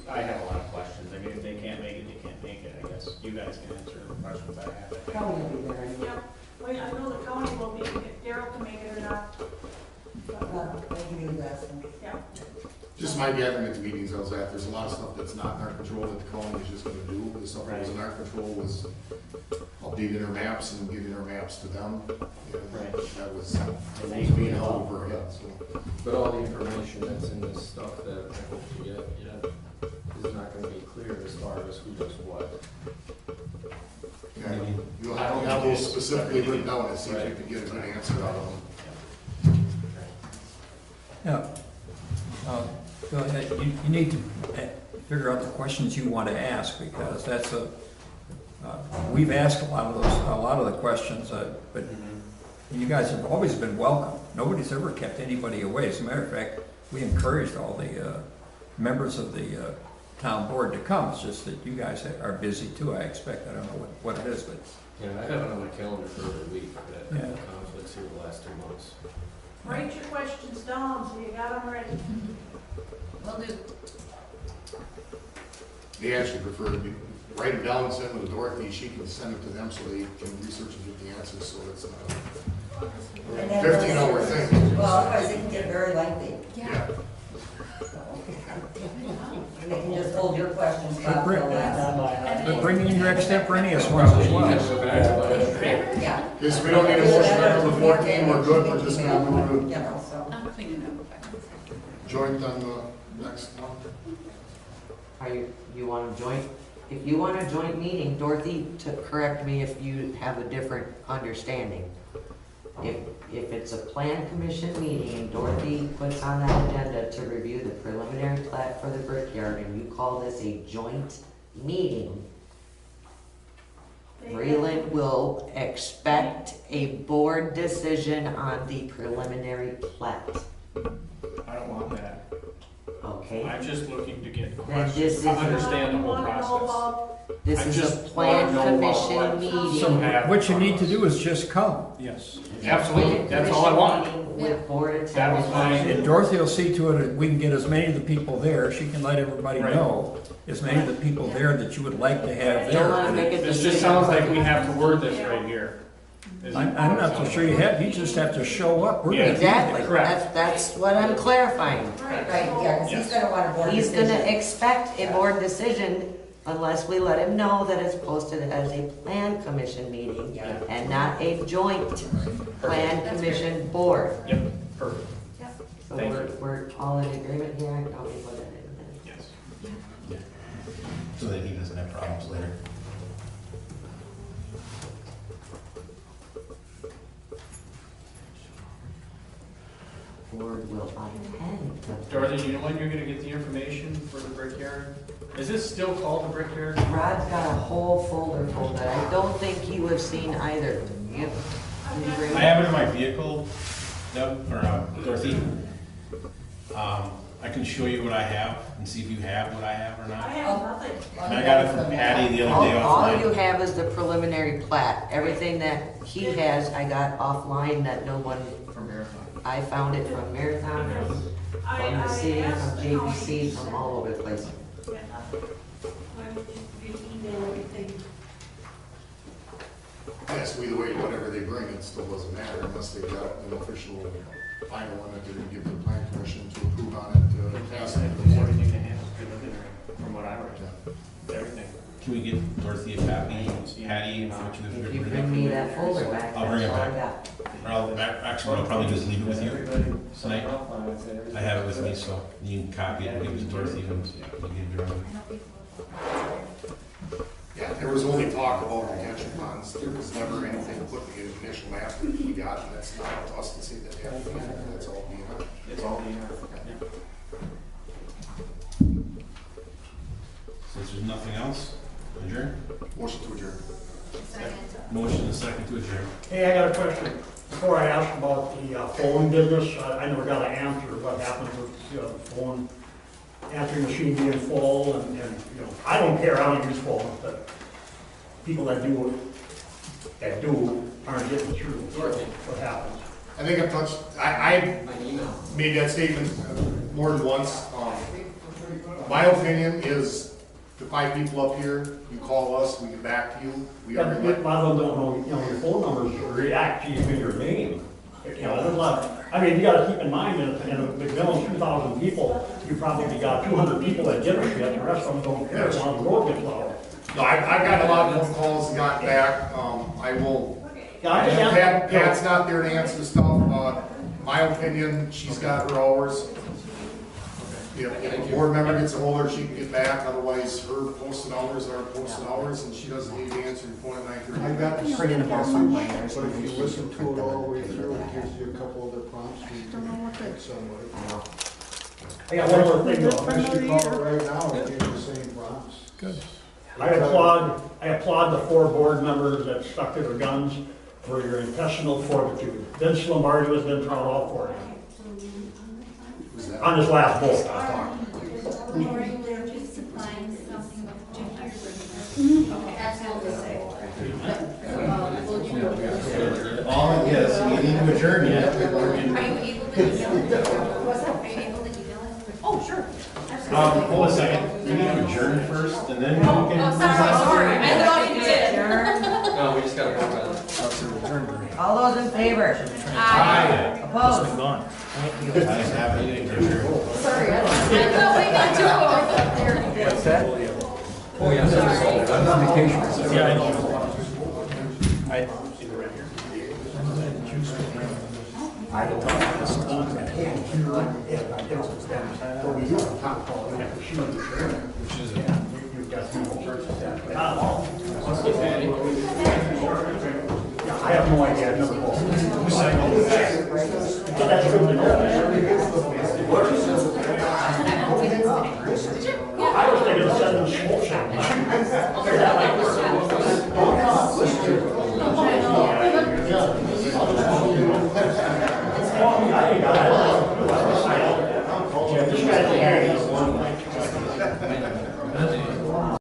[SPEAKER 10] I have a lot of questions. I mean, if they can't make it, they can't make it, I guess. You guys can answer the questions I have.
[SPEAKER 2] County will be there anyway.
[SPEAKER 6] Yeah, well, I know the county will be, if Daryl can make it or not.
[SPEAKER 2] They can do that.
[SPEAKER 6] Yeah.
[SPEAKER 9] Just my gathering at the meetings I was at, there's a lot of stuff that's not in our control that the county is just gonna do. The stuff that was in our control was updating our maps and getting our maps to them.
[SPEAKER 10] Right.
[SPEAKER 9] That was being held over our head, so.
[SPEAKER 12] But all the information that's in this stuff that I hope to get yet is not gonna be clear as far as who does what.
[SPEAKER 9] Okay. You'll have those specifically written down and see if you can get a good answer out of them.
[SPEAKER 1] Yeah. Go ahead. You need to figure out the questions you want to ask, because that's we've asked a lot of the questions, but you guys have always been welcome. Nobody's ever kept anybody away. As a matter of fact, we encouraged all the members of the town board to come. It's just that you guys are busy too, I expect. I don't know what it is, but.
[SPEAKER 12] Yeah, I have it on my calendar for every week, but
[SPEAKER 1] Yeah.
[SPEAKER 12] conflicts here the last 2 months.
[SPEAKER 6] Write your questions down, so you got them ready.
[SPEAKER 11] Will do.
[SPEAKER 9] They actually prefer to write them down and send them to Dorothy. She can send it to them so they can research and get the answers, so it's not a 15-hour thing.
[SPEAKER 2] Well, otherwise it can get very lengthy.
[SPEAKER 11] Yeah.
[SPEAKER 2] And they can just hold your questions about till last.
[SPEAKER 1] But bring in your extemporaneous ones as well.
[SPEAKER 2] Yeah.
[SPEAKER 9] Yes, we don't need a motion for number 14, we're good, we're just gonna do
[SPEAKER 2] You know, so.
[SPEAKER 11] I'm cleaning up.
[SPEAKER 9] joint on the next one.
[SPEAKER 17] Are you want a joint? If you want a joint meeting, Dorothy, to correct me if you have a different understanding. If it's a plan commission meeting and Dorothy puts on that agenda to review the preliminary plat for the brickyard and you call this a joint meeting, Breland will expect a board decision on the preliminary plat.
[SPEAKER 10] I don't want that.
[SPEAKER 17] Okay?
[SPEAKER 10] I'm just looking to get
[SPEAKER 17] Then this
[SPEAKER 10] questions,
[SPEAKER 17] is-
[SPEAKER 10] to understand the whole process.
[SPEAKER 17] This
[SPEAKER 10] I
[SPEAKER 17] is a
[SPEAKER 10] just
[SPEAKER 17] plan
[SPEAKER 10] wanna know
[SPEAKER 17] commission
[SPEAKER 10] about
[SPEAKER 17] meeting.
[SPEAKER 10] have
[SPEAKER 1] What you need to do is just come.
[SPEAKER 8] Yes.
[SPEAKER 10] Absolutely, that's all I want.
[SPEAKER 17] With board
[SPEAKER 10] That was
[SPEAKER 17] attendance.
[SPEAKER 10] my-
[SPEAKER 1] And Dorothy will see to it that we can get as many of the people there, she can let everybody
[SPEAKER 10] Right.
[SPEAKER 1] know, as many of the people there that you would like to have
[SPEAKER 17] Don't wanna
[SPEAKER 1] there.
[SPEAKER 17] make a
[SPEAKER 10] This just
[SPEAKER 17] decision.
[SPEAKER 10] sounds like we have to word this right here.
[SPEAKER 1] I'm not so sure you have, you just have to show up. We're gonna be
[SPEAKER 17] Exactly,
[SPEAKER 1] there.
[SPEAKER 10] Correct.
[SPEAKER 17] that's what I'm clarifying.
[SPEAKER 2] Right, yeah, because he's gonna want a board
[SPEAKER 17] He's
[SPEAKER 2] decision.
[SPEAKER 17] gonna expect a board decision unless we let him know that it's posted as a plan commission meeting
[SPEAKER 2] Yeah.
[SPEAKER 17] and not a joint plan commission board.
[SPEAKER 10] Yep, perfect.
[SPEAKER 17] So
[SPEAKER 10] Thank
[SPEAKER 17] we're all in agreement here, I don't we put that in the minutes?
[SPEAKER 10] Yes.
[SPEAKER 4] So that he doesn't have problems later.
[SPEAKER 17] Board will attend. the-
[SPEAKER 10] Dorothy, do you know when you're gonna get the information for the brickyard? Is this still called the brickyard?
[SPEAKER 17] Rod's got a whole folder full that I don't think you have seen either. You, do you agree?
[SPEAKER 4] I have it in my vehicle, Doug, or Dorothy. I can show you what I have and see if you have what I have or
[SPEAKER 6] I
[SPEAKER 4] not.
[SPEAKER 6] have nothing.
[SPEAKER 4] And I got it from Patty the other day
[SPEAKER 17] All you
[SPEAKER 4] offline.
[SPEAKER 17] have is the preliminary plat. Everything that he has, I got offline that no one,
[SPEAKER 10] From Marathon.
[SPEAKER 17] I found it from Marathon, from the city, from JPC, from all over the place.
[SPEAKER 6] Yeah, nothing.
[SPEAKER 20] Why would you email everything?
[SPEAKER 9] Yes, either way, whatever they bring, it still doesn't matter unless they've got an official final one that they're gonna give the plan commission to approve on it, to pass it.
[SPEAKER 10] It's everything they have is preliminary, from what I read. Everything.
[SPEAKER 4] Can we get Dorothy a copy, Patty, and what you
[SPEAKER 17] If you bring me that folder back,
[SPEAKER 4] I'll bring it
[SPEAKER 17] that's all I
[SPEAKER 4] back.
[SPEAKER 17] got.
[SPEAKER 4] Or actually, I'll probably just leave it with you tonight.
[SPEAKER 10] Everybody-
[SPEAKER 4] I have it with me, so you can copy it and give it to Dorothy and you can give it around.
[SPEAKER 9] Yeah, there was only talk about retention ponds, there was never anything put in the initial map that we got, and that's not up to us to say that they have to be there, that's all being done.
[SPEAKER 10] It's all being,
[SPEAKER 4] Since there's nothing else, adjourn.
[SPEAKER 9] Motion to adjourn.
[SPEAKER 4] Motion and second to adjourn.
[SPEAKER 5] Hey, I got a question. Before I ask about the phone business, I never got an answer what happens with the phone answering machine being full and, you know, I don't care, I don't use phones, but people that do aren't getting through. What happens?
[SPEAKER 9] I think I've touched, I
[SPEAKER 12] My email.
[SPEAKER 9] made that statement more than once. My opinion is the 5 people up here, you call us, we get back to you. We
[SPEAKER 5] Yeah,
[SPEAKER 9] are
[SPEAKER 5] but a lot of them don't know, you know, your phone numbers or react to even your name. You know, there's a lot, I mean, you gotta keep in mind, in a big village, 2,000 people, you probably got 200 people that give a shit, the rest of them don't care, as long as the road gets plowed.
[SPEAKER 9] No, I've gotten a lot of phone calls and gotten back. I will,
[SPEAKER 5] Yeah, I just
[SPEAKER 9] Pat's not there to answer stuff. My opinion, she's got her hours. If a board member gets a hold of her, she can get back, otherwise her posted hours are posted hours, and she doesn't need to answer your phone at 9:30.
[SPEAKER 18] I got the same message, but if you listen to it all the way through, it gives you a couple other prompts. Somebody.
[SPEAKER 5] I got one more thing though.
[SPEAKER 18] If you call it right now, it gives you the same prompts.
[SPEAKER 1] Good.
[SPEAKER 5] I applaud the 4 board members that stuck to their guns for your intestinal fortitude. Vince Lombardi has been thrown off for it. On this last vote, I'm talking.
[SPEAKER 4] All, yes, we need to adjourn yet.
[SPEAKER 11] Are you able to email it? What's that? Are you able to email it? Oh, sure.
[SPEAKER 4] Hold a second, we need to adjourn first and then we
[SPEAKER 11] Oh,
[SPEAKER 4] can.
[SPEAKER 11] sorry. I thought you did.
[SPEAKER 12] No, we just gotta vote on it.
[SPEAKER 17] All those in favor?
[SPEAKER 4] Aye.
[SPEAKER 17] Opposed?
[SPEAKER 1] Gone.
[SPEAKER 17] Thank you.
[SPEAKER 4] I have a meeting to adjourn.
[SPEAKER 11] Sorry, I thought we got 2 of them.
[SPEAKER 1] What's that?
[SPEAKER 12] Oh, yeah.
[SPEAKER 1] I'm on vacation.
[SPEAKER 8] Yeah, I know.
[SPEAKER 5] I don't talk about this. But we do have top call, we have to shoot the sheriff. Which is it? You've got all sorts of stuff. Not all. Yeah, I have no idea, I've never called. But that's good to know.